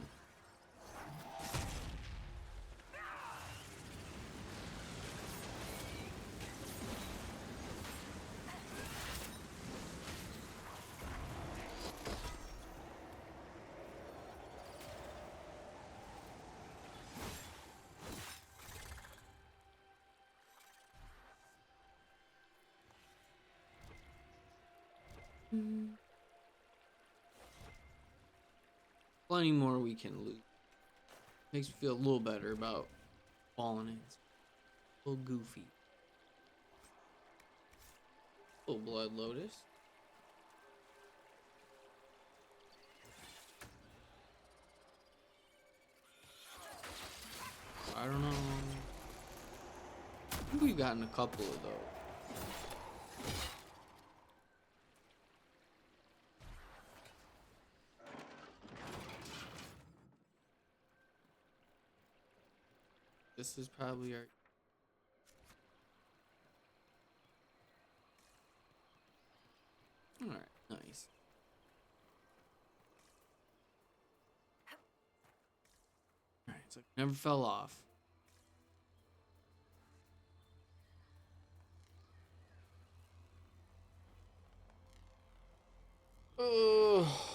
Plenty more we can loot. Makes me feel a little better about falling in. A little goofy. Little blood lotus. I don't know. I think we've gotten a couple of those. This is probably our. Alright, nice. Alright, so never fell off. Oh.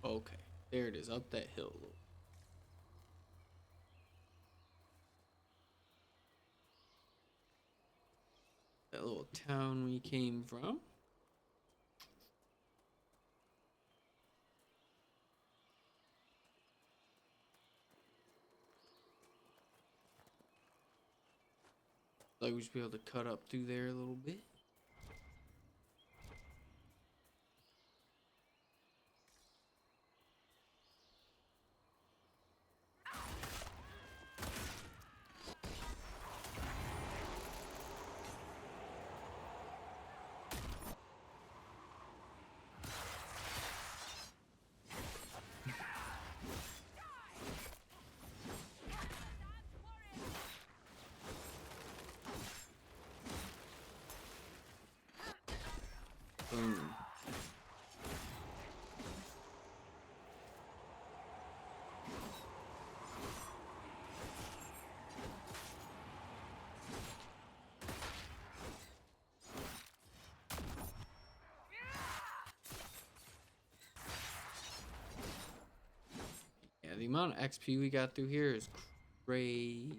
Okay, there it is, up that hill. That little town we came from. Like we should be able to cut up through there a little bit. the amount of XP we got through here is crazy.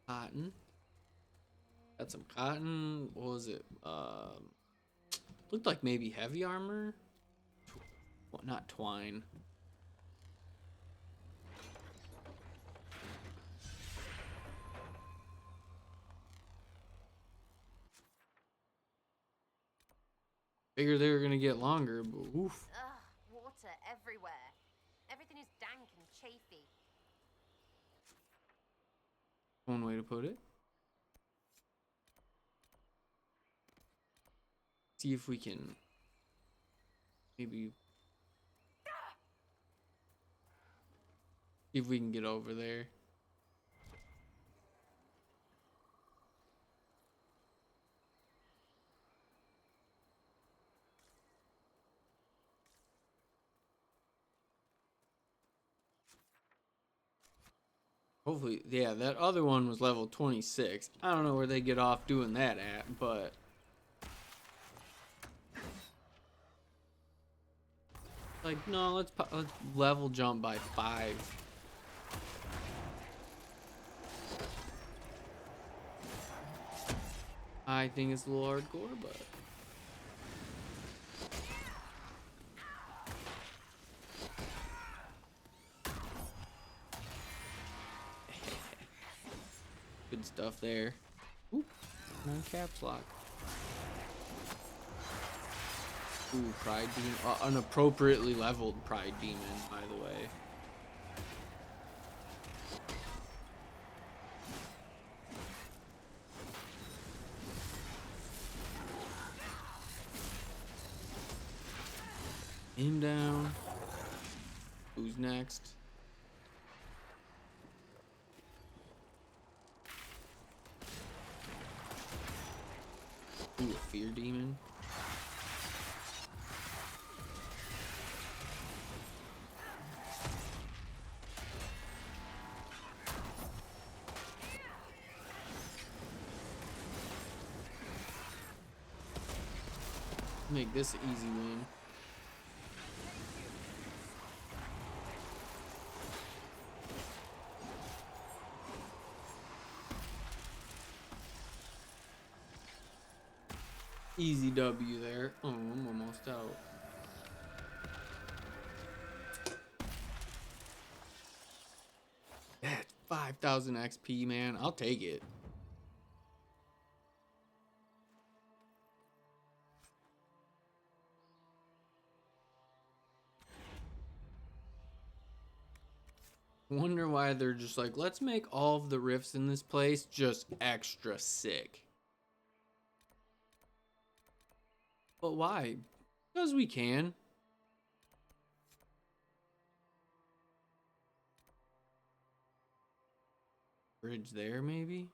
Cotton. Got some cotton. What was it? Looked like maybe heavy armor. Not twine. Figured they were gonna get longer, but oof. Ugh, water everywhere. Everything is dank and chafy. One way to put it. See if we can maybe see if we can get over there. Hopefully, yeah, that other one was level 26. I don't know where they get off doing that at, but like, no, let's level jump by 5. I think it's a little hardcore, but good stuff there. Oop, no caps lock. Ooh, Pride Demon. An appropriately leveled Pride Demon, by the way. Aim down. Who's next? Ooh, a Fear Demon. Make this an easy win. Easy W there. Oh, I'm almost out. That's 5,000 XP, man. I'll take it. Wonder why they're just like, let's make all of the rifts in this place just extra sick. But why? Because we can. Bridge there, maybe?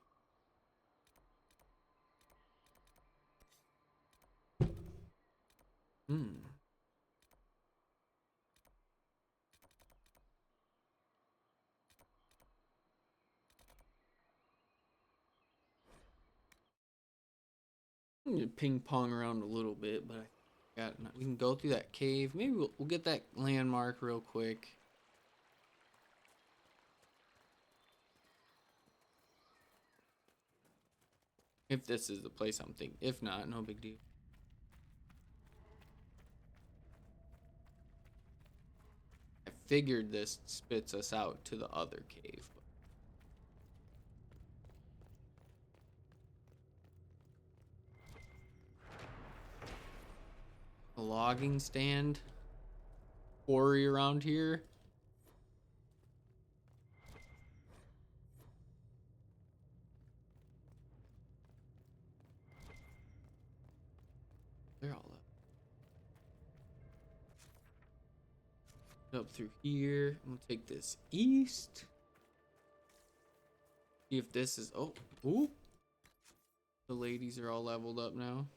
I'm gonna ping pong around a little bit, but we can go through that cave. Maybe we'll get that landmark real quick. If this is the place I'm thinking. If not, no big deal. I figured this spits us out to the other cave. A logging stand. Quarry around here. They're all up through here. I'm gonna take this east. See if this is ooh. The ladies are all leveled up now.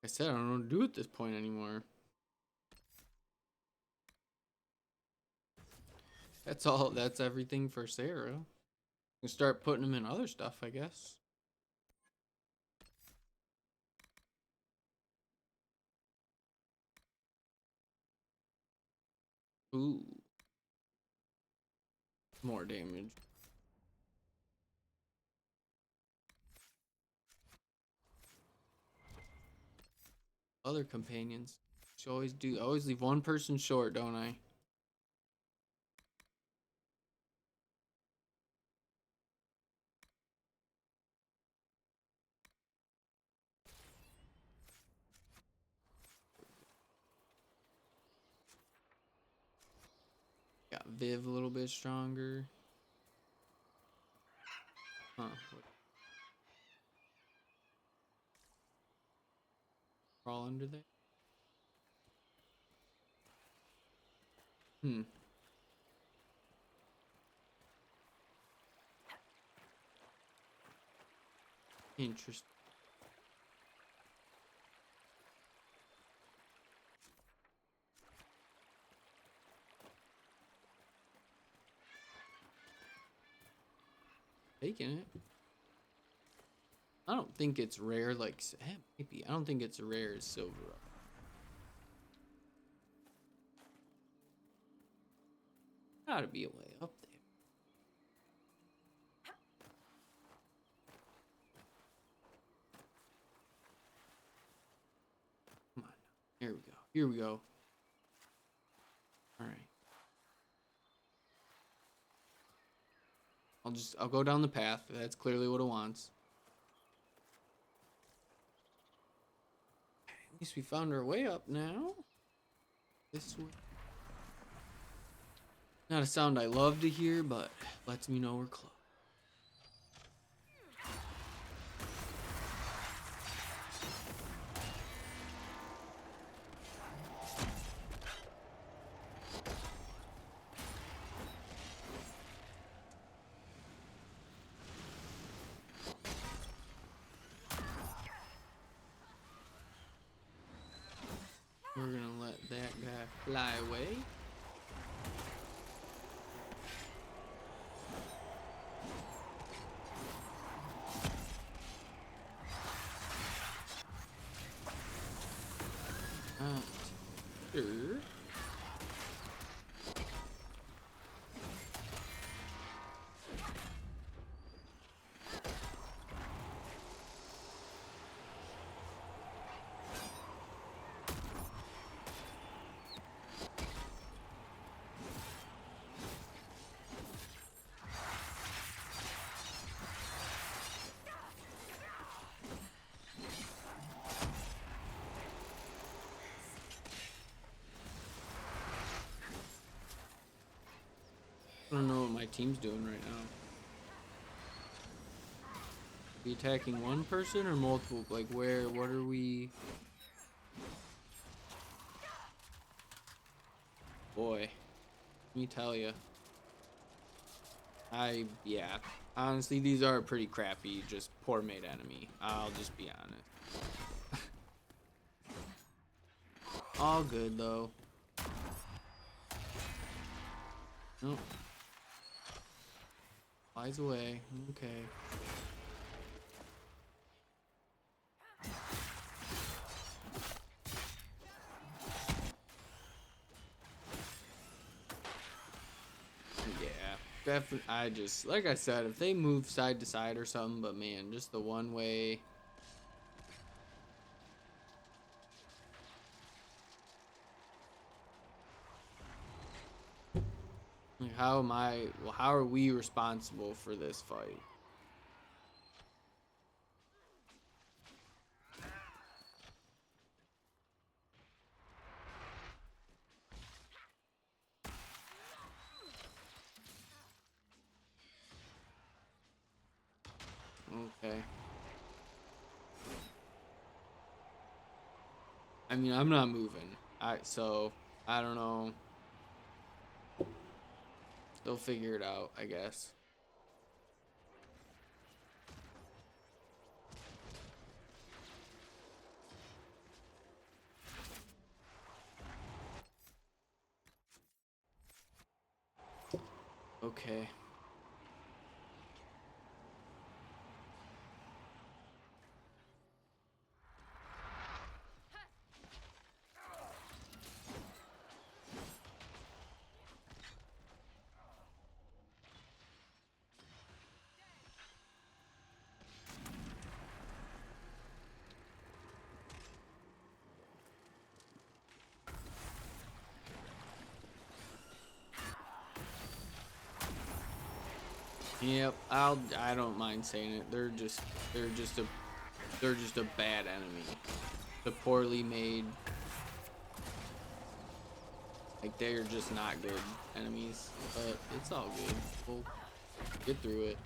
Like I said, I don't know what to do at this point anymore. That's all. That's everything for Sarah. We can start putting them in other stuff, I guess. Ooh. More damage. Other companions. Should always do. I always leave one person short, don't I? Got Viv a little bit stronger. Huh. Crawl under there. Hmm. Interesting. Taking it. I don't think it's rare like maybe. I don't think it's rare as silver. Gotta be a way up there. Come on. Here we go. Here we go. All right. I'll go down the path. That's clearly what it wants. At least we found our way up now. This way. Not a sound I love to hear, but lets me know we're close. We're gonna let that guy fly away. Sure. I don't know what my team's doing right now. Are we attacking one person or multiple? Like where? What are we? Boy, let me tell you. Yeah. Honestly, these are pretty crappy, just poor made enemy. I'll just be honest. All good though. Nope. Flies away. Okay. Yeah, definitely. I just, like I said, if they move side to side or something, but man, just the one way. Like, how am I? Well, how are we responsible for this fight? Okay. I mean, I'm not moving. So I don't know. They'll figure it out, I guess. Okay. Yep, I don't mind saying it. They're just a bad enemy. The poorly made, like they're just not good enemies, but it's all good. We'll get through it.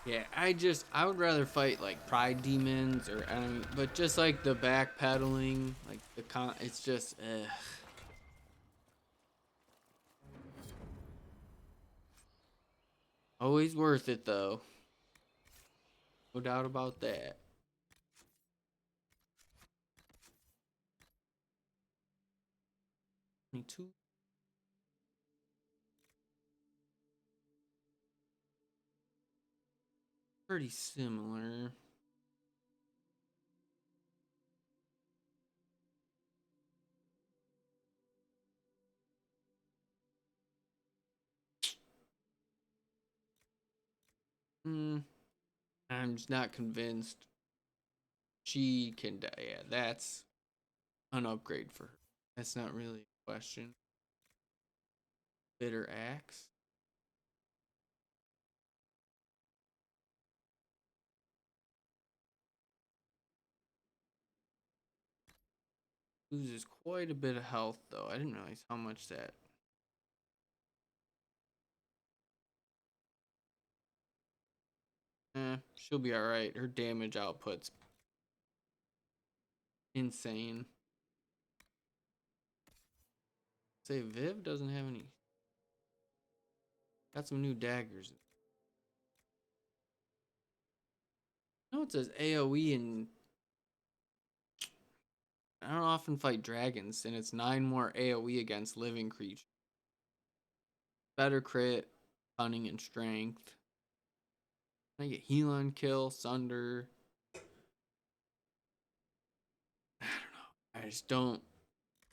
Yeah, I would rather fight like pride demons or enemy, but just like the backpedaling, like it's just, always worth it though. No doubt about that. 22. Pretty similar. I'm just not convinced she can die. Yeah, that's an upgrade for her. That's not really a question. Bitter axe. Loses quite a bit of health though. I didn't realize how much that. She'll be alright. Her damage output's insane. Say Viv doesn't have any. Got some new daggers. I know it says AoE, and I don't often fight dragons, and it's 9 more AoE against living creatures. Better crit, cunning, and strength. I get heal on kill, sunder. I don't know.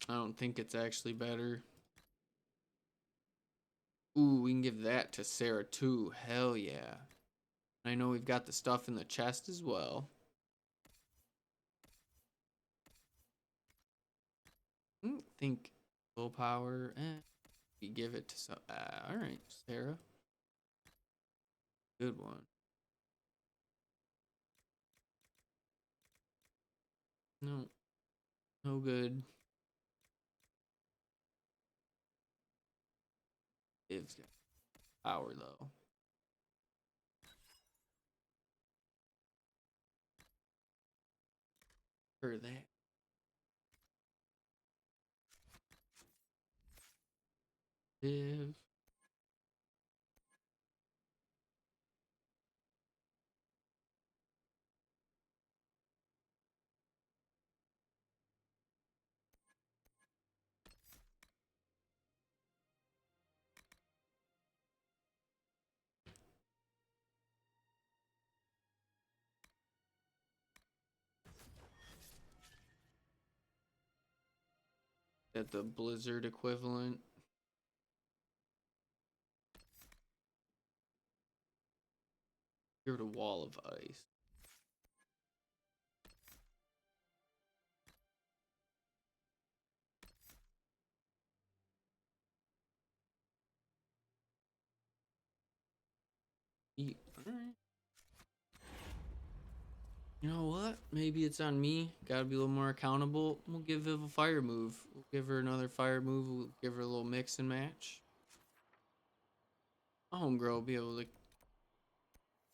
I don't think it's actually better. Ooh, we can give that to Sarah too. Hell yeah. I know we've got the stuff in the chest as well. I think willpower. We give it to some. All right, Sarah. Good one. No, no good. It's got power though. For that. Live. At the blizzard equivalent. Give it a wall of ice. Alright. You know what? Maybe it's on me. Gotta be a little more accountable. We'll give Viv a fire move. We'll give her another fire move. We'll give her a little mix and match. A homegirl will be able to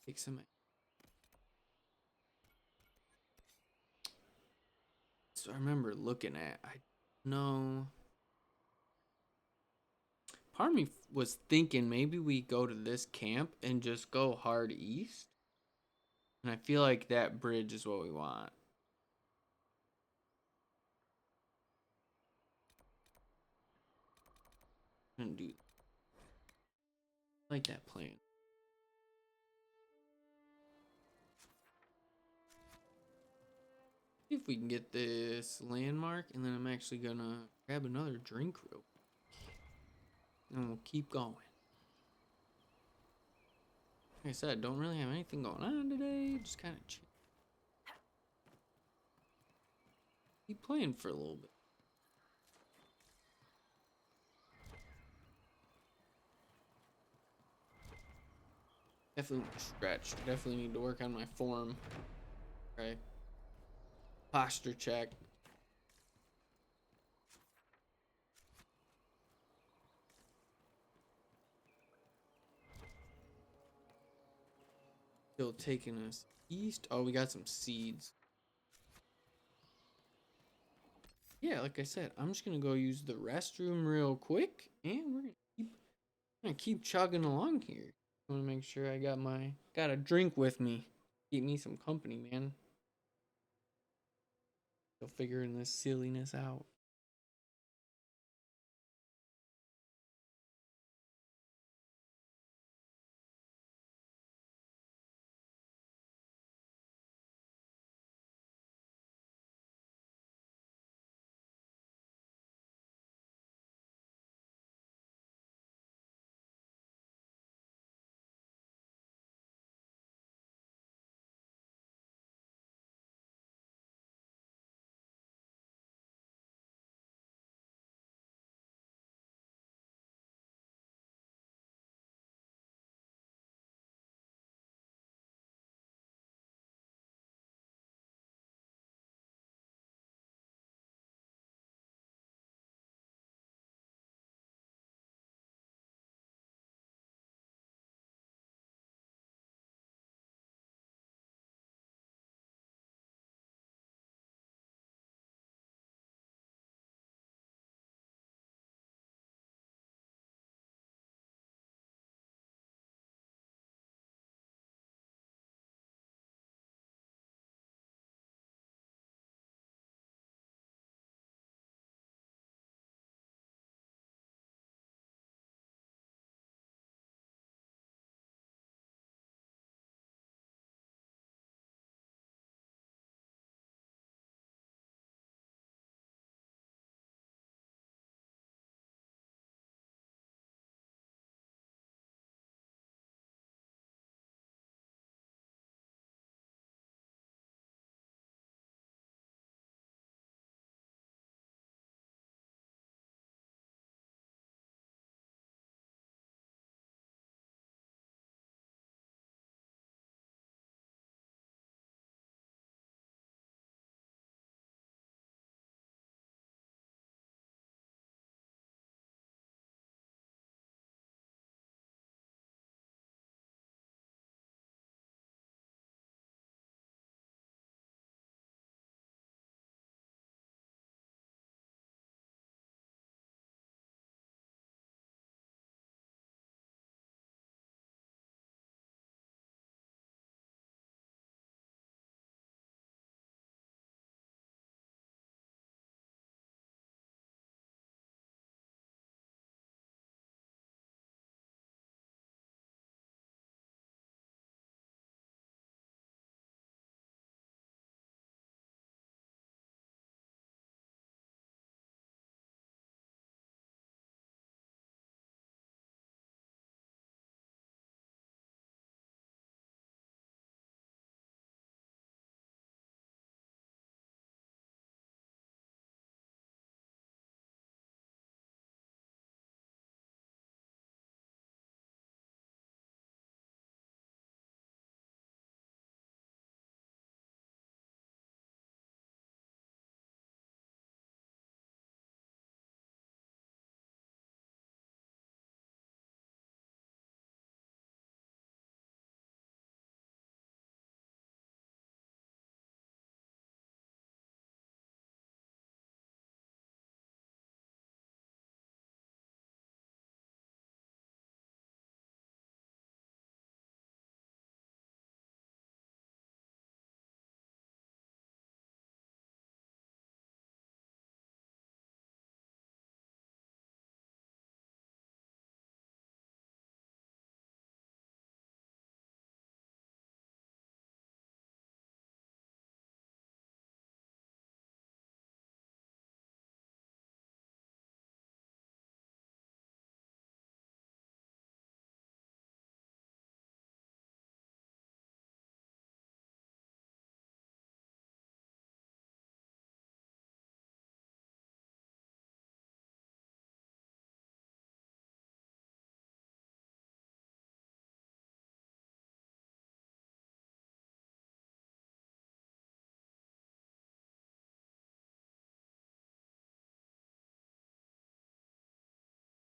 take some. So I remember looking at. I know. Part of me was thinking maybe we go to this camp and just go hard east. And I feel like that bridge is what we want. I'm gonna do. I like that plan. See if we can get this landmark, and then I'm actually gonna grab another drink real quick, and we'll keep going. Like I said, don't really have anything going on today. Just kind of chill. Keep playing for a little bit. Definitely stretch. Definitely need to work on my form. Right. Posture check. Still taking us east. Oh, we got some seeds. Yeah, like I said, I'm just gonna go use the restroom real quick, and we're gonna keep chugging along here. I want to make sure I got a drink with me. Keep me some company, man. Still figuring this silliness out.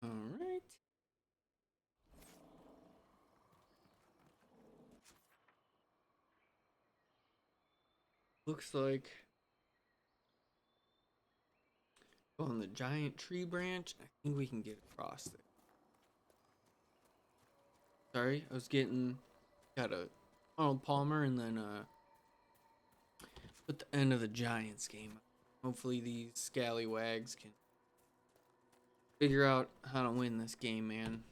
All right. Looks like on the giant tree branch, I think we can get across there. Sorry, I was got a Arnold Palmer and then at the end of the Giants game. Hopefully these scallywags can figure out how to win this game, man.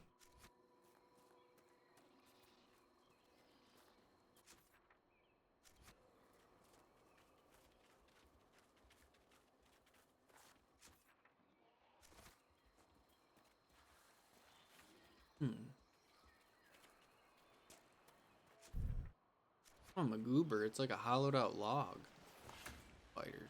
Oh, a goober. It's like a hollowed out log. Fighters.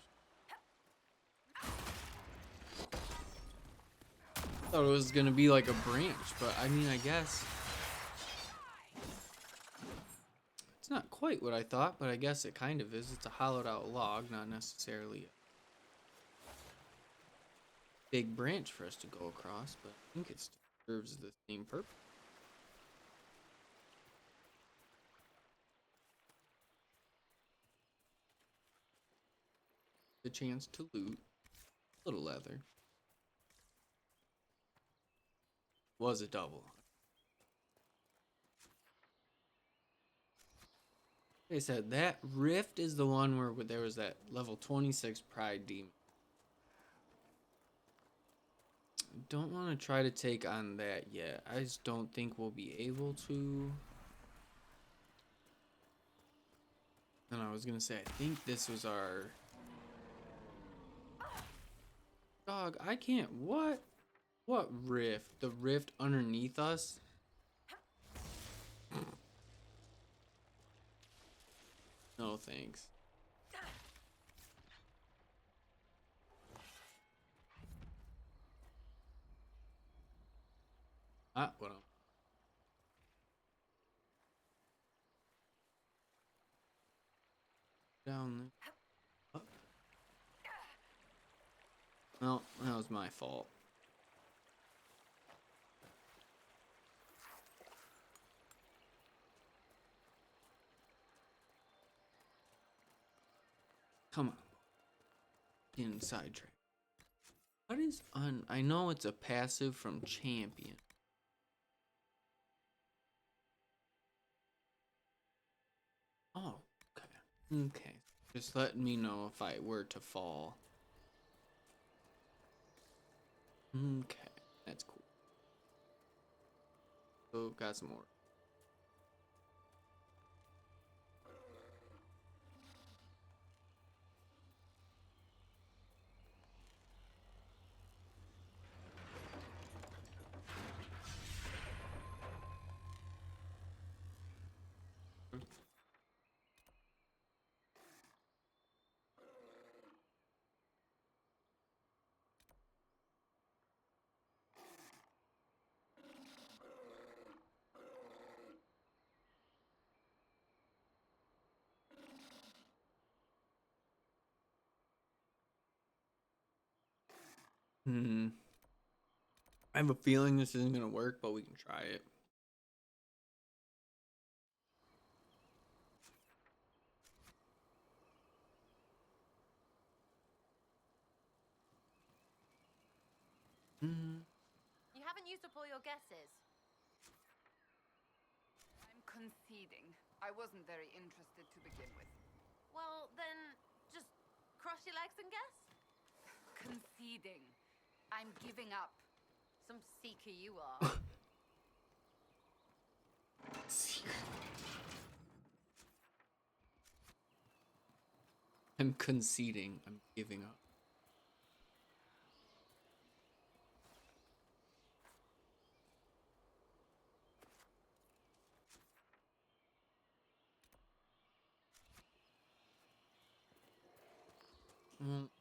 Thought it was gonna be like a branch, but I mean, I guess it's not quite what I thought, but I guess it kind of is. It's a hollowed out log, not necessarily a big branch for us to go across, but I think it serves the same purpose. The chance to loot a little leather. Was a double. They said that rift is the one where there was that level 26 pride demon. Don't want to try to take on that yet. I just don't think we'll be able to. And I was gonna say, I think this was our dog. I can't. What? What rift? The rift underneath us? No thanks. Ah, what? Down there. Up. Well, that was my fault. Come on. Getting sidetracked. What is on? I know it's a passive from champion. Oh, okay. Okay. Just letting me know if I were to fall. Okay, that's cool. So, got some more. I have a feeling this isn't gonna work, but we can try it. You haven't used up all your guesses. I'm conceding. I wasn't very interested to begin with. Well, then just cross your legs and guess? Conceding. I'm giving up. Some seeker you are. I'm conceding. I'm giving up.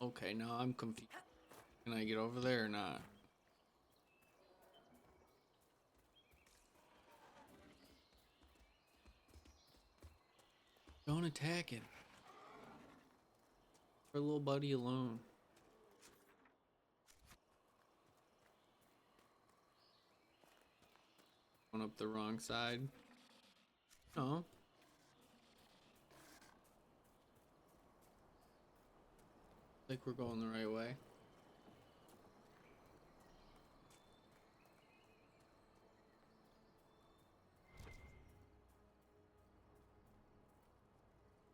Okay, now I'm confused. Can I get over there or not? Don't attack him. Our little buddy alone. Going up the wrong side. No. I think we're going the right way.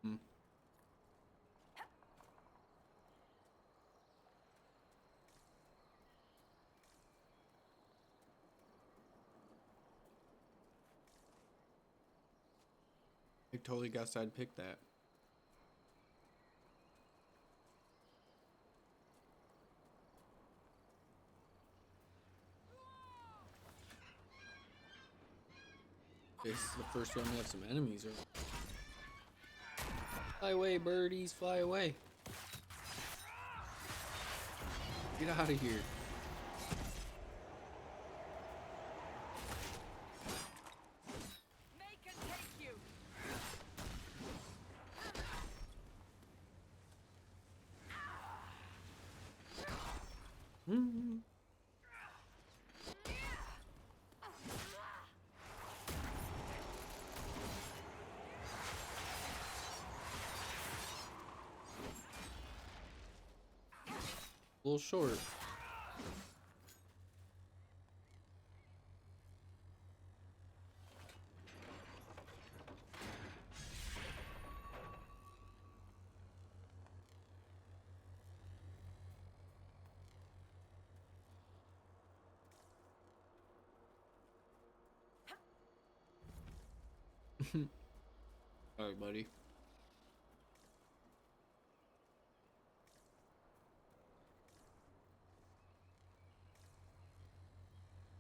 Hmm. I totally guessed I'd pick that. This is the first one we have some enemies. Fly away, birdies, fly away. Get out of here. Make and take you. Hmm. A little short. Sorry, buddy.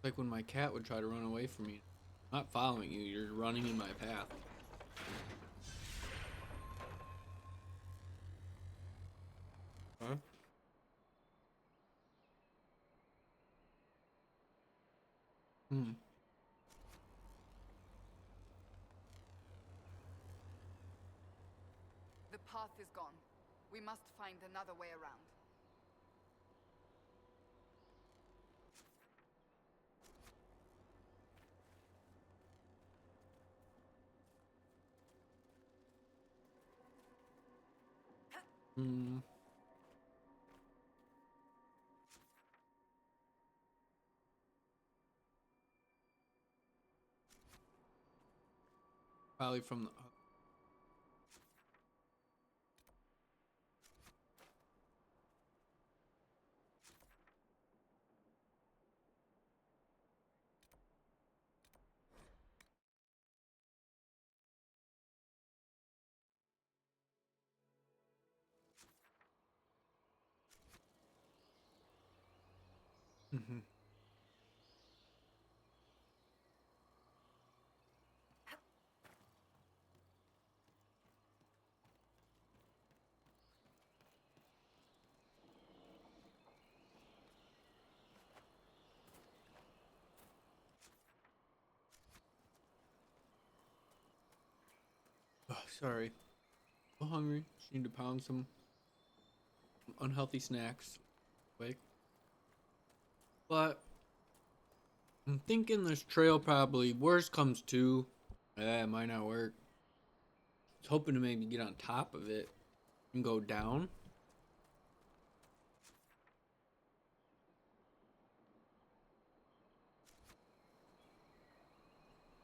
Like when my cat would try to run away from me. I'm not following you, you're running in my path. Huh? Hmm. The path is gone. We must find another way around. Hmm. Probably from the. Mm-hmm. Oh, sorry. I'm hungry. Just need to pound some unhealthy snacks. Quick. But I'm thinking this trail probably worst comes to. It might not work. I was hoping to maybe get on top of it and go down.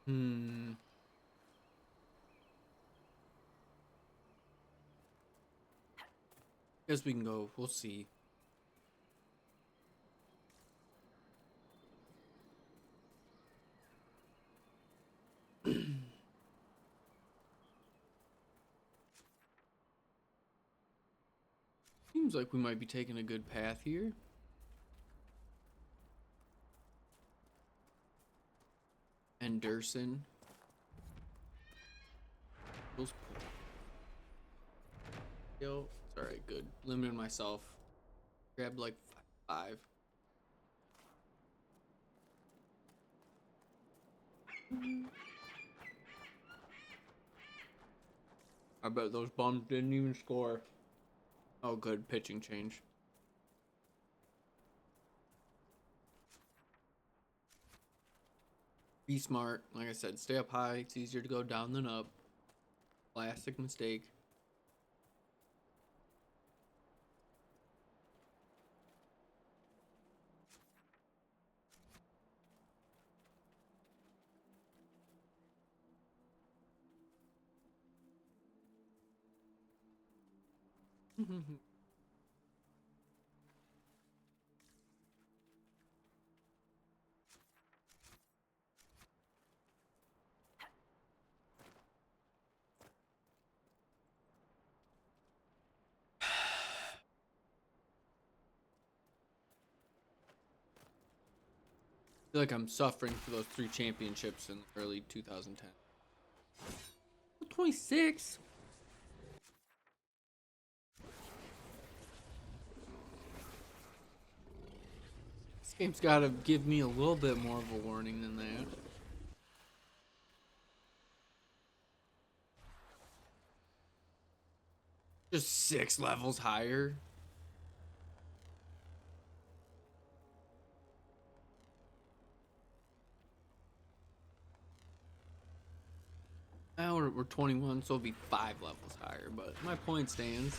Hmm. Guess we can go. We'll see. Seems like we might be taking a good path here. Anderson. Yo, it's alright, good. Limited myself. Grabbed like 5. I bet those bums didn't even score. Oh, good. Pitching change. Be smart. Like I said, stay up high. It's easier to go down than up. Classic mistake. I feel like I'm suffering for those 3 championships in early 2010. 26. This game's got to give me a little bit more of a warning than that. Just 6 levels higher. Now we're 21, so it'll be 5 levels higher, but my point stands.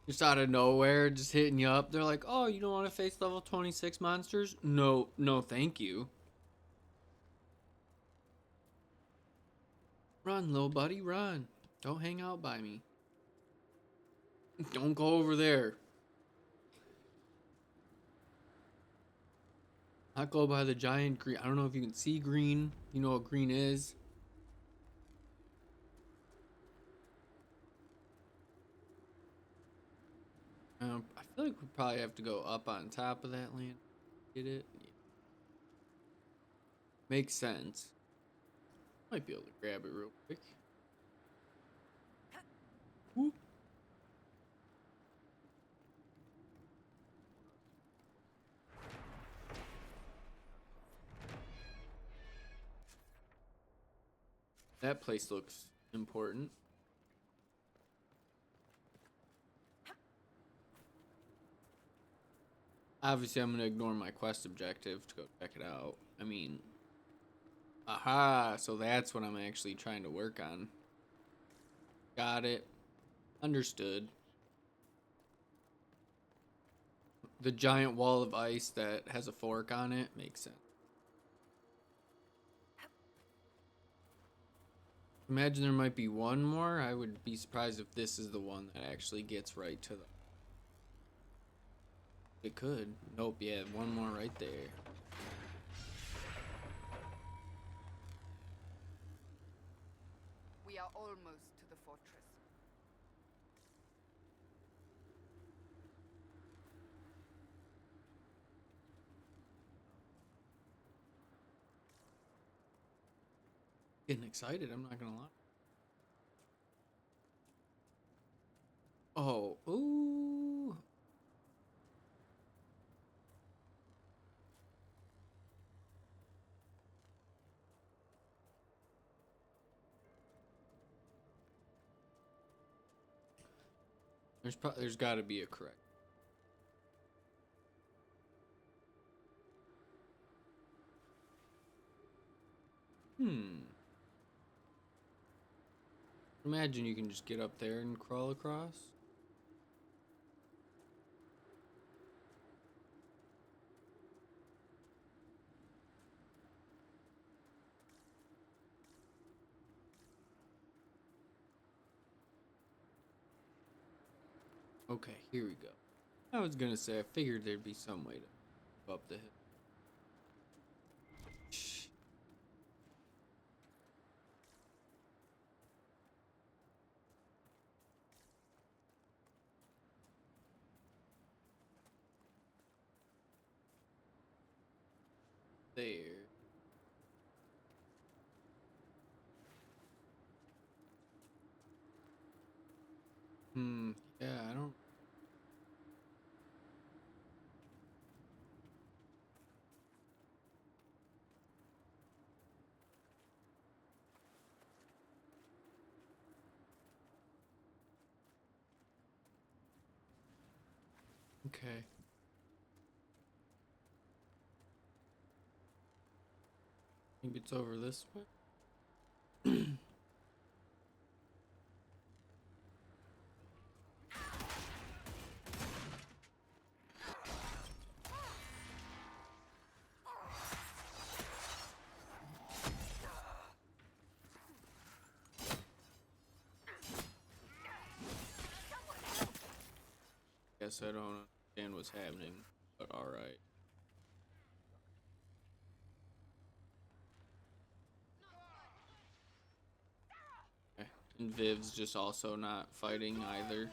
Just out of nowhere, just hitting you up. They're like, oh, you don't want to face level 26 monsters? No, thank you. Run, little buddy, run. Don't hang out by me. Don't go over there. Not go by the giant green. I don't know if you can see green. You know what green is. I feel like we probably have to go up on top of that land. Get it? Yeah. Makes sense. Might be able to grab it real quick. Whoop. That place looks important. Obviously, I'm going to ignore my quest objective to go check it out. I mean, aha, so that's what I'm actually trying to work on. Got it. Understood. The giant wall of ice that has a fork on it makes sense. Imagine there might be one more. I would be surprised if this is the one that actually gets right to the... It could. Nope, yeah, one more right there. We are almost to the fortress. Getting excited, I'm not gonna lie. Oh, ooh. There's got to be a correct. Imagine you can just get up there and crawl across. Okay, here we go. I was gonna say, I figured there'd be some way to go up the hill. Shh. There. Yeah, I don't... Okay. Maybe it's over this way. Guess I don't understand what's happening, but alright. Okay. And Viv's just also not fighting either.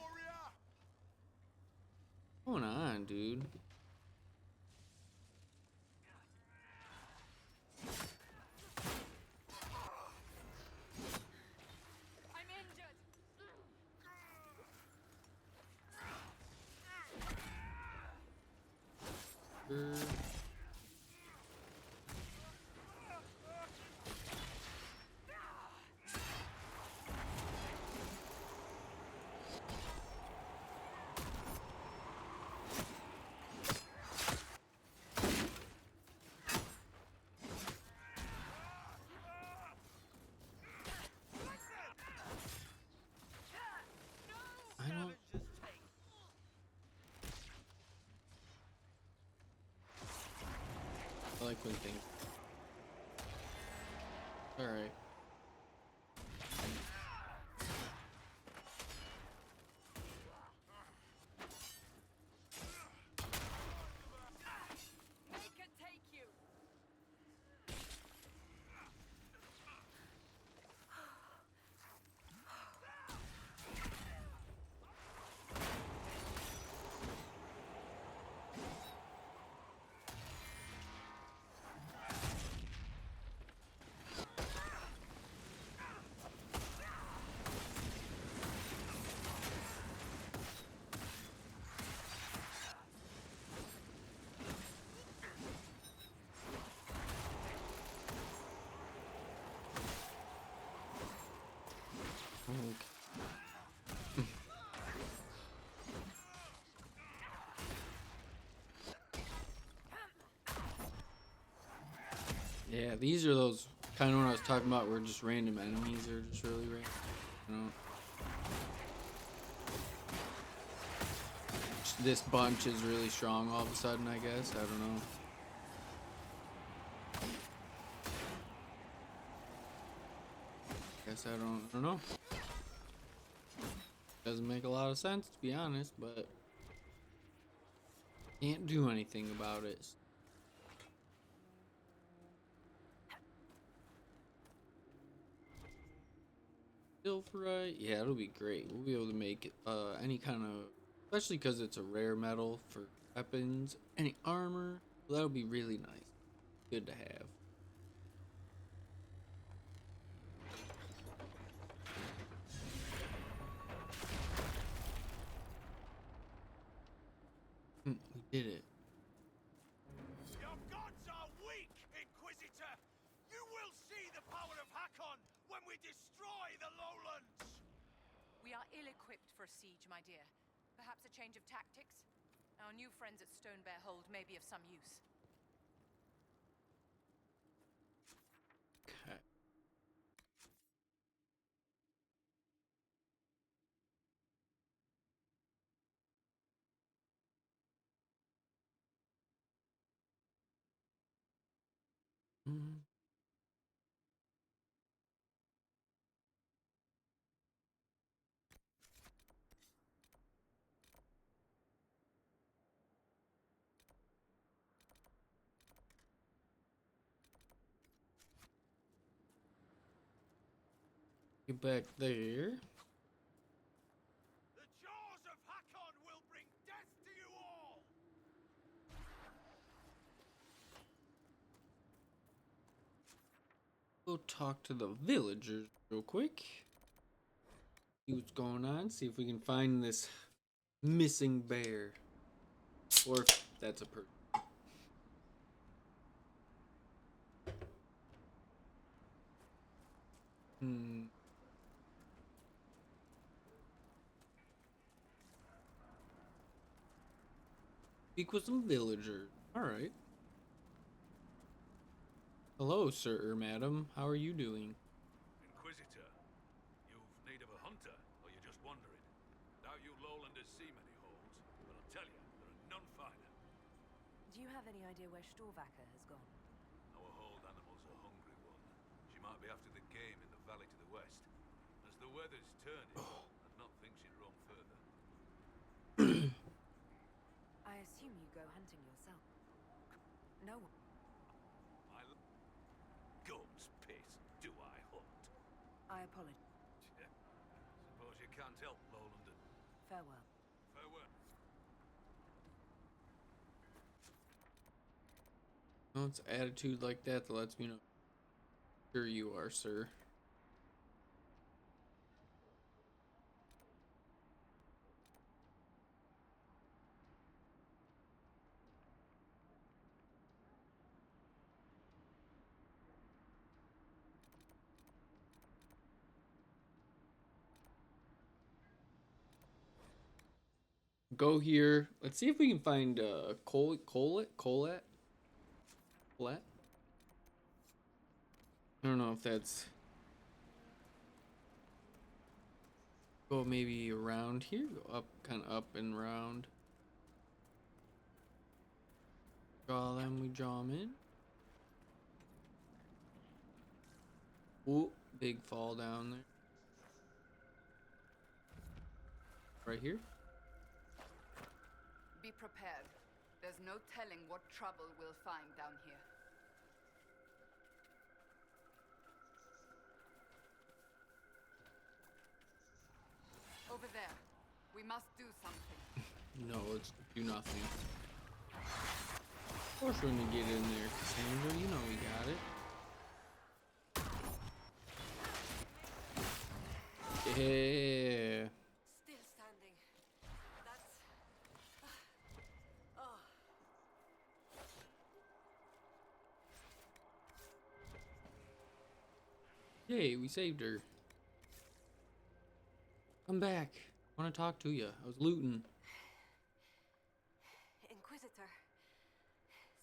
What's going on, dude? I'm injured. I don't. I like when things. Alright. They can take you. Yeah, these are those kind of what I was talking about where just random enemies are just really random. You know? This bunch is really strong all of a sudden, I guess. I don't know. Guess I don't know. Doesn't make a lot of sense, to be honest, but can't do anything about it. Silverite, yeah, it'll be great. We'll be able to make any kind of, especially because it's a rare metal for weapons, any armor. That'll be really nice. Good to have. We did it. Your gods are weak, Inquisitor! You will see the power of Hakkon when we destroy the lowlands! We are ill-equipped for a siege, my dear. Perhaps a change of tactics? Our new friends at Stonebear Hold may be of some use. Okay. Get back there. The jaws of Hakkon will bring death to you all! Go talk to the villagers real quick. See what's going on. See if we can find this missing bear. Or if that's a person. Speak with some villagers. Alright. Hello, sir or madam. How are you doing? Inquisitor, you've need of a hunter, or you're just wandering? Doubt you lowlanders see many holds, but I'll tell you, there are none finer. Do you have any idea where Storvacker has gone? Our hold animal's a hungry one. She might be after the game in the valley to the west. As the weather's turning, I'd not think she'd roam further. I assume you go hunting yourself. No. My gums piss, do I hunt? I apologize. Suppose you can't help, Lowlander. Farewell. Farewell. No, it's attitude like that that lets me know. Sure you are, sir. Go here. Let's see if we can find Colette. I don't know if that's go maybe around here. Go up, kind of up and around. Draw them. We draw them in. Ooh, big fall down there. Right here. Be prepared. There's no telling what trouble we'll find down here. Over there. We must do something. No, let's do nothing. Of course we're gonna get in there, Cassandra. You know we got it. Yeah. Still standing. That's... Oh. Yay, we saved her. Come back. I want to talk to you. I was looting. Inquisitor.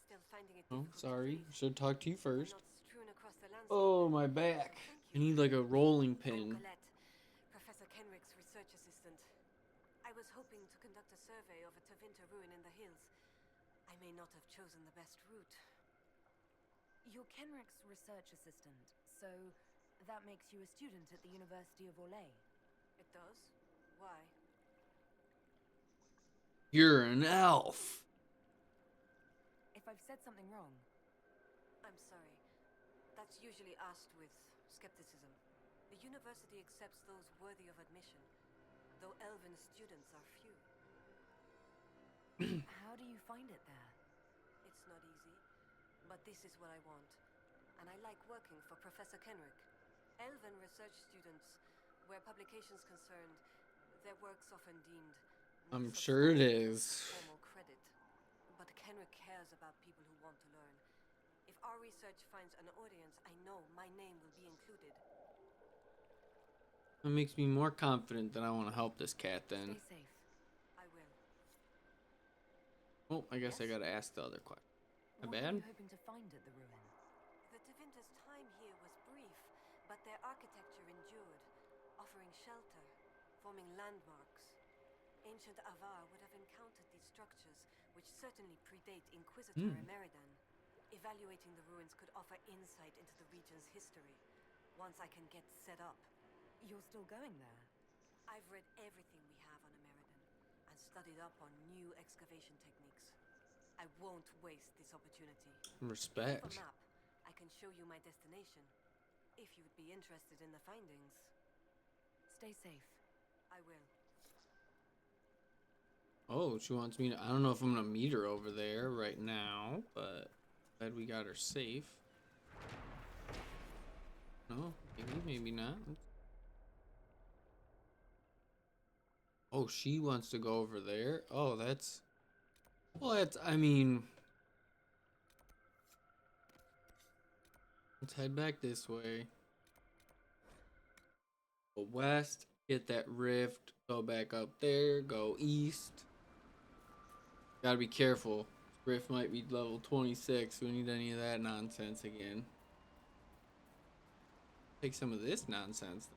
Still finding it Oh, difficult to sorry. breathe. Should talk to you first. Not strewn across the landscape. Oh, my back. I need like a rolling pin. Colette, Professor Kenrick's research assistant. I was hoping to conduct a survey of a Tevinter ruin in the hills. I may not have chosen the best route. You're Kenrick's research assistant, so that makes you a student at the University of Orlais. It does? Why? You're an elf. If I've said something wrong, I'm sorry. That's usually asked with skepticism. The university accepts those worthy of admission, though elven students are few. how do you find it there? It's not easy, but this is what I want. And I like working for Professor Kenrick. Elven research students, where publications concerned, their work's often deemed I'm sure it is. formal credit. But Kenrick cares about people who want to learn. If our research finds an audience, I know my name will be included. That makes me more confident that I want to help this cat then. Stay safe. I will. Oh, I guess I gotta ask the other question. My What bad? are you hoping to find at the ruin? The Tevinter's time here was brief, but their architecture endured, offering shelter, forming landmarks. Ancient Avvar would have encountered these structures, which certainly predate Inquisitor Emeridan. Evaluating the ruins could offer insight into the region's history, once I can get set up. You're still going there? I've read everything we have on Emeridan, and studied up on new excavation techniques. I won't waste this opportunity. If Respect. a map, I can show you my destination, if you would be interested in the findings. Stay safe. I will. Oh, she wants me to. I don't know if I'm gonna meet her over there right now, but glad we got her safe. No, maybe not. Oh, she wants to go over there. Oh, that's. Well, that's. I mean. Let's head back this way. Go west, hit that rift, go back up there, go east. Gotta be careful. Rift might be level 26. We don't need any of that nonsense again. Take some of this nonsense.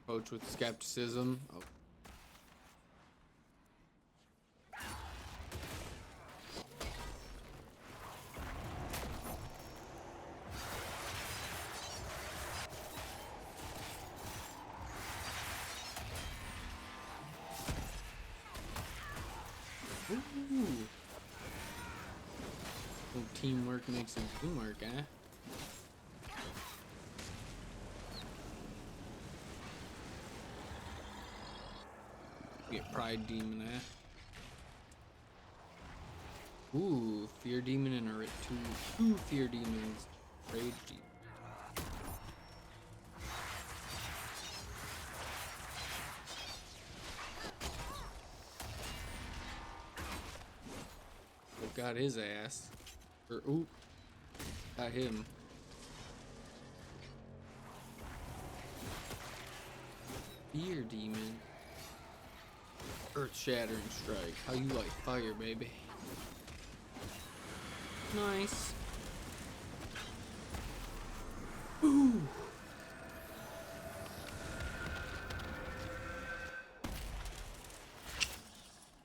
Approach with skepticism. Oh. Ooh. Little teamwork makes the dream work, eh? Get pride demon, eh? Ooh, fear demon and a two fear demons. Rage demon. Got his ass. Or ooh, got him. Fear demon. Earth shattering strike. How you like fire, baby? Nice. Ooh.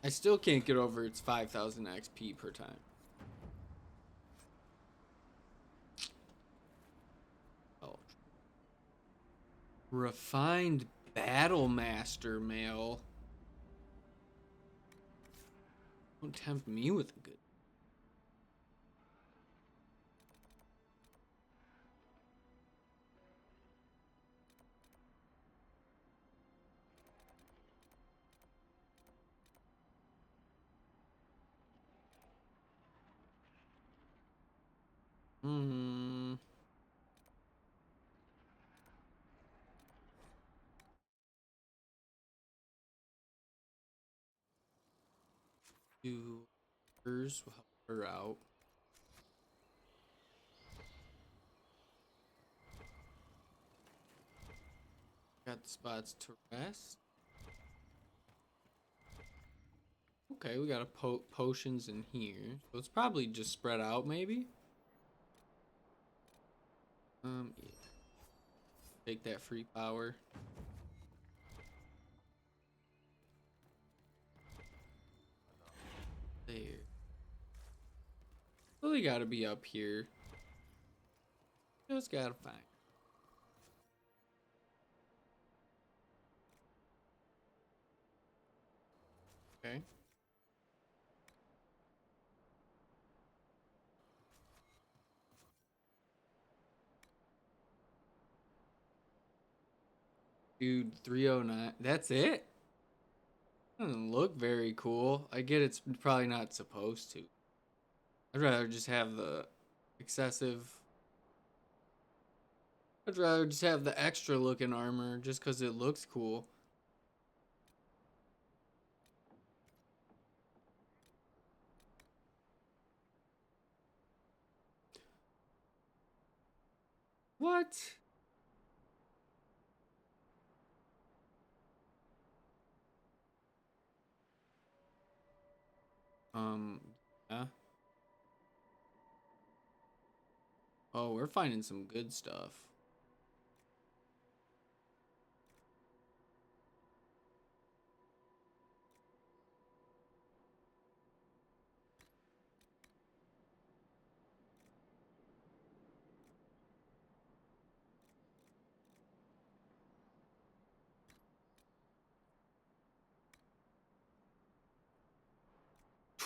I still can't get over its 5,000 XP per time. Oh. Refined Battle Master mail. Don't tempt me with a good. Hmm. Hers will help her out. Got the spots to rest. Okay, we got a potions in here. So it's probably just spread out, maybe. Yeah. Take that free power. There. Really gotta be up here. Just gotta find. Okay. Dude, 309. That's it? Doesn't look very cool. I get it's probably not supposed to. I'd rather just have the excessive. I'd rather just have the extra looking armor just because it looks cool. What? Yeah. Oh, we're finding some good stuff.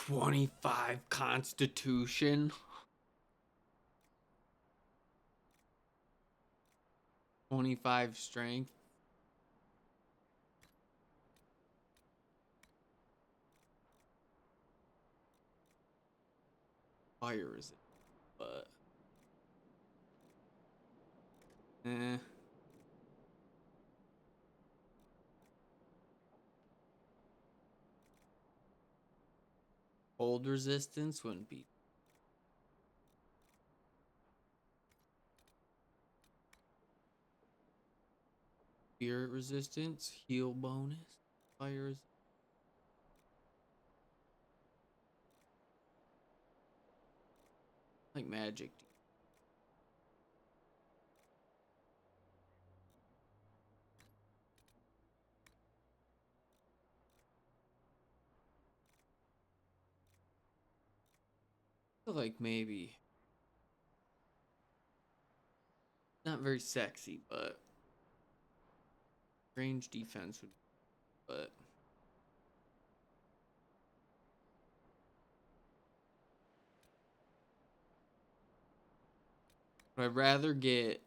$25 Constitution. 25 Strength. Fire is it? But Hold resistance wouldn't be. Spirit resistance, heal bonus, fire. Like magic. I feel like maybe not very sexy, but range defense would. But I'd rather get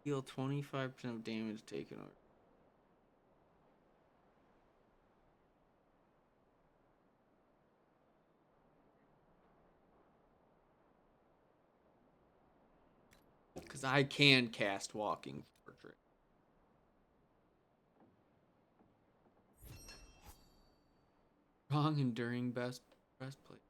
deal 25% of damage taken over. Because I can cast Walking Portrait. Strong, enduring, breastplate.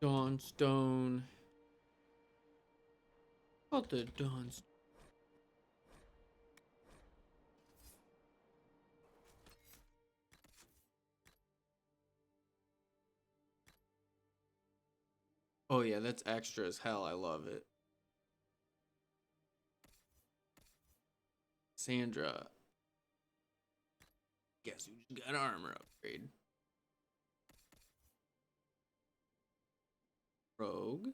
Dawnstone. About the Dawnstone. Oh yeah, that's extra as hell. I love it. Sandra. Guess who just got armor upgrade? Rogue.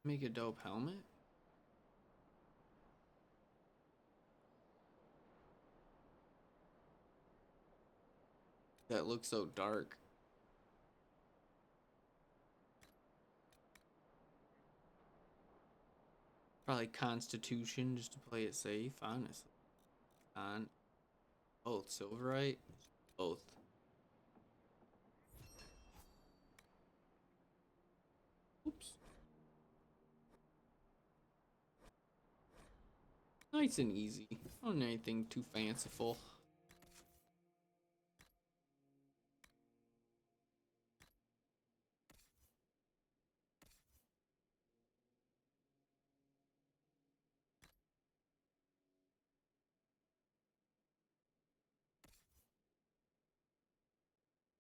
Make a dope helmet. That looks so dark. Probably Constitution just to play it safe, honestly. On both Silverite, both. Oops. Nice and easy. Not anything too fanciful.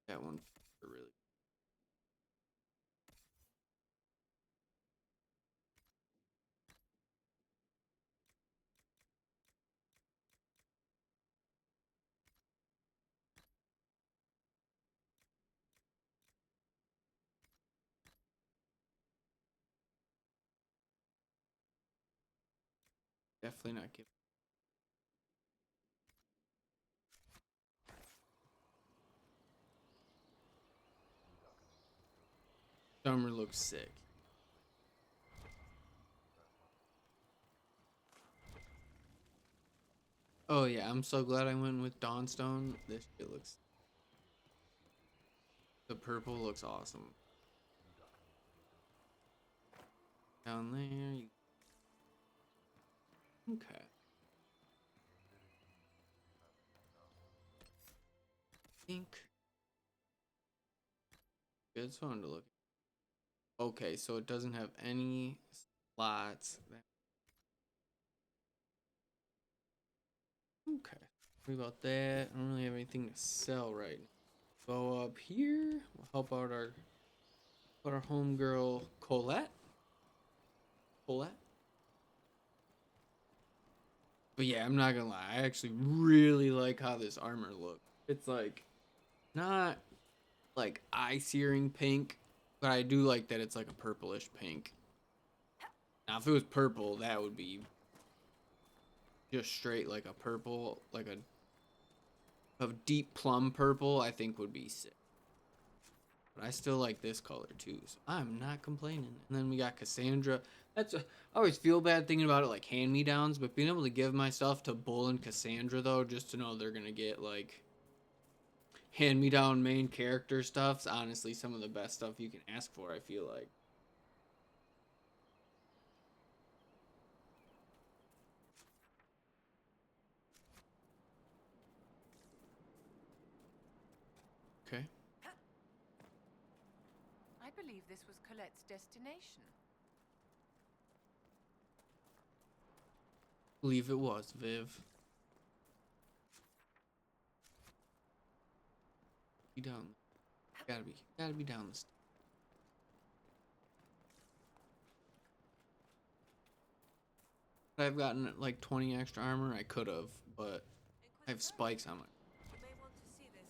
That one really. Definitely not giving. Summer looks sick. Oh yeah, I'm so glad I went with Dawnstone. This shit looks. The purple looks awesome. Down there. Okay. Pink. Good one to look at. Okay, so it doesn't have any slots. Okay. Worry about that. I don't really have anything to sell right now. Go up here. We'll help out our homegirl Colette. Colette. But yeah, I'm not gonna lie. I actually really like how this armor looks. It's like not like eye-searing pink, but I do like that it's like a purplish pink. Now, if it was purple, that would be just straight like a purple, like a deep plum purple. I think would be sick. But I still like this color too, so I'm not complaining. And then we got Cassandra. I always feel bad thinking about it like hand-me-downs, but being able to give myself to Bull and Cassandra though, just to know they're gonna get like hand-me-down main character stuff's honestly some of the best stuff you can ask for, I feel like. believe this was Colette's destination. Believe it was, Viv. Be down. Gotta be down the stairs. Could I have gotten like 20 extra armor? I could have, but I have spikes on my. You may want to see this.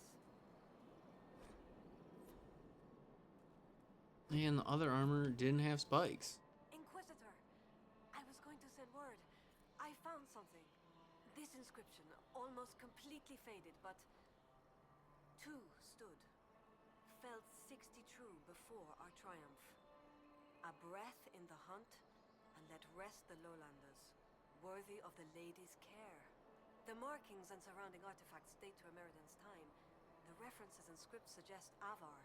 And the other armor didn't have spikes. Inquisitor, I was going to send word. I found something. This inscription, almost completely faded, but two stood. Felt 60 true before our triumph. A breath in the hunt, and let rest the lowlanders, worthy of the lady's care. The markings and surrounding artifacts date to Ameridan's time. The references and scripts suggest Avvar.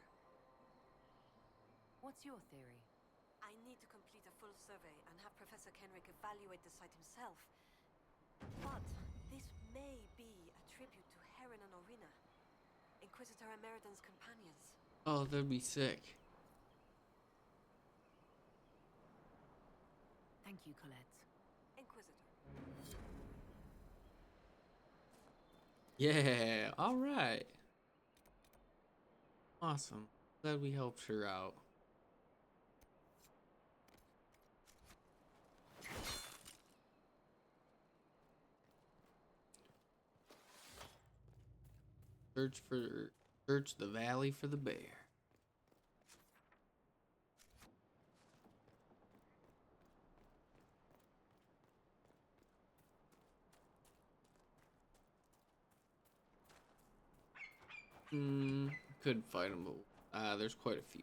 What's your theory? I need to complete a full survey and have Professor Kenrick evaluate the site himself. But this may be a tribute to Heron and Orina, Inquisitor Ameridan's companions. Oh, that'd be sick. Thank you, Colette. Inquisitor. Yeah, alright. Awesome. Glad we helped her out. Search the valley for the bear. Could fight him, but there's quite a few.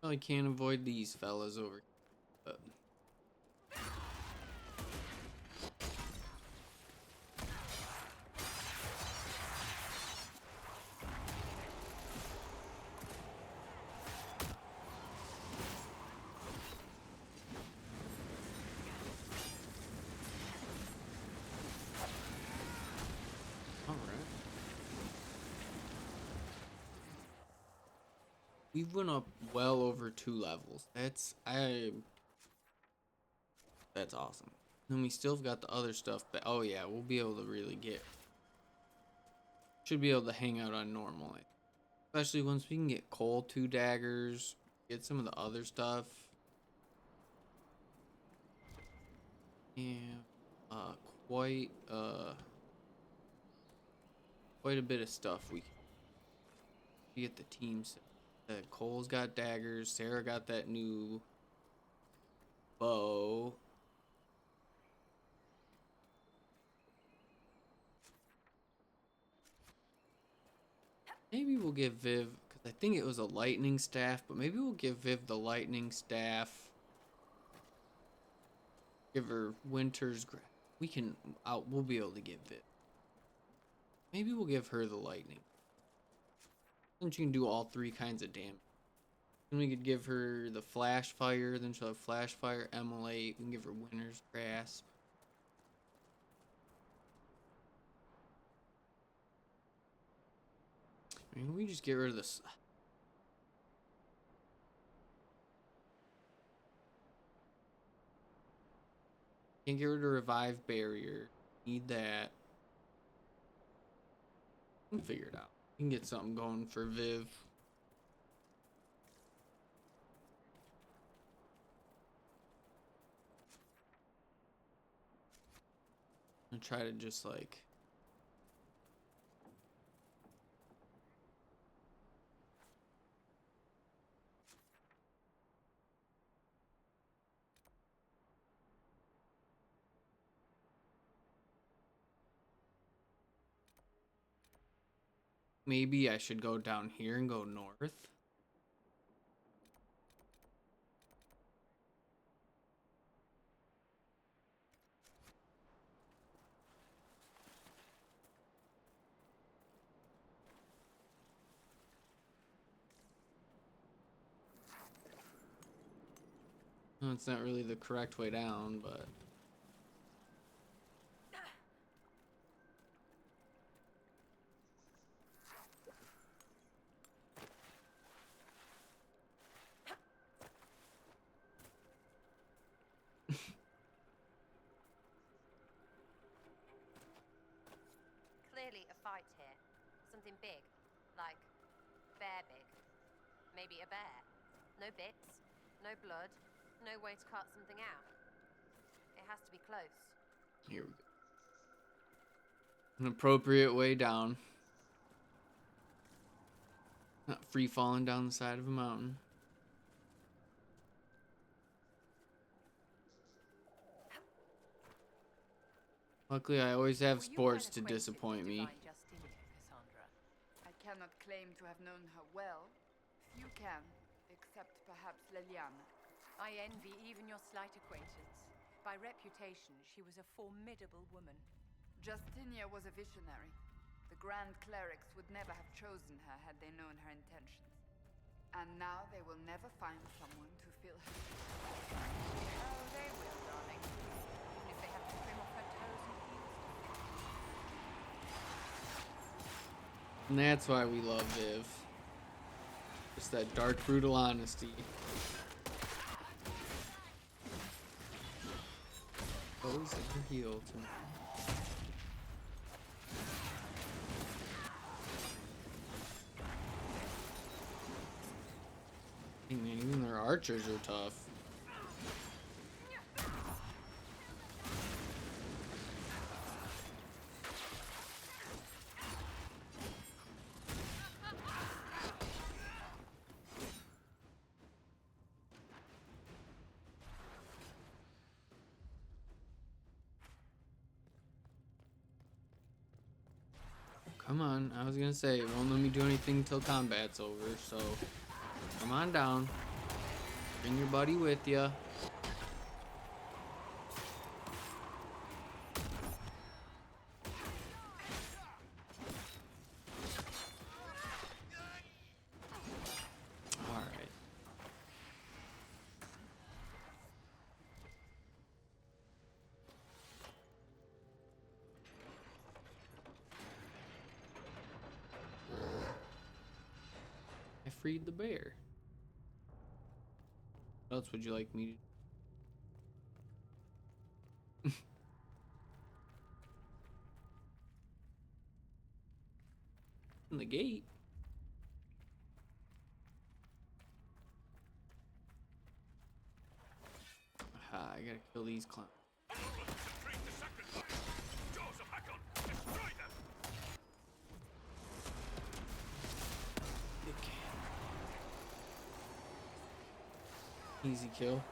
Probably can't avoid these fellas over here, but we went up well over 2 levels. That's awesome. And we still got the other stuff, but oh yeah, we'll be able to really should be able to hang out on normal. Especially once we can get coal 2 daggers, get some of the other stuff. And quite a bit of stuff we get the team set. Cole's got daggers, Sarah got that new bow. Maybe we'll give Viv, because I think it was a lightning staff, but maybe we'll give Viv the lightning staff. Give her Winter's we'll be able to give Viv. Maybe we'll give her the lightning. Then she can do all 3 kinds of damage. Then we could give her the flash fire, then she'll have flash fire, immolate. We can give her Winter's grasp. I mean, we just get rid of this. Can't get rid of revive barrier. Need that. We can figure it out. We can get something going for Viv. I'm gonna try to just like maybe I should go down here and go north. No, it's not really the correct way down, but clearly a fight here. Something big. Like, bear big. Maybe a bear. No bits, no blood, no way to cut something out. It has to be close. Here we go. An appropriate way down. Not free falling down the side of a mountain. Luckily, I always have sports to disappoint me. I cannot claim to have known her well. Few can, except perhaps Liliana. I envy even your slight acquaintance. By reputation, she was a formidable woman. Justinia was a visionary. The Grand Clerics would never have chosen her had they known her intentions. And now they will never find someone to fill her shoes. Oh, they will, darling. Even if they have to trim off her toes and heels. And that's why we love Viv. Just that dark, brutal honesty. Toes and her heel to me. Hey man, even their archers are tough. Come on, I was gonna say, it won't let me do anything till combat's over, so come on down. Bring your buddy with ya. Alright. I freed the bear. What else would you like me to do? In the gate. Aha, I gotta kill these clowns. Treat the sacrifice! Jaws of Hakkon! Destroy them! Easy kill.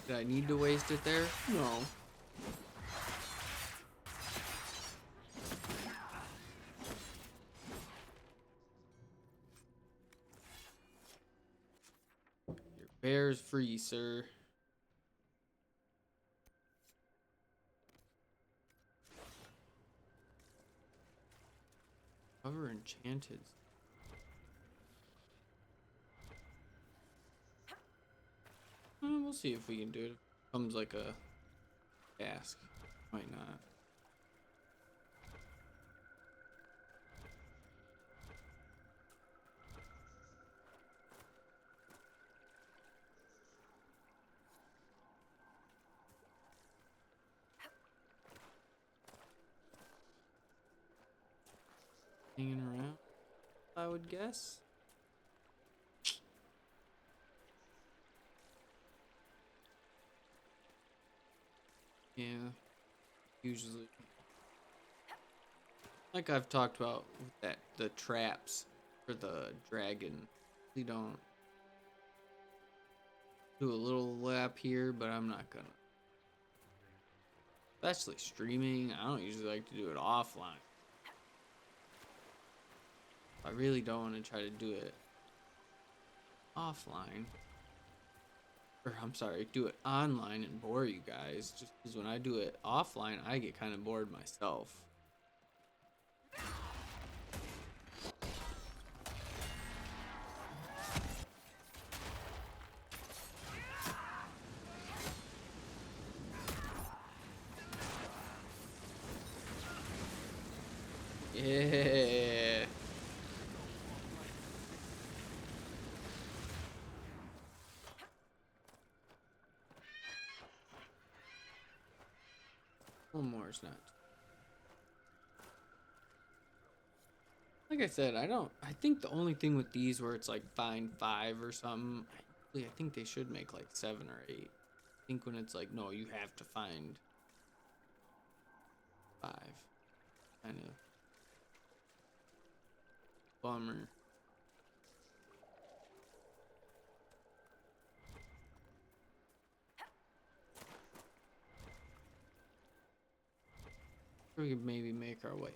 Did I need to waste it there? No. Your bear's free, sir. Cover enchanted. We'll see if we can do it. Comes like a task. Might not. Hanging around, I would guess. Yeah, usually. Like I've talked about with that, the traps for the dragon. We don't do a little lap here, but I'm not gonna. Especially streaming, I don't usually like to do it offline. I really don't want to try to do it offline. Or, I'm sorry, do it online and bore you guys. Just because when I do it offline, I get kind of bored myself. Yeah. hours not. Like I said, I think the only thing with these where it's like find 5 or something, I think they should make like 7 or 8. I think when it's like, no, you have to find 5. Kind of bummer. We could maybe make our way.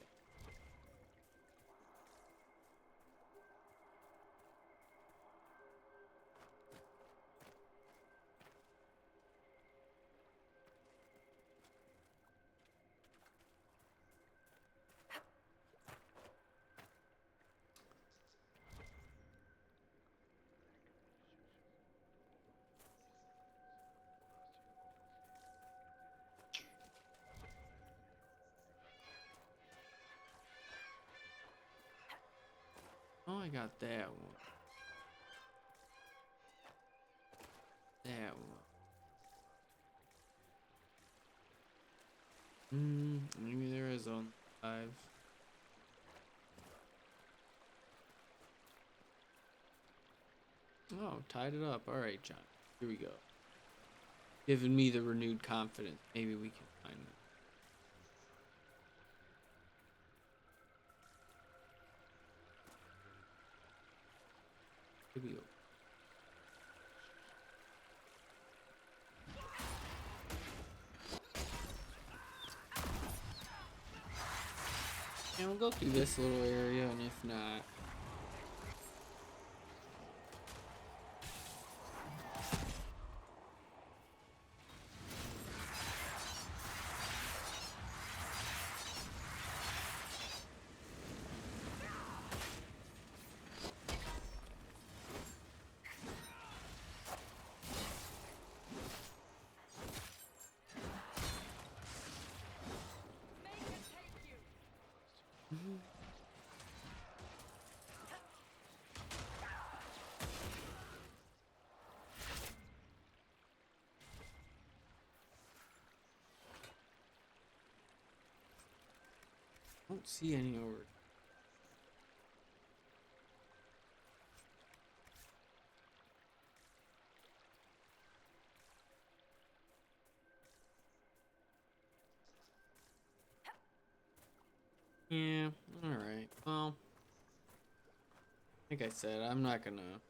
Oh, I got that one. That one. Maybe there is on 5. Oh, tied it up. All right, John. Here we go. Giving me the renewed confidence. Maybe we can find it. Here we go. And we'll go through this little area, and if not, I don't see any over. Yeah, alright. Well, like I said, I'm not gonna.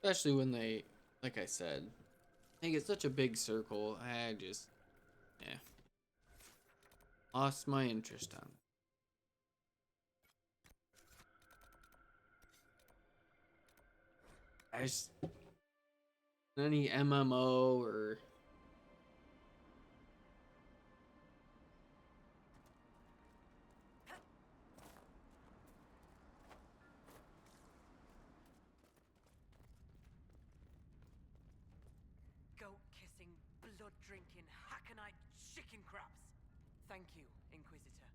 Especially when they, like I said, make it such a big circle. I just, yeah. Lost my interest on it. I just. Any MMO or. Goat-kissing, blood-drinking, Hakkonite chicken craps! Thank you, Inquisitor.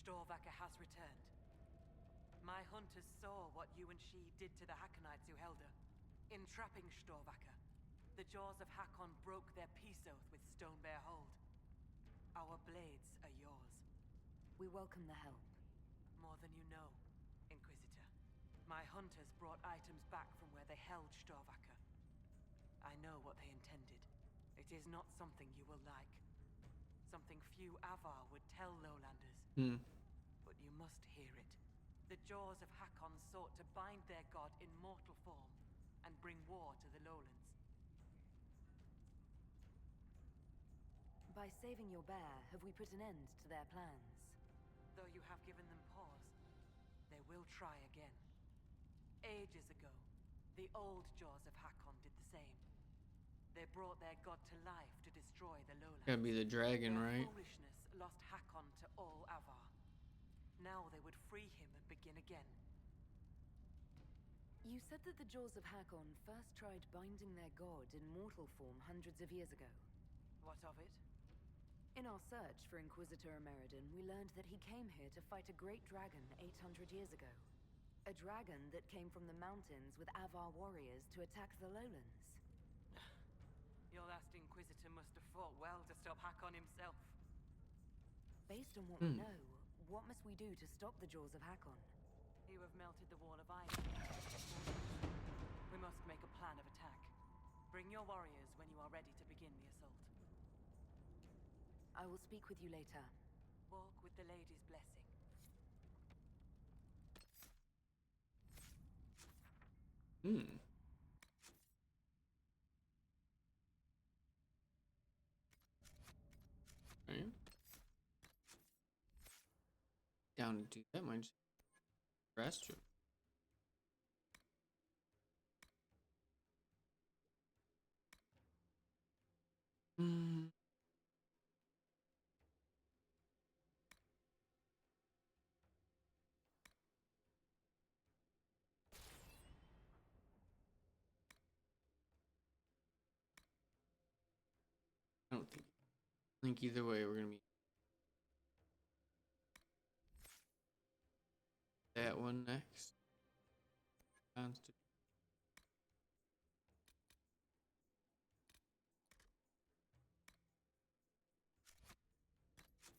Storvacker has returned. My hunters saw what you and she did to the Hakkonites who held her. In trapping Storvacker, the jaws of Hakkon broke their peace oath with Stonebear Hold. Our blades are yours. We welcome the help. More than you know, Inquisitor. My hunters brought items back from where they held Storvacker. I know what they intended. It is not something you will like. Something few Avvar would tell lowlanders. But you must hear it. The jaws of Hakkon sought to bind their god in mortal form and bring war to the lowlands. By saving your bear, have we put an end to their plans? Though you have given them pause, they will try again. Ages ago, the old jaws of Hakkon did the same. They brought their god to life to destroy the lowlands. Gotta be the dragon, Their right? foolishness lost Hakkon to all Avvar. Now they would free him and begin again. You said that the Jaws of Hakkon first tried binding their god in mortal form hundreds of years ago. What of it? In our search for Inquisitor Emeridon, we learned that he came here to fight a great dragon 800 years ago. A dragon that came from the mountains with Avvar warriors to attack the lowlands. Your last Inquisitor must have fought well to stop Hakkon himself. Based on what we know, what must we do to stop the jaws of Hakkon? You have melted the wall of ice. We must make a plan of attack. Bring your warriors when you are ready to begin the assault. I will speak with you later. Walk with the lady's blessing. Right. Down to do that, might just restroom. I don't think either way we're gonna be that one next.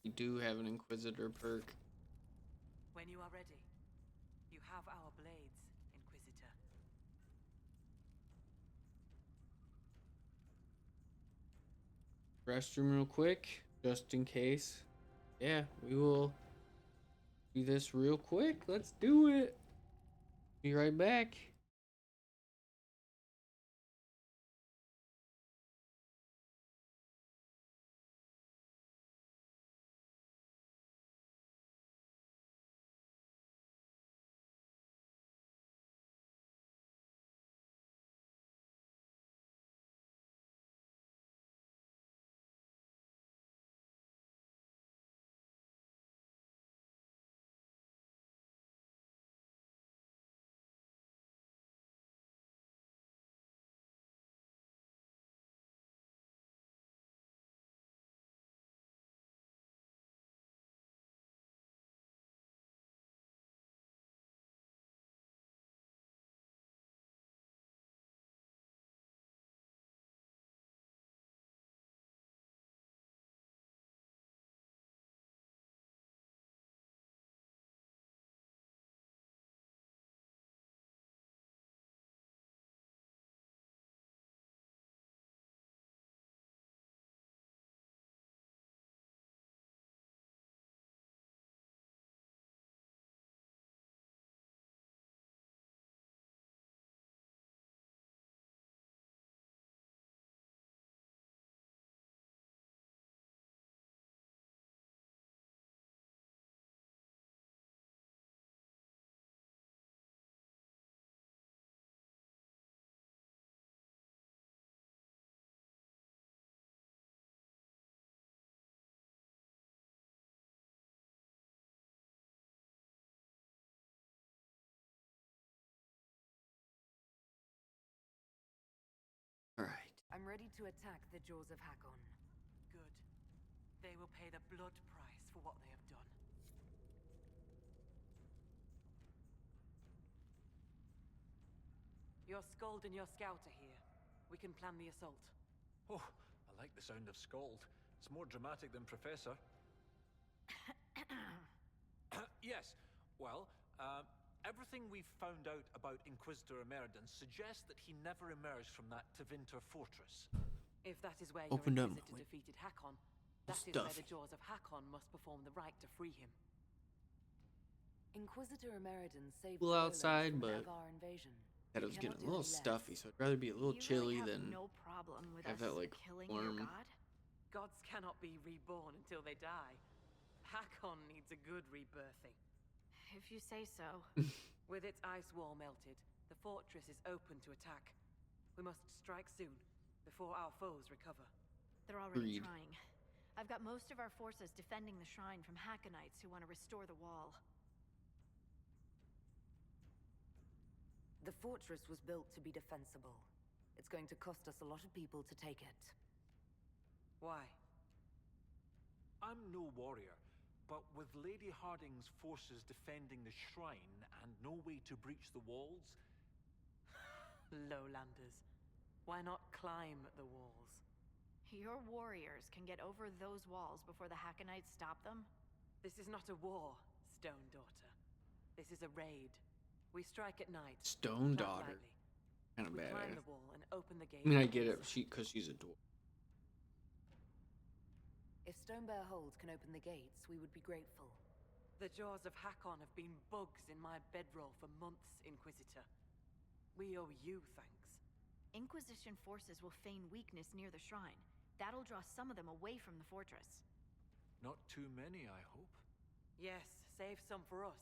We do have an Inquisitor perk. When you are ready, you have our blades, Inquisitor. Restroom real quick, just in case. Yeah, we will do this real quick. Let's do it. Be right back. All right. I'm ready to attack the jaws of Hakkon. Good. They will pay the blood price for what they have done. Your Skald and your Scout are here. We can plan the assault. Oh, I like the sound of Skald. It's more dramatic than Professor. Yes, well, everything we've found out about Inquisitor Emerald suggests that he never emerged from that Tevinter fortress. If that is where Opened your up Inquisitor with defeated Hakkon, that is where stuff. the jaws of Hakkon must perform the rite to free him. Inquisitor Emeridon saved Cool the lowlands outside, from but an Avvar invasion. that We was cannot getting a do little any less. stuffy, so I'd rather be a little You chilly really have than no problem with have us that like killing your warm. god? Gods cannot be reborn until they die. Hakkon needs a good rebirthing. If you say so. With its ice wall melted, the fortress is open to attack. We must strike soon, before our foes recover. They're already Agreed. trying. I've got most of our forces defending the shrine from Hakkonites who want to restore the wall. The fortress was built to be defensible. It's going to cost us a lot of people to take it. Why? I'm no warrior, but with Lady Harding's forces defending the shrine and no way to breach the walls, Lowlanders. Why not climb the walls? Your warriors can get over those walls before the Hakkonites stop them? This is not a war, Stone Daughter. This is a raid. We strike at night. Stone Plant Daughter. lightly. Kind of We climb badass. the wall and open the gate. I mean, I get it, because she's a dwarf. If Stonebear Hold can open the gates, we would be grateful. The jaws of Hakkon have been bugs in my bedroll for months, Inquisitor. We owe you thanks. Inquisition forces will feign weakness near the shrine. That'll draw some of them away from the fortress. Not too many, I hope. Yes, save some for us.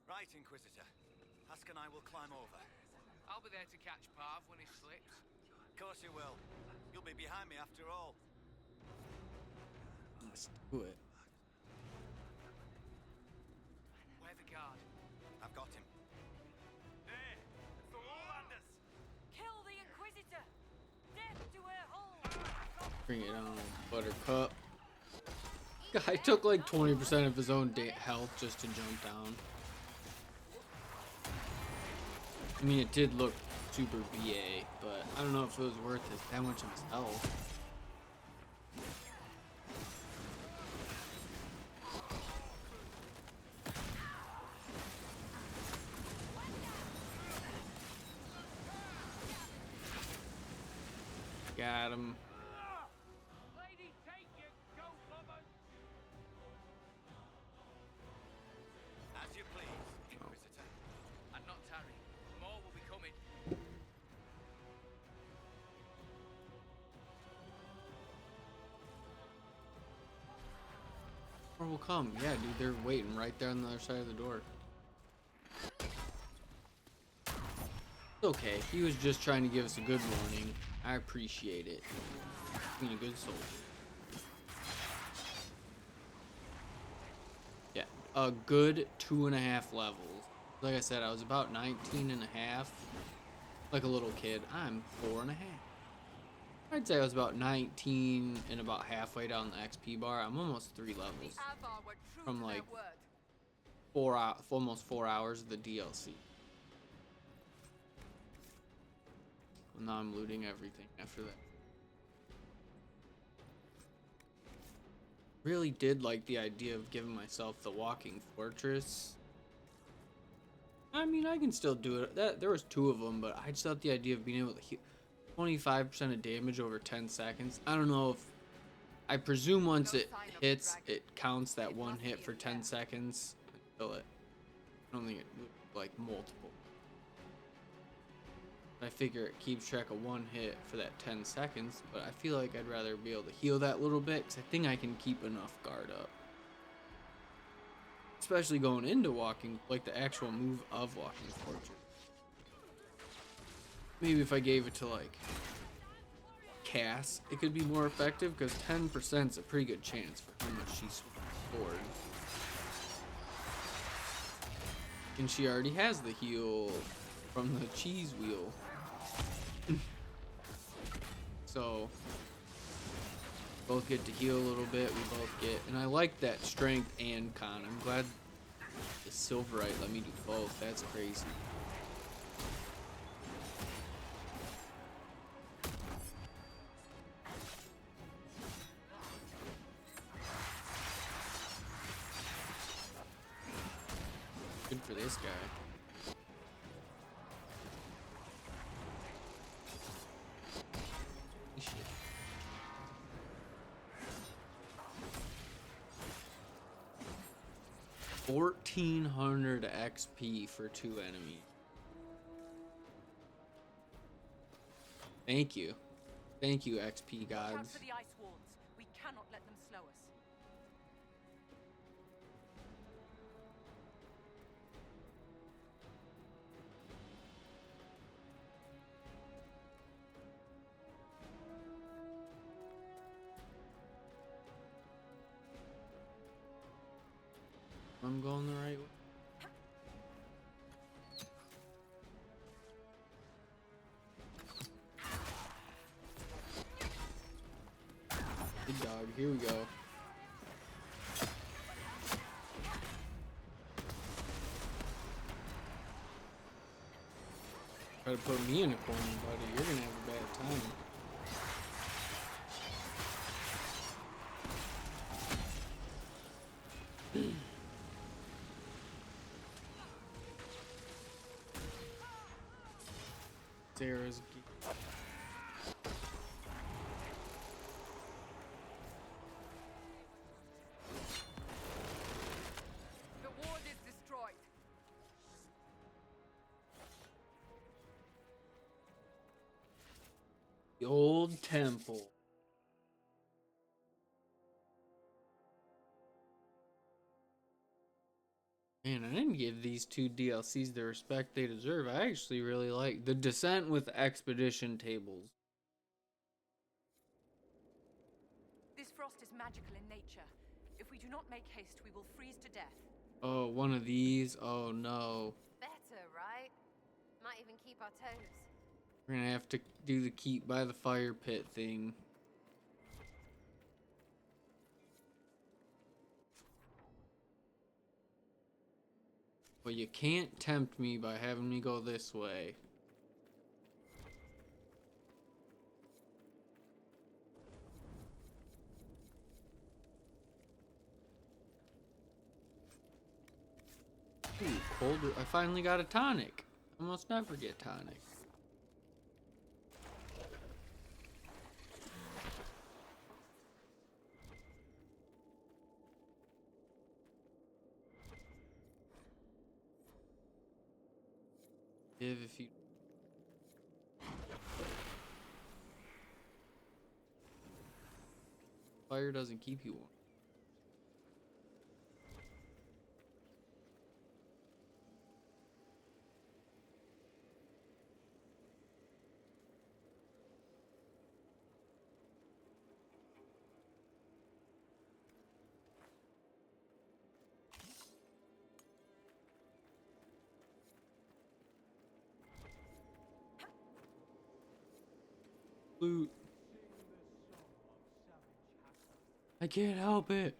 Right, Inquisitor. Hask and I will climb over. I'll be there to catch Parv when he slips. Of course you will. You'll be behind me after all. Let's do it. Where the guard? I've got him. There! It's the Warlanders! Kill the Inquisitor! Death to her hold! Bring it on, Buttercup. Guy took like 20% of his own health just to jump down. I mean, it did look super BA, but I don't know if it was worth it, that much of his health. Got him. Lady, take your goat lovers! As you please, Inquisitor. And not tarry. More will be coming. Or will come. Yeah, dude, they're waiting right there on the other side of the door. It's okay. He was just trying to give us a good warning. I appreciate it. Being a good soldier. Yeah, a good 2.5 levels. Like I said, I was about 19 and a half. Like a little kid. I'm 4.5. I'd say I was about 19 and about halfway down the XP bar. I'm almost 3 levels. Avvar were true From to their like word. almost 4 hours of the DLC. And now I'm looting everything after that. Really did like the idea of giving myself the walking fortress. I mean, I can still do it. There was 2 of them, but I just thought the idea of being able to heal 25% of damage over 10 seconds. I don't know if... I presume once it hits, it counts that one hit for 10 seconds until it... I don't think it like multiple. I figure it keeps track of one hit for that 10 seconds, but I feel like I'd rather be able to heal that little bit because I think I can keep enough guard up. Especially going into walking, like the actual move of walking fortress. Maybe if I gave it to like Cass, it could be more effective because 10% is a pretty good chance for how much she's scored. And she already has the heal from the cheese wheel. So both get to heal a little bit, we both get, and I like that strength and con. I'm glad the Silverite let me do both. That's crazy. Good for this guy. 1400 XP for 2 enemies. Thank you. Thank you, XP Watch out gods. for the ice walls. We cannot let them slow us. I'm going the right way. Good dog, here we go. Try to put me in a corner, buddy. You're gonna have a bad time. Sarah's. The ward is destroyed. The old temple. Man, I didn't give these two DLCs the respect they deserve. I actually really like the Descent with Expedition tables. This frost is magical in nature. If we do not make haste, we will freeze to death. Oh, one of these. Oh no. Better, right? Might even keep our toes. We're gonna have to do the keep by the fire pit thing. But you can't tempt me by having me go this way. Ooh, colder. I finally got a tonic. I almost never get tonic. If you fire doesn't keep you warm. Loot. I can't help it.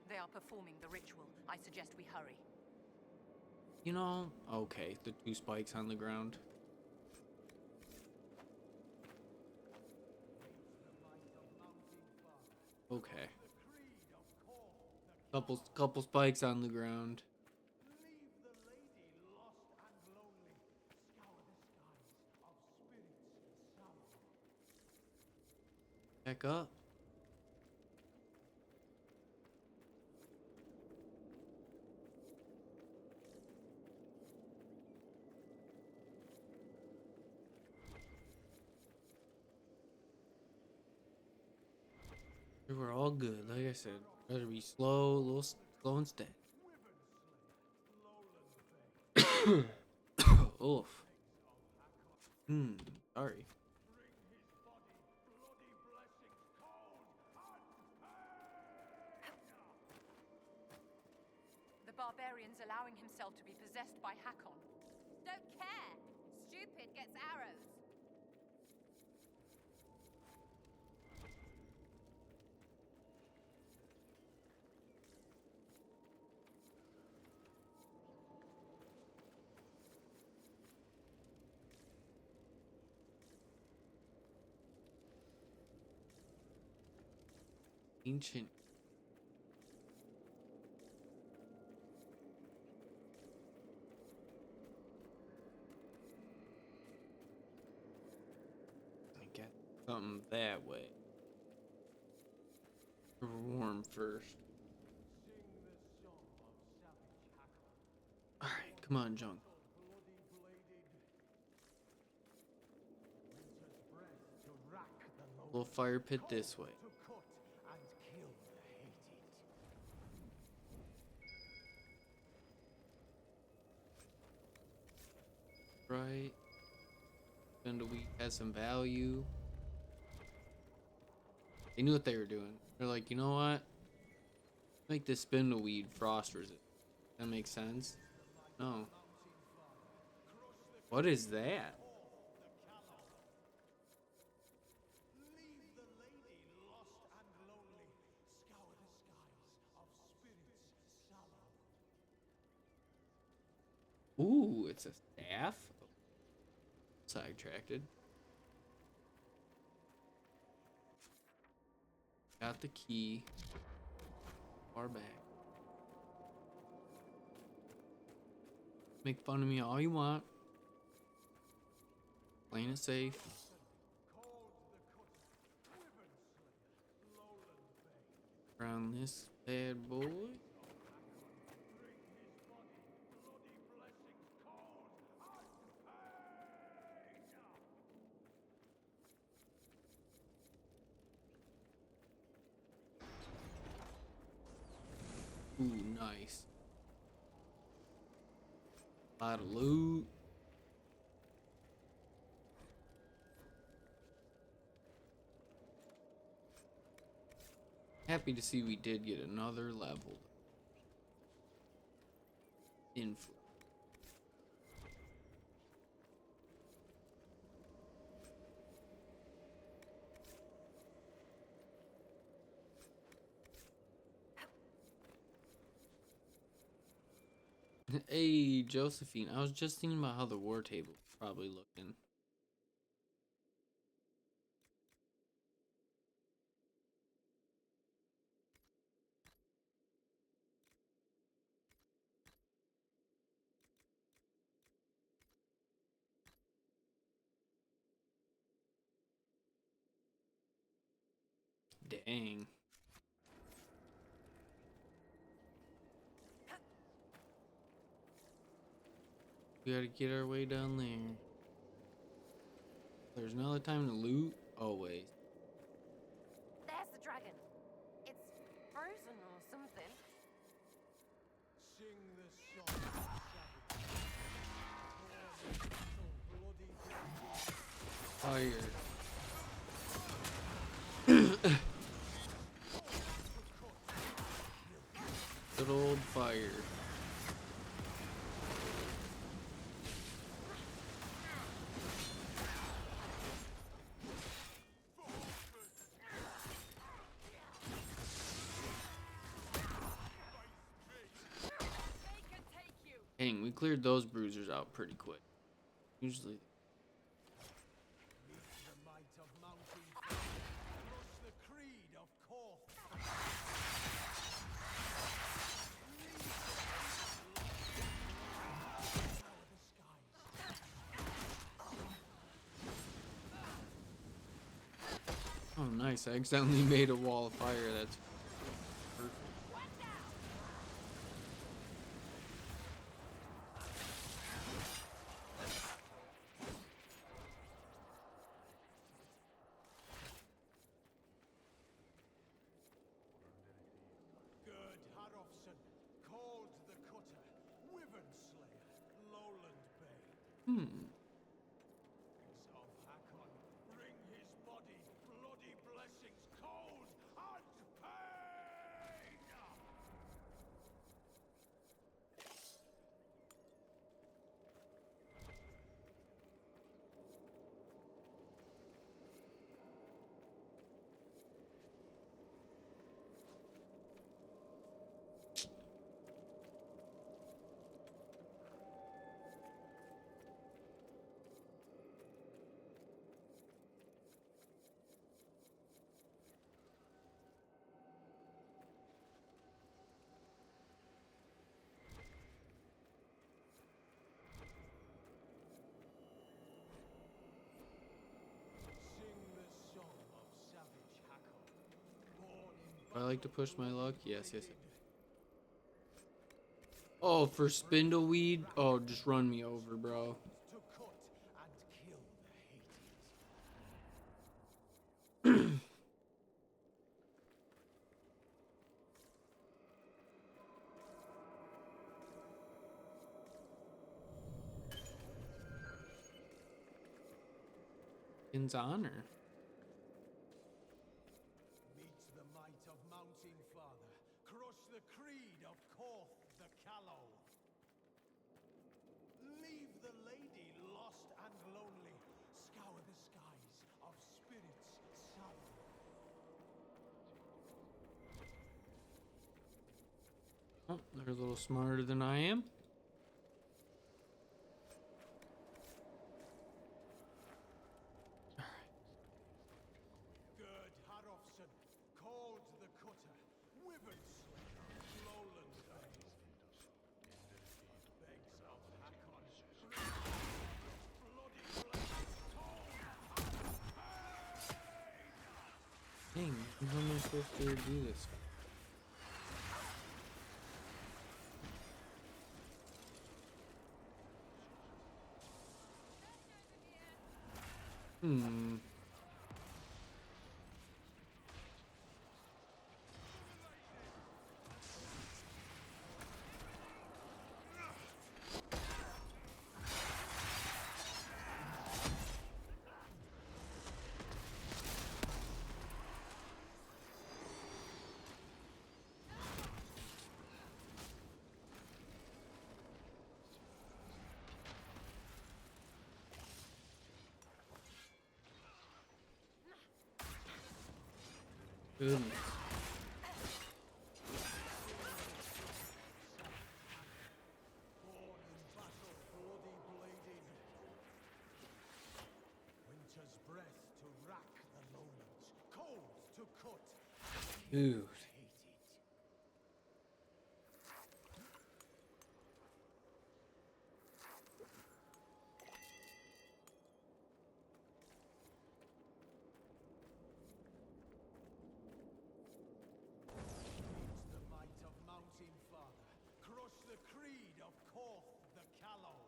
They are performing the ritual. I suggest we hurry. You know, okay, the two spikes on the ground. Okay. Couple spikes on the ground. Back up. We're all good. Like I said, better be slow, a little slow and steady. Oof. Sorry. The barbarian's allowing himself to be possessed by Hakkon. Don't care. Stupid gets arrows. Ancient. I get something that way. Warm first. Alright, come on, Junk. Little fire pit this way. Right. Spindleweed has some value. They knew what they were doing. They're like, you know what? Make this spindleweed frost resistant. That makes sense. No. What is that? Ooh, it's a staff? Sidetracked. Got the key. Far back. Make fun of me all you want. Playing it safe. Around this bad boy. Ooh, nice. A lot of loot. Happy to see we did get another level. Influence. Hey, Josephine. I was just thinking about how the war table is probably looking. Dang. We gotta get our way down there. There's another time to loot? Always. There's the dragon. It's frozen or something. Sing the song. Fire. Good old fire. Dang, we cleared those bruisers out pretty quick. Usually. Oh, nice. I accidentally made a wall of fire. That's perfect. Gerd Harofsson, called the Cutter, Wyvern Slayer, Lowland Bay. Of Hakkon, bring his body, bloody blessings, cold and pain! Do I like to push my luck? Yes, yes. Oh, for spindleweed? Oh, just run me over, bro. To cut and kill the Hades. King's honor. Meet the might of Mountain Father. Crush the creed of Korth the Callow. Leave the lady lost Oh, they're a little smarter than I am. Gerd Harofsson, called the Cutter, Wyvern Slayer, Lowland Bane. Begs of Hakkon, bloody Dang, how am I supposed to do this? Hmm. Goodness. born in battle, bloody bleeding. Winter's breath to rack the lowlands, cold to cut. Dude. Hate it. Needs the might of Mountain Father, crush the creed of Korth the Callow.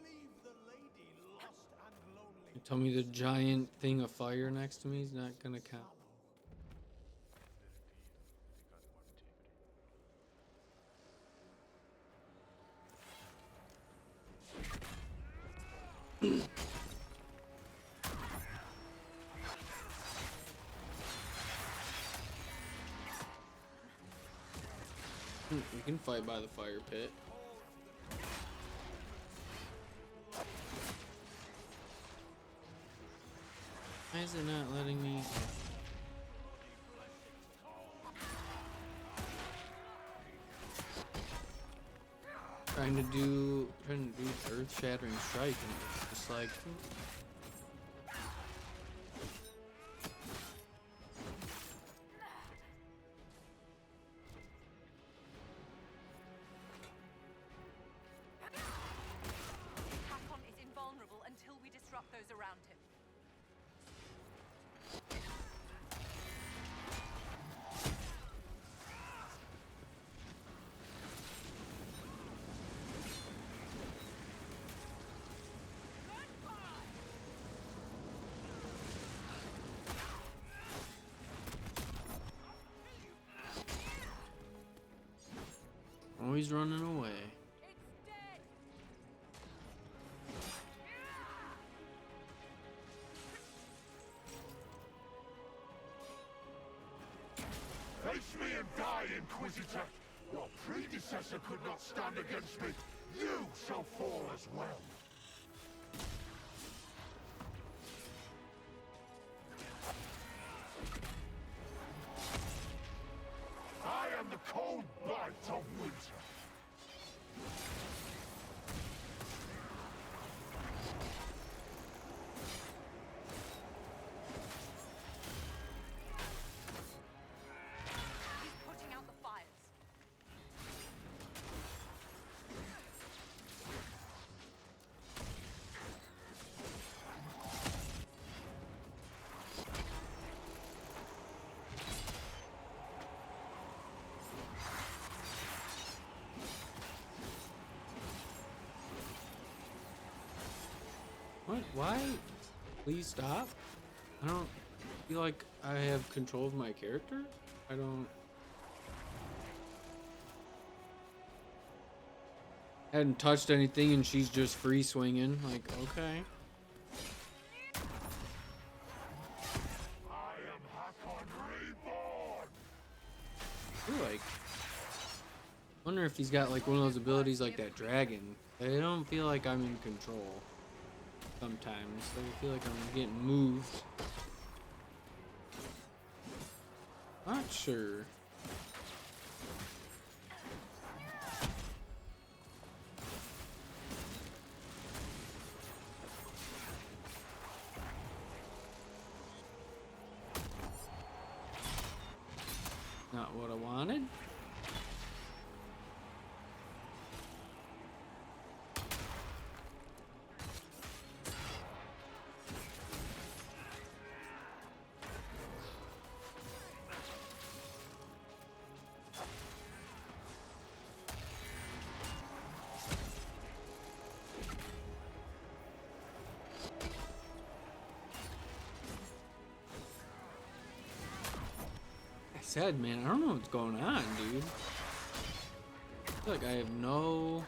Leave the lady lost and lonely. You tell me the giant thing of fire next to me is not gonna count. We can fight by the fire pit. Why is it not letting me? Trying to do earth-shattering strike, and it's just like. Hakkon is invulnerable until we disrupt those around him. Always running away. It's dead! Face me and die, Inquisitor! Your predecessor could not stand against me. You shall fall as well. I am the cold bite of winter. He's putting out the fires. What? Why? Please stop. I don't feel like I have control of my character. I don't. Hadn't touched anything and she's just free swinging. Like, okay. I am Hakkon reborn. I feel like. Wonder if he's got like one of those abilities like that dragon. I don't feel like I'm in control. Sometimes like, I feel like I'm getting moved. Not sure. Not what I wanted. Said, man, I don't know what's going on, dude. I feel like I have no...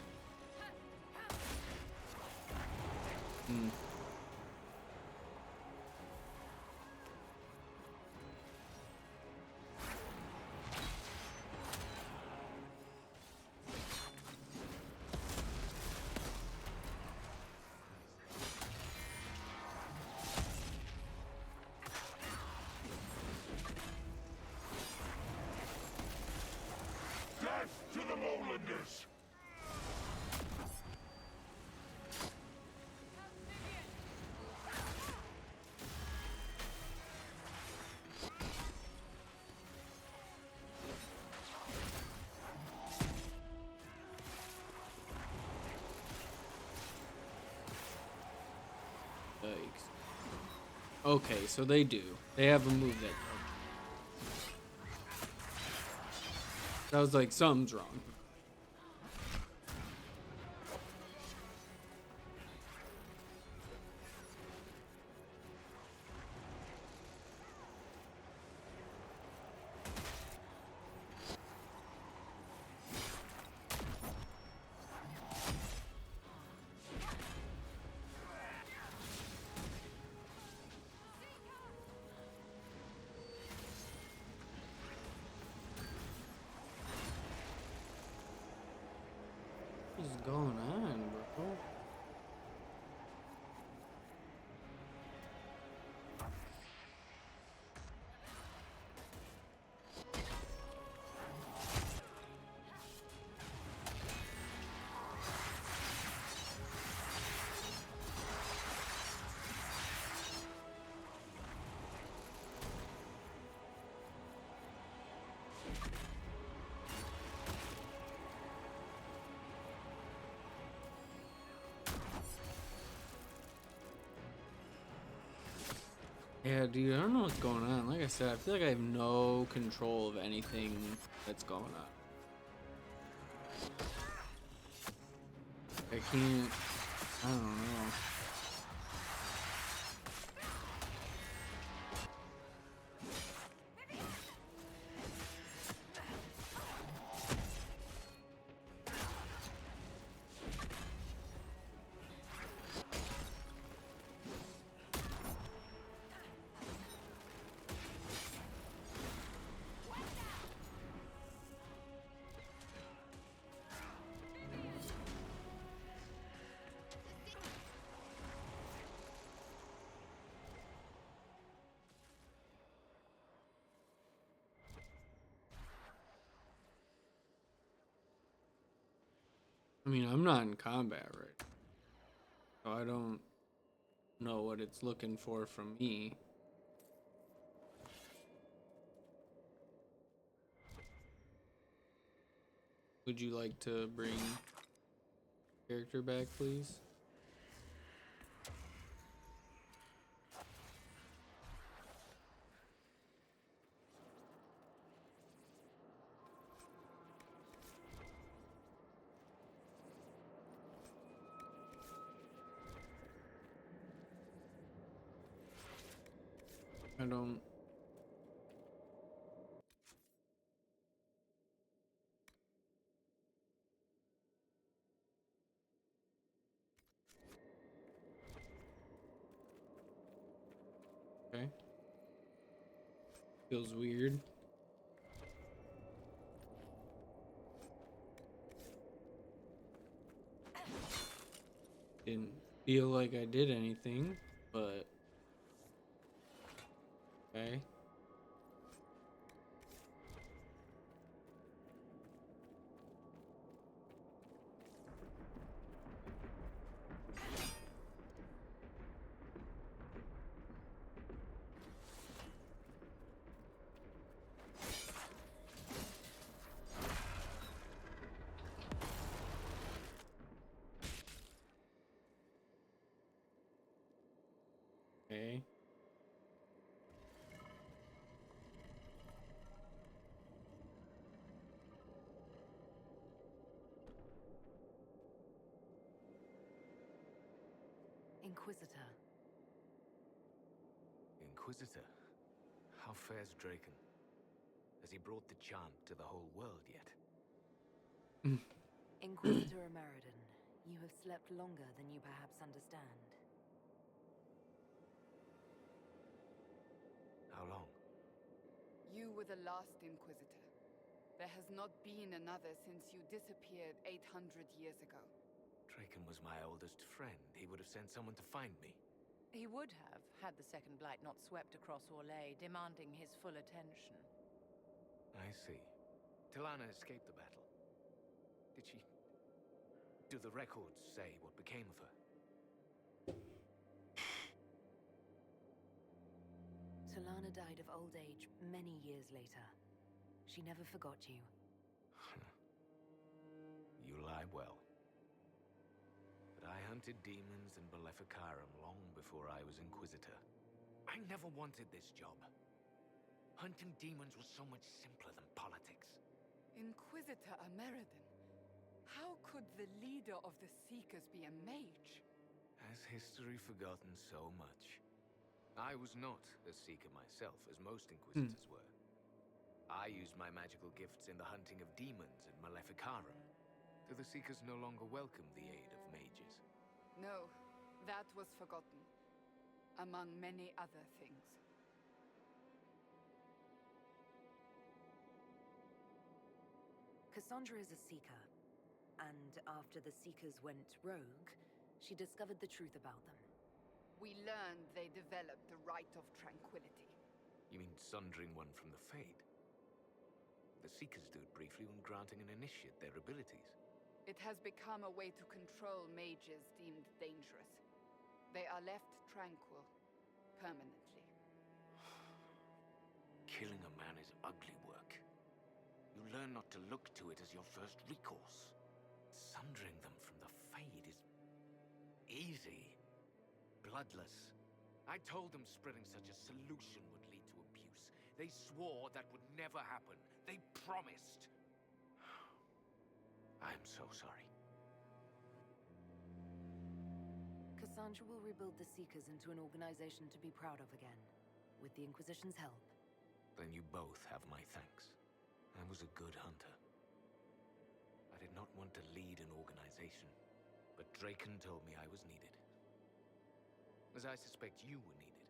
To the lowlanders! Yikes. Okay, so they do. They have a move that was like, something's wrong. What is going on, bro? Yeah, dude, I don't know what's going on. Like I said, I feel like I have no control of anything that's going on. I can't... I don't know. I mean, I'm not in combat right now, so I don't know what it's looking for from me. Would you like to bring character back, please? I don't... Okay. Feels weird. Didn't feel like I did anything, but... Okay. Okay. Inquisitor. Inquisitor? How fares Draken? Has he brought the chant to the whole world yet? Inquisitor Ameridan, you have slept longer than you perhaps understand. How long? You were the last Inquisitor. There has not been another since you disappeared 800 years ago. Draken was my oldest friend. He would have sent someone to find me. He would have, had the Second Blight not swept across Orlais, demanding his full attention. I see. Talana escaped the battle. Did she... Do the records say what became of her? Talana died of old age many years later. She never forgot you. You lie well. But I hunted demons in Maleficarum long before I was Inquisitor. I never wanted this job. Hunting demons was so much simpler than politics. Inquisitor Ameridan, how could the leader of the Seekers be a mage? Has history forgotten so much? I was not a Seeker myself, as most Inquisitors were. I used my magical gifts in the hunting of demons in Maleficarum. Do the Seekers no longer welcome the aid of mages? No, that was forgotten. Among many other things. Cassandra is a Seeker, and after the Seekers went rogue, she discovered the truth about them. We learned they developed the Rite of Tranquility. You mean sundering one from the Fade? The Seekers do it briefly when granting an initiate their abilities. It has become a way to control mages deemed dangerous. They are left tranquil, permanently. Killing a man is ugly work. You learn not to look to it as your first recourse. Sundering them from the Fade is... easy. Bloodless. I told them spreading such a solution would lead to abuse. They swore that would never happen. They promised. I'm so sorry. Cassandra will rebuild the Seekers into an organization to be proud of again, with the Inquisition's help. Then you both have my thanks. I was a good hunter. I did not want to lead an organization, but Draken told me I was needed. As I suspect you were needed.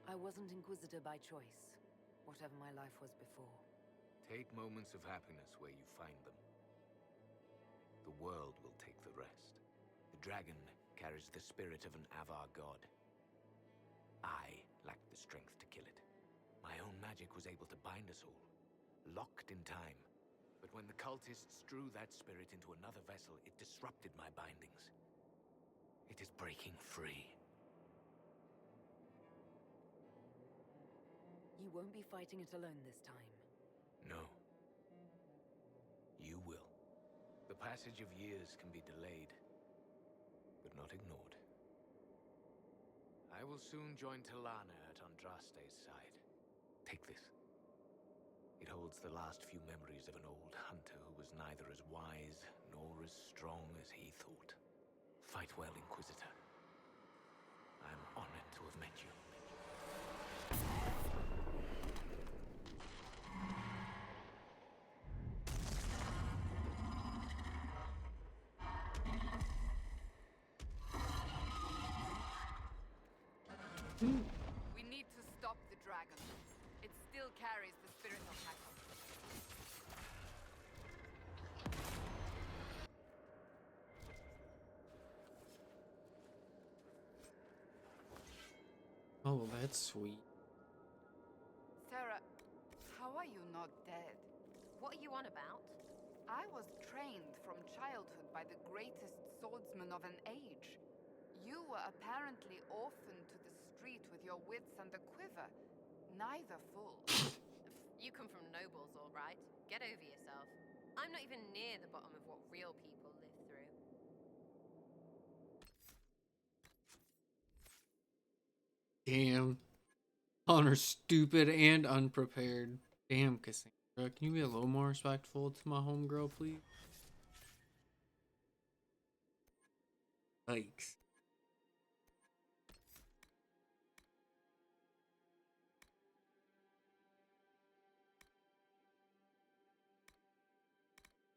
I wasn't Inquisitor by choice, whatever my life was before. Take moments of happiness where you find them. The world will take the rest. The dragon carries the spirit of an Avvar god. I lacked the strength to kill it. My own magic was able to bind us all, locked in time. But when the cultists drew that spirit into another vessel, it disrupted my bindings. It is breaking free. You won't be fighting it alone this time. No. You will. The passage of years can be delayed, but not ignored. I will soon join Talana at Andraste's side. Take this. It holds the last few memories of an old hunter who was neither as wise nor as strong as he thought. Fight well, Inquisitor. I am honored to have met you. We need to stop the dragon. It still carries the spirit of Hakkon. Oh, that's sweet. Sarah, how are you not dead? What are you on about? I was trained from childhood by the greatest swordsman of an age. You were apparently orphaned to the street with your wits and a quiver. Neither full. You come from nobles, all right. Get over yourself. I'm not even near the bottom of what real people live through. Damn. Calling her stupid and unprepared. Damn, Cassandra. Can you be a little more respectful to my homegirl, please? Yikes.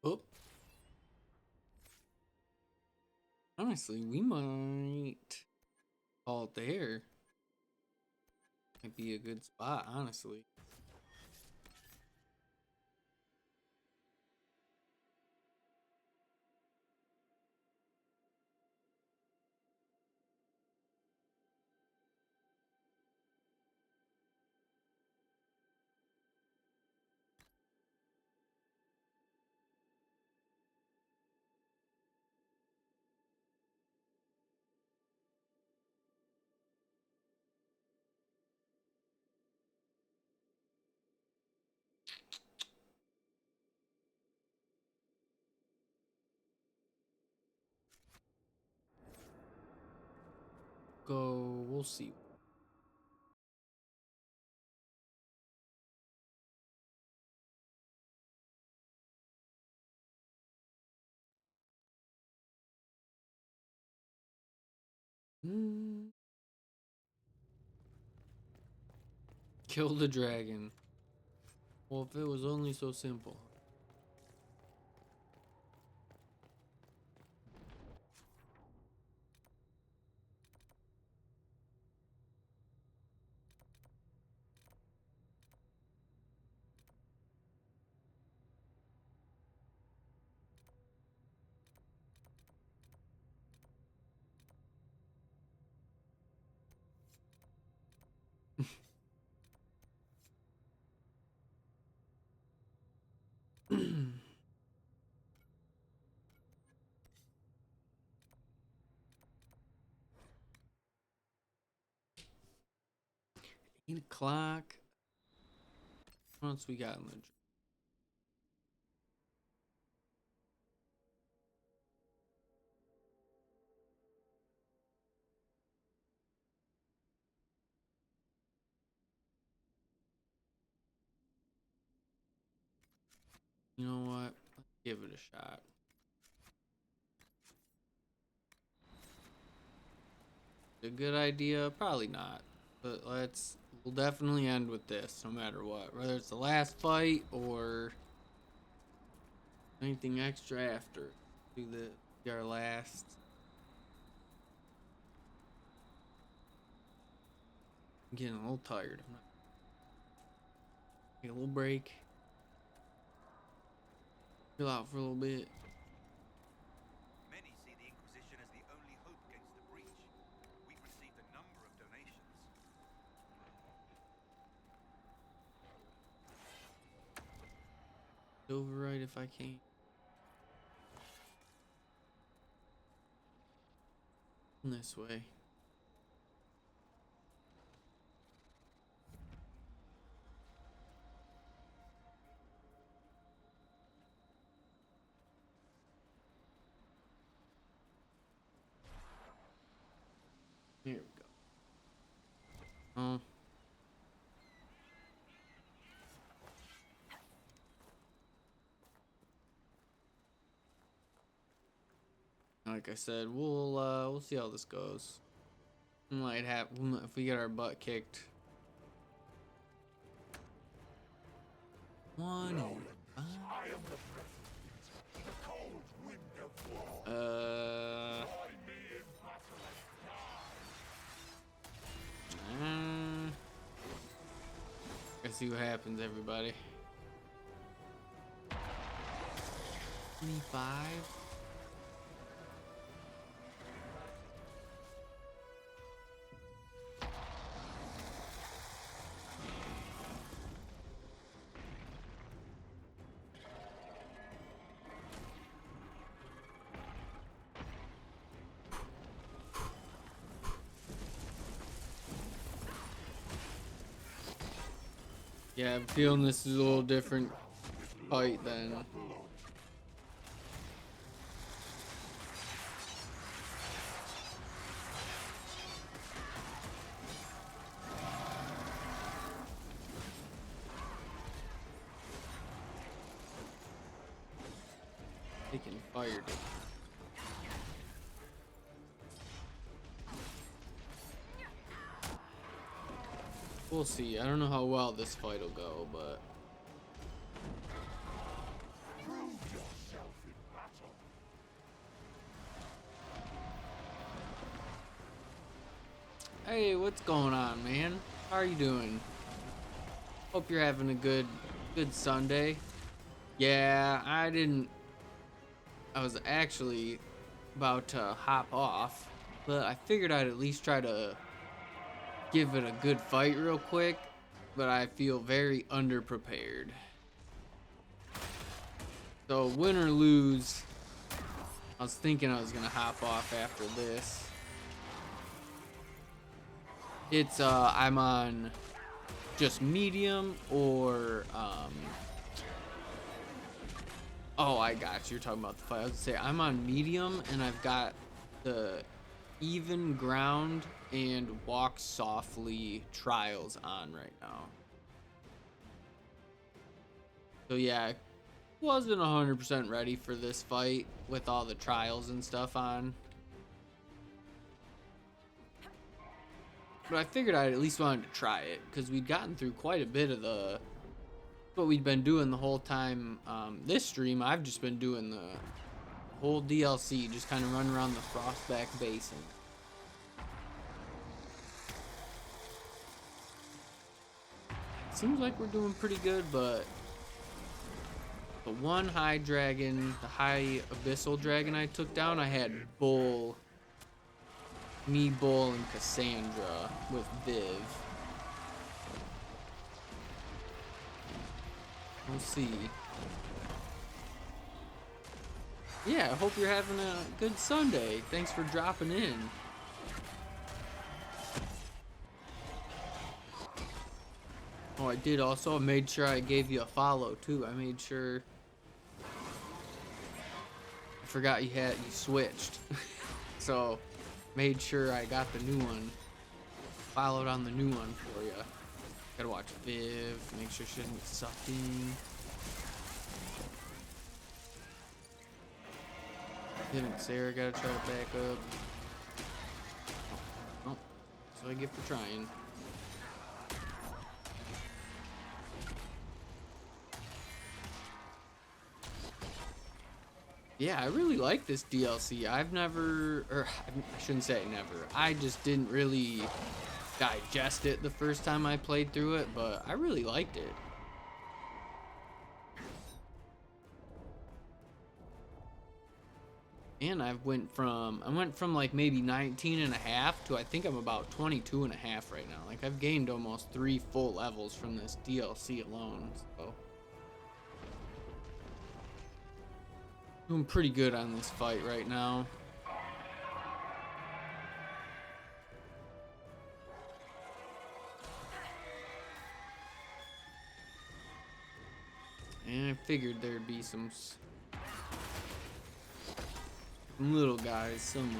Oh. Honestly, we might call it there. Might be a good spot, honestly. Go, we'll see. Kill the dragon. Well, if it was only so simple. Eight o'clock. What else we got in the... You know what? Let's give it a shot. A good idea? Probably not. But we'll definitely end with this, no matter what. Whether it's the last fight or anything extra after. Do our last. I'm getting a little tired. Take a little break. Chill out for a little bit. Many see the Inquisition as the only hope against the breach. We've received a number of donations. Override if I can. This way. Here we go. Oh. Like I said, we'll see how this goes. We might have if we get our butt kicked. 185. Let's see what happens, everybody. 25. Yeah, I'm feeling this is a little different fight than... making fire damage. We'll see. I don't know how well this fight will go, but hey, what's going on, man? How are you doing? Hope you're having a good Sunday. Yeah, I was actually about to hop off, but I figured I'd at least try to give it a good fight real quick, but I feel very underprepared. So win or lose, I was thinking I was gonna hop off after this. It's I'm on just medium or oh, I got you. You're talking about the fight. I was gonna say I'm on medium and I've got the even ground and walk softly trials on right now. So yeah, I wasn't 100% ready for this fight with all the trials and stuff on. But I figured I at least wanted to try it because we'd gotten through quite a bit of what we'd been doing the whole time. This stream, I've just been doing the whole DLC, just kind of running around the Frostback Basin. Seems like we're doing pretty good, but the one high dragon, the high abyssal dragon I took down, I had Bull, and Cassandra with Viv. We'll see. Yeah, I hope you're having a good Sunday. Thanks for dropping in. Oh, I did also. I made sure I gave you a follow too. I made sure. I forgot you switched. So, made sure I got the new one. Followed on the new one for you. Gotta watch Viv. Make sure she doesn't get sucked in. Viv and Sarah gotta try to back up. Oh, so I get for trying. Yeah, I really like this DLC. I shouldn't say never. I just didn't really digest it the first time I played through it, but I really liked it. And I went from like maybe 19 and a half to I think I'm about 22 and a half right now. Like I've gained almost 3 full levels from this DLC alone, so doing pretty good on this fight right now. And I figured there'd be some little guys somewhere.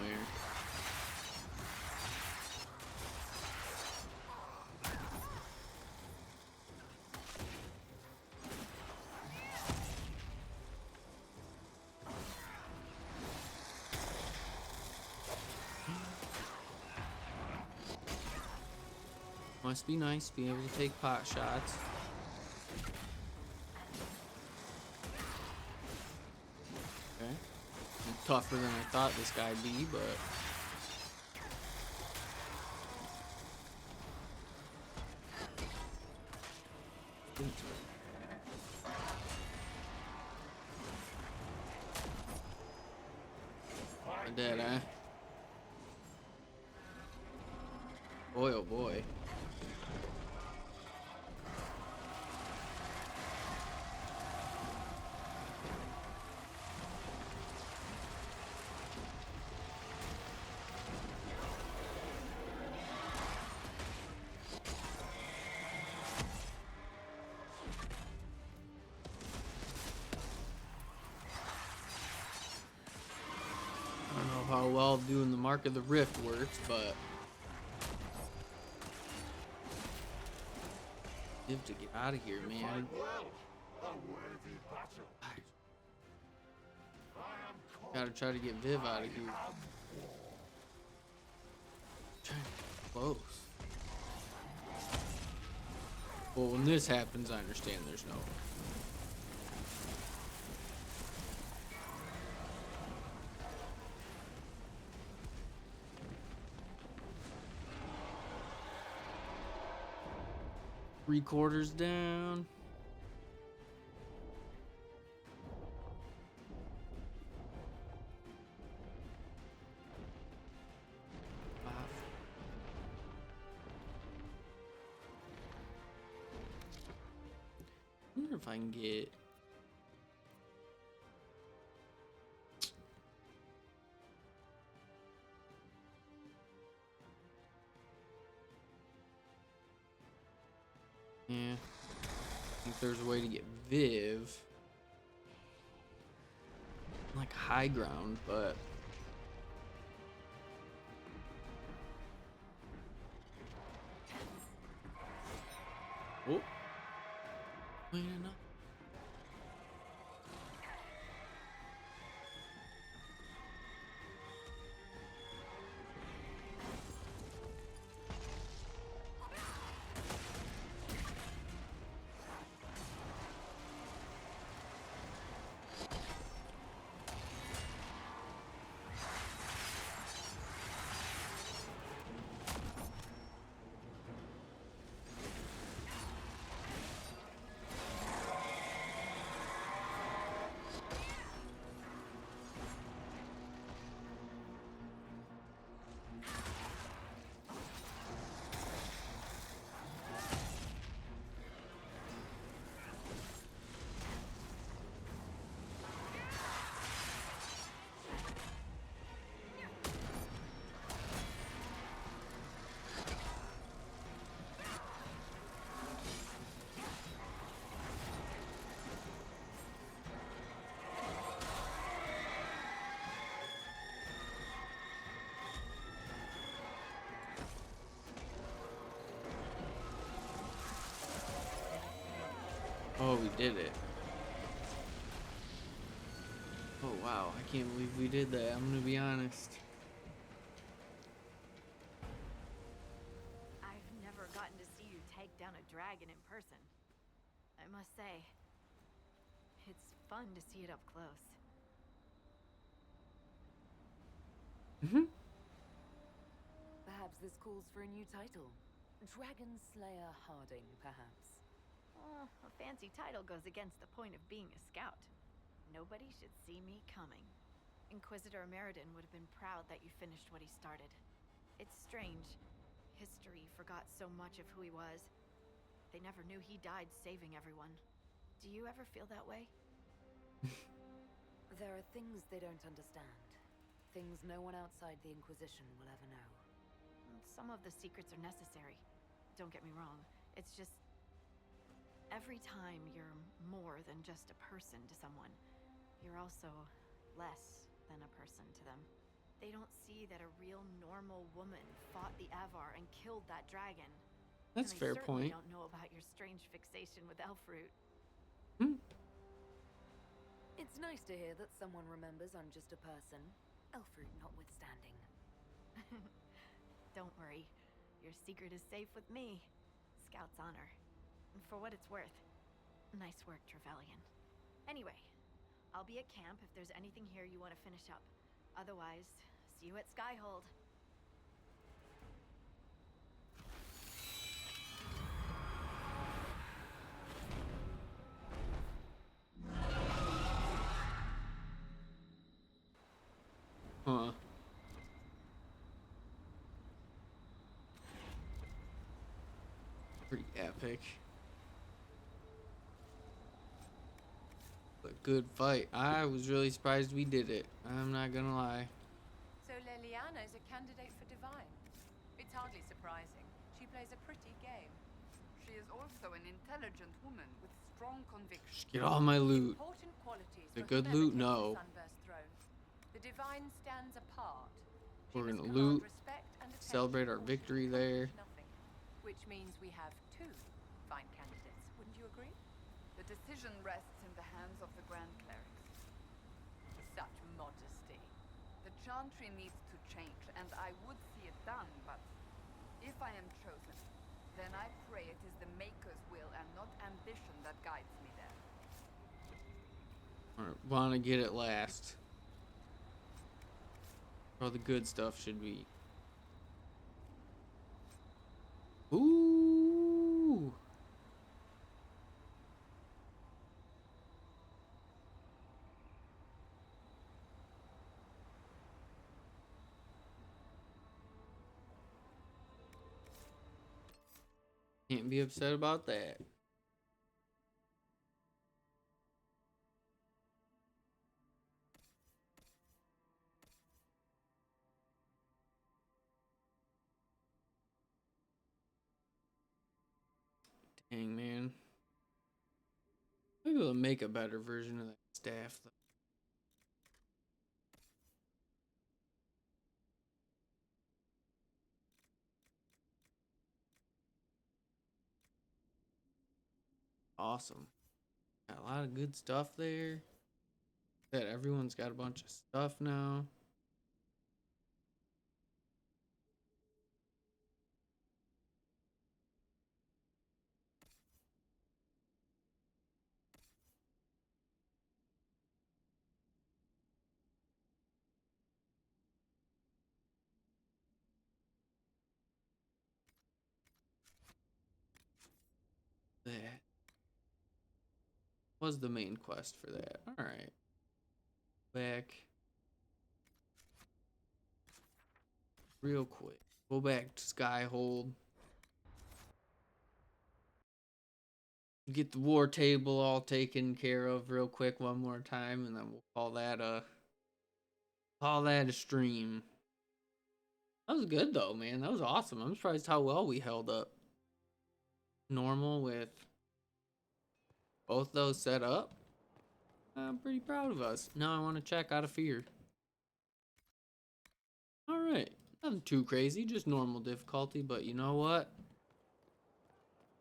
Must be nice being able to take pot shots. Okay. Tougher than I thought this guy'd be, but dead, eh? Boy, oh boy. I don't know how well doing the Mark of the Rift works, but have to get out of here, man. Gotta try to get Viv out of here. Trying to get close. Well, when this happens, I understand there's no. Three-quarters down. I wonder if I can get. Yeah. I think there's a way to get Viv. Like high ground, but. Oh. Wait, no. Oh, we did it. Oh, wow. I can't believe we did that. I'm gonna be honest. I've never gotten to see you take down a dragon in person. I must say, it's fun to see it up close. Perhaps this calls for a new title. Dragon Slayer Harding, perhaps. Oh, a fancy title goes against the point of being a scout. Nobody should see me coming. Inquisitor Meriden would have been proud that you finished what he started. It's strange. History forgot so much of who he was. They never knew he died saving everyone. Do you ever feel that way? There are things they don't understand. Things no one outside the Inquisition will ever know. Some of the secrets are necessary. Don't get me wrong. It's just... every time you're more than just a person to someone, you're also less than a person to them. They don't see that a real normal woman fought the Avvar and killed that dragon. That's a fair point. They don't know about your strange fixation with elf fruit. It's nice to hear that someone remembers I'm just a person, elf fruit notwithstanding. Don't worry. Your secret is safe with me. Scout's honor. And for what it's worth, nice work, Trevelyan. Anyway, I'll be at camp if there's anything here you want to finish up. Otherwise, see you at Skyhold. Huh. Pretty epic. But good fight. I was really surprised we did it. I'm not gonna lie. So Leliana is a candidate for Divine. It's hardly surprising. She plays a pretty game. She is also an intelligent woman with strong convictions. Just get all my loot. Important qualities The for good whomever loot, takes no. the Sunburst throne. The Divine stands apart. She We're must gonna command loot, respect and attention, celebrate our or she victory will there. accomplish nothing. Which means we have two fine candidates. Wouldn't you agree? The decision rests in the hands of the Grand Clerics. Such modesty. Chantry needs to change, and I would see it done, but if I am chosen, then I pray it is the Maker's will and not ambition that guides me there. Alright, wanna get it last. All the good stuff should be. Ooh. Can't be upset about that. Dang, man. Maybe we'll make a better version of that staff, though. Awesome. Got a lot of good stuff there. That everyone's got a bunch of stuff now. That was the main quest for that. Alright. Back. Real quick. Go back to Skyhold. Get the war table all taken care of real quick one more time, and then we'll call that a stream. That was good though, man. That was awesome. I'm surprised how well we held up. Normal with both those set up. I'm pretty proud of us. Now I want to check out of fear. Alright. Nothing too crazy, just normal difficulty, but you know what?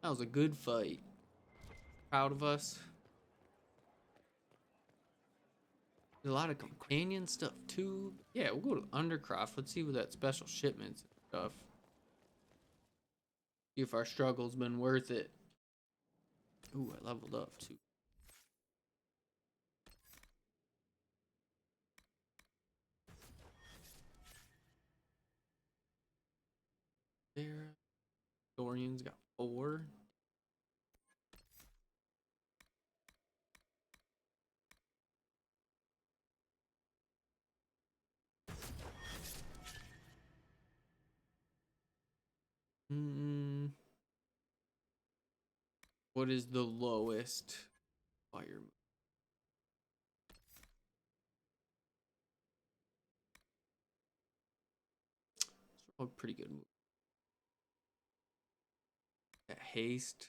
That was a good fight. Proud of us. There's a lot of companion stuff too. Yeah, we'll go to Undercroft. Let's see what that special shipments and stuff. See if our struggle's been worth it. Ooh, I leveled up too. There. Dorian's got 4. What is the lowest fire move? It's a pretty good move. That haste.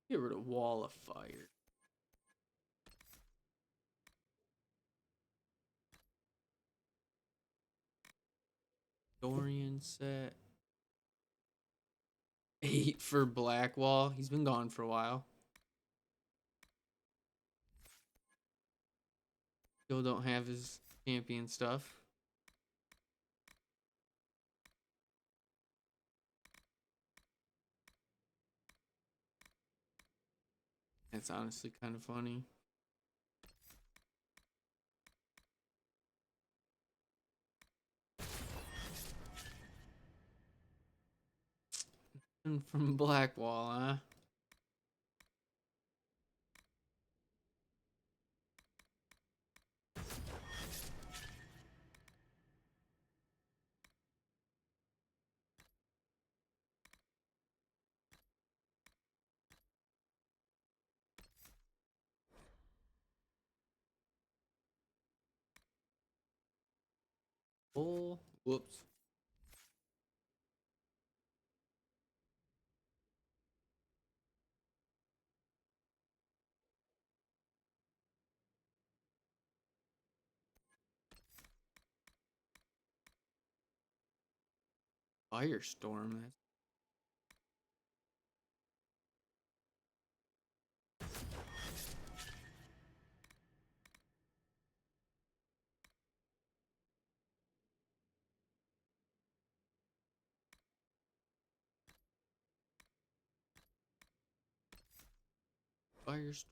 Get rid of wall of fire. Dorian set. 8 for Blackwall. He's been gone for a while. Still don't have his champion stuff. That's honestly kind of funny. And from Blackwall, huh? Oh, whoops. Firestorm. That's Firestorm.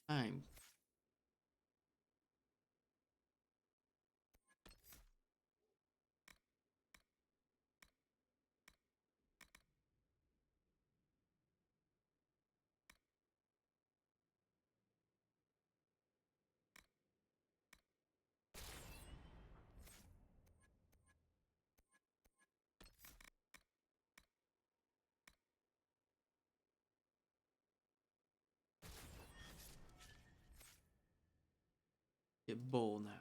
Time. Get bull now.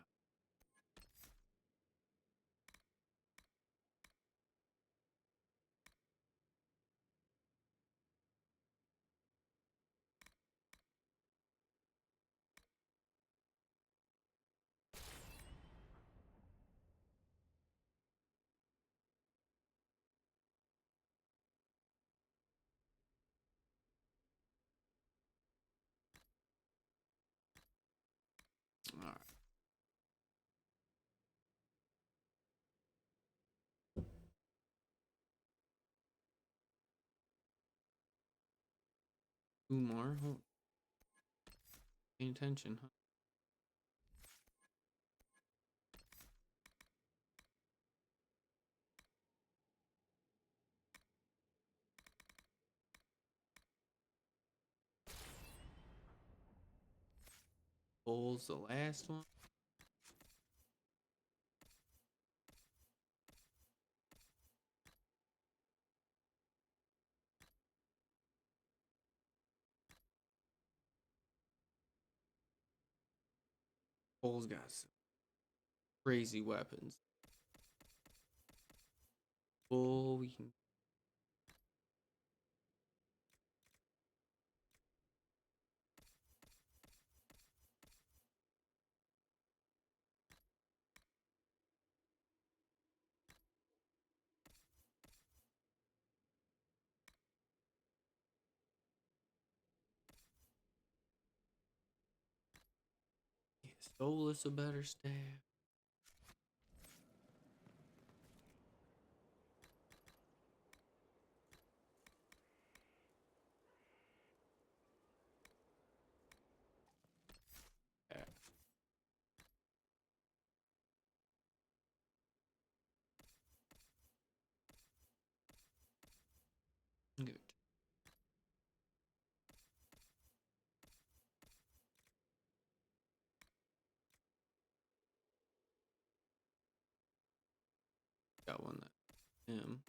All right. Two more. Oh, paying attention, huh? Bull's the last one. Bull's got some crazy weapons. Bull, we can. Yeah, stole us a better staff. Yeah. Good. Got one that him.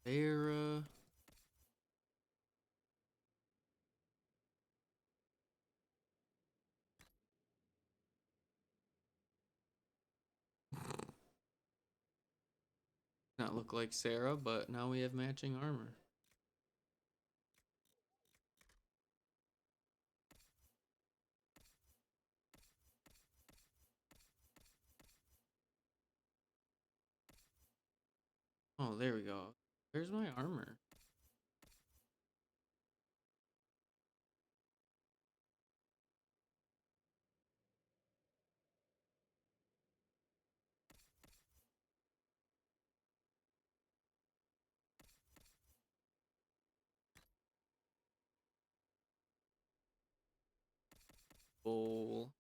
Sarah. Not look like Sarah, but now we have matching armor. Oh, there we go. Where's my armor? Bowl.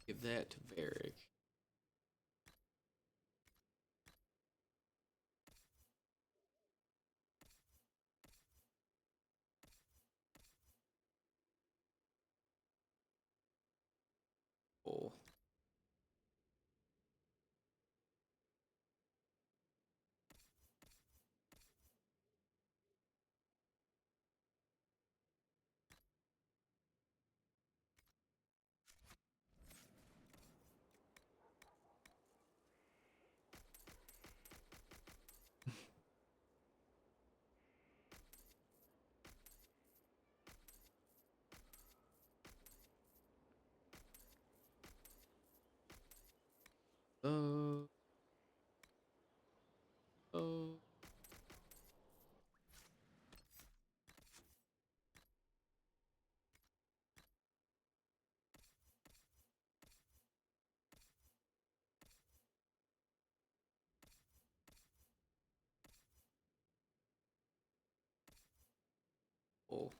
Give that to Varric. Oh. Oh. Oh. Oh.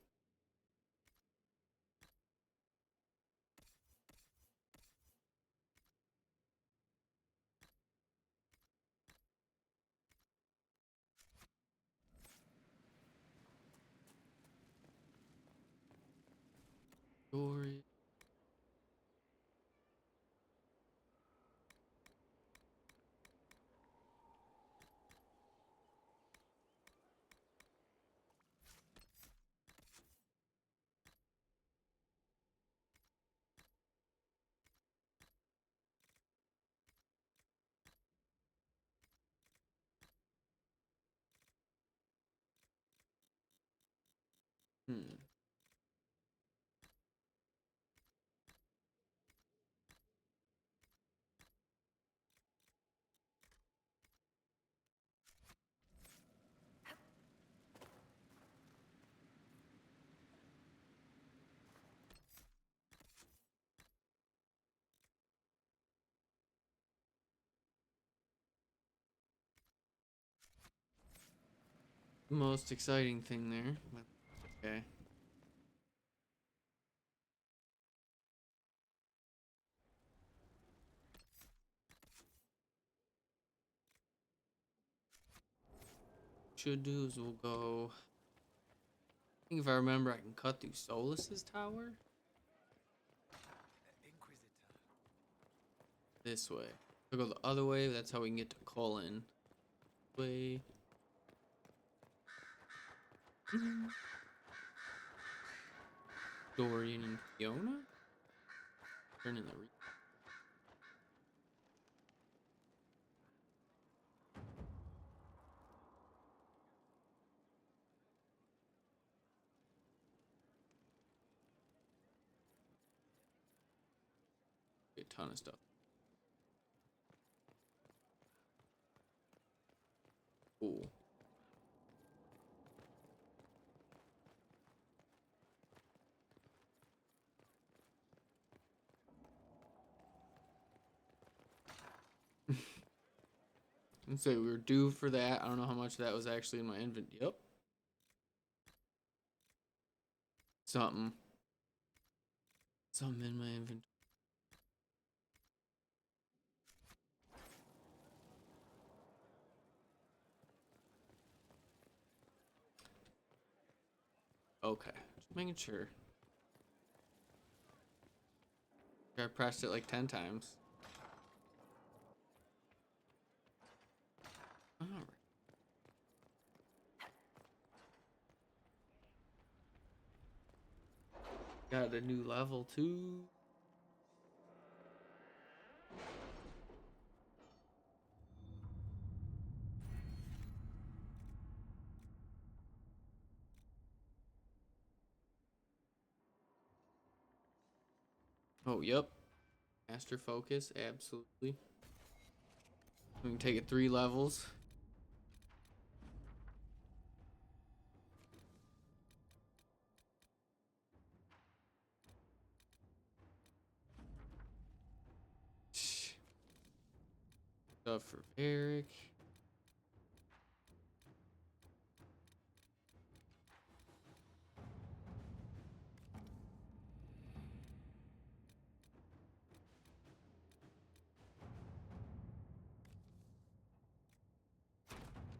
Story. Hmm. Most exciting thing there. Okay. Should do is we'll go. I think if I remember, I can cut through Solus's tower. Inquisitor. This way. I'll go the other way. That's how we can get to Cullen. Way. Dorian and Fiona? Turn in the a ton of stuff. Cool. Let's say we were due for that. I don't know how much that was actually in my inventory. Yep. Something. Something in my inventory. Okay. Just making sure. I pressed it like 10 times. Alright. Got a new level too. Oh, yep. Master focus, absolutely. We can take it 3 levels. Stuff for Eric.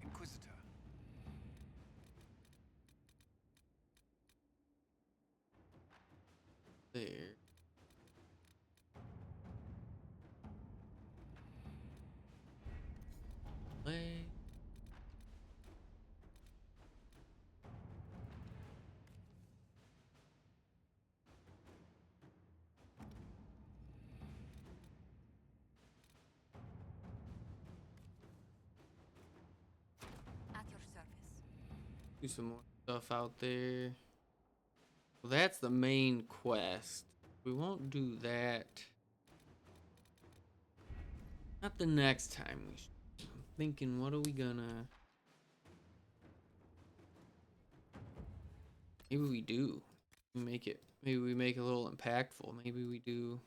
Inquisitor. There. Play. At your service. Do some more stuff out there. Well, that's the main quest. We won't do that. Not the next time we should. I'm thinking, what are we gonna... Maybe we do. We make it. Maybe we make it a little impactful. Maybe we do...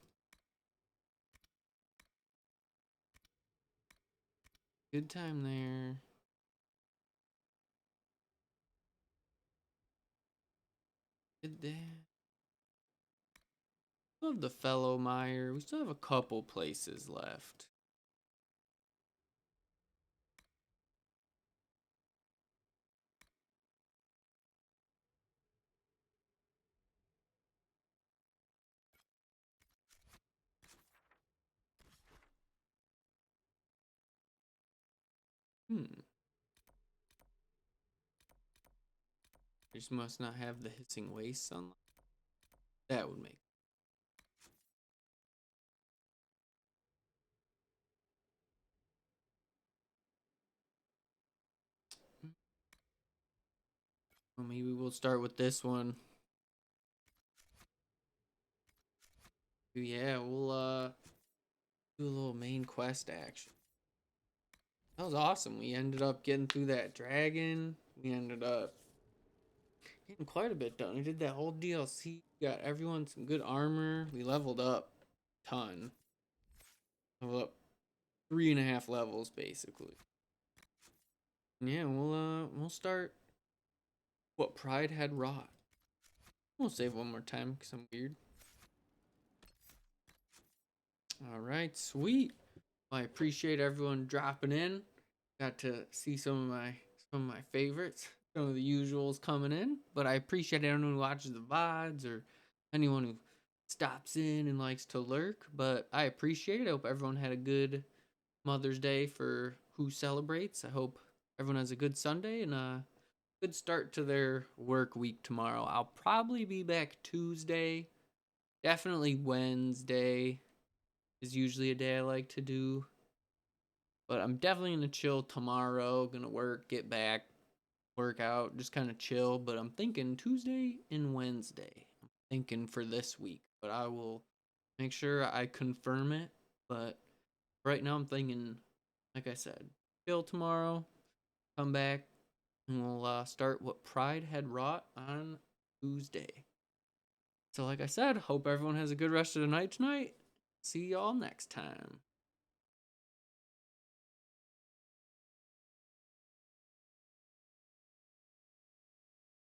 Good time there. Did that. Still have the Fellow Mire. We still have a couple places left. Just must not have the hissing waste sunlight. That would make. Well, maybe we'll start with this one. Yeah, we'll do a little main quest action. That was awesome. We ended up getting through that dragon. We ended up getting quite a bit done. We did that whole DLC. Got everyone some good armor. We leveled up a ton. Leveled up 3.5 levels basically. Yeah, we'll start what Pride had wrought. We'll save one more time because I'm weird. All right, sweet. Well, I appreciate everyone dropping in. Got to see some of my favorites, some of the usuals coming in. But I appreciate anyone who watches the VODs or anyone who stops in and likes to lurk. But I appreciate it. I hope everyone had a good Mother's Day for who celebrates. I hope everyone has a good Sunday and a good start to their work week tomorrow. I'll probably be back Tuesday. Definitely Wednesday is usually a day I like to do. But I'm definitely going to chill tomorrow. Going to work, get back, work out, just kind of chill. But I'm thinking Tuesday and Wednesday. I'm thinking for this week. But I will make sure I confirm it. But right now I'm thinking, like I said, chill tomorrow, come back, and we'll start what Pride had wrought on Tuesday. So like I said, hope everyone has a good rest of the night tonight. See y'all next time.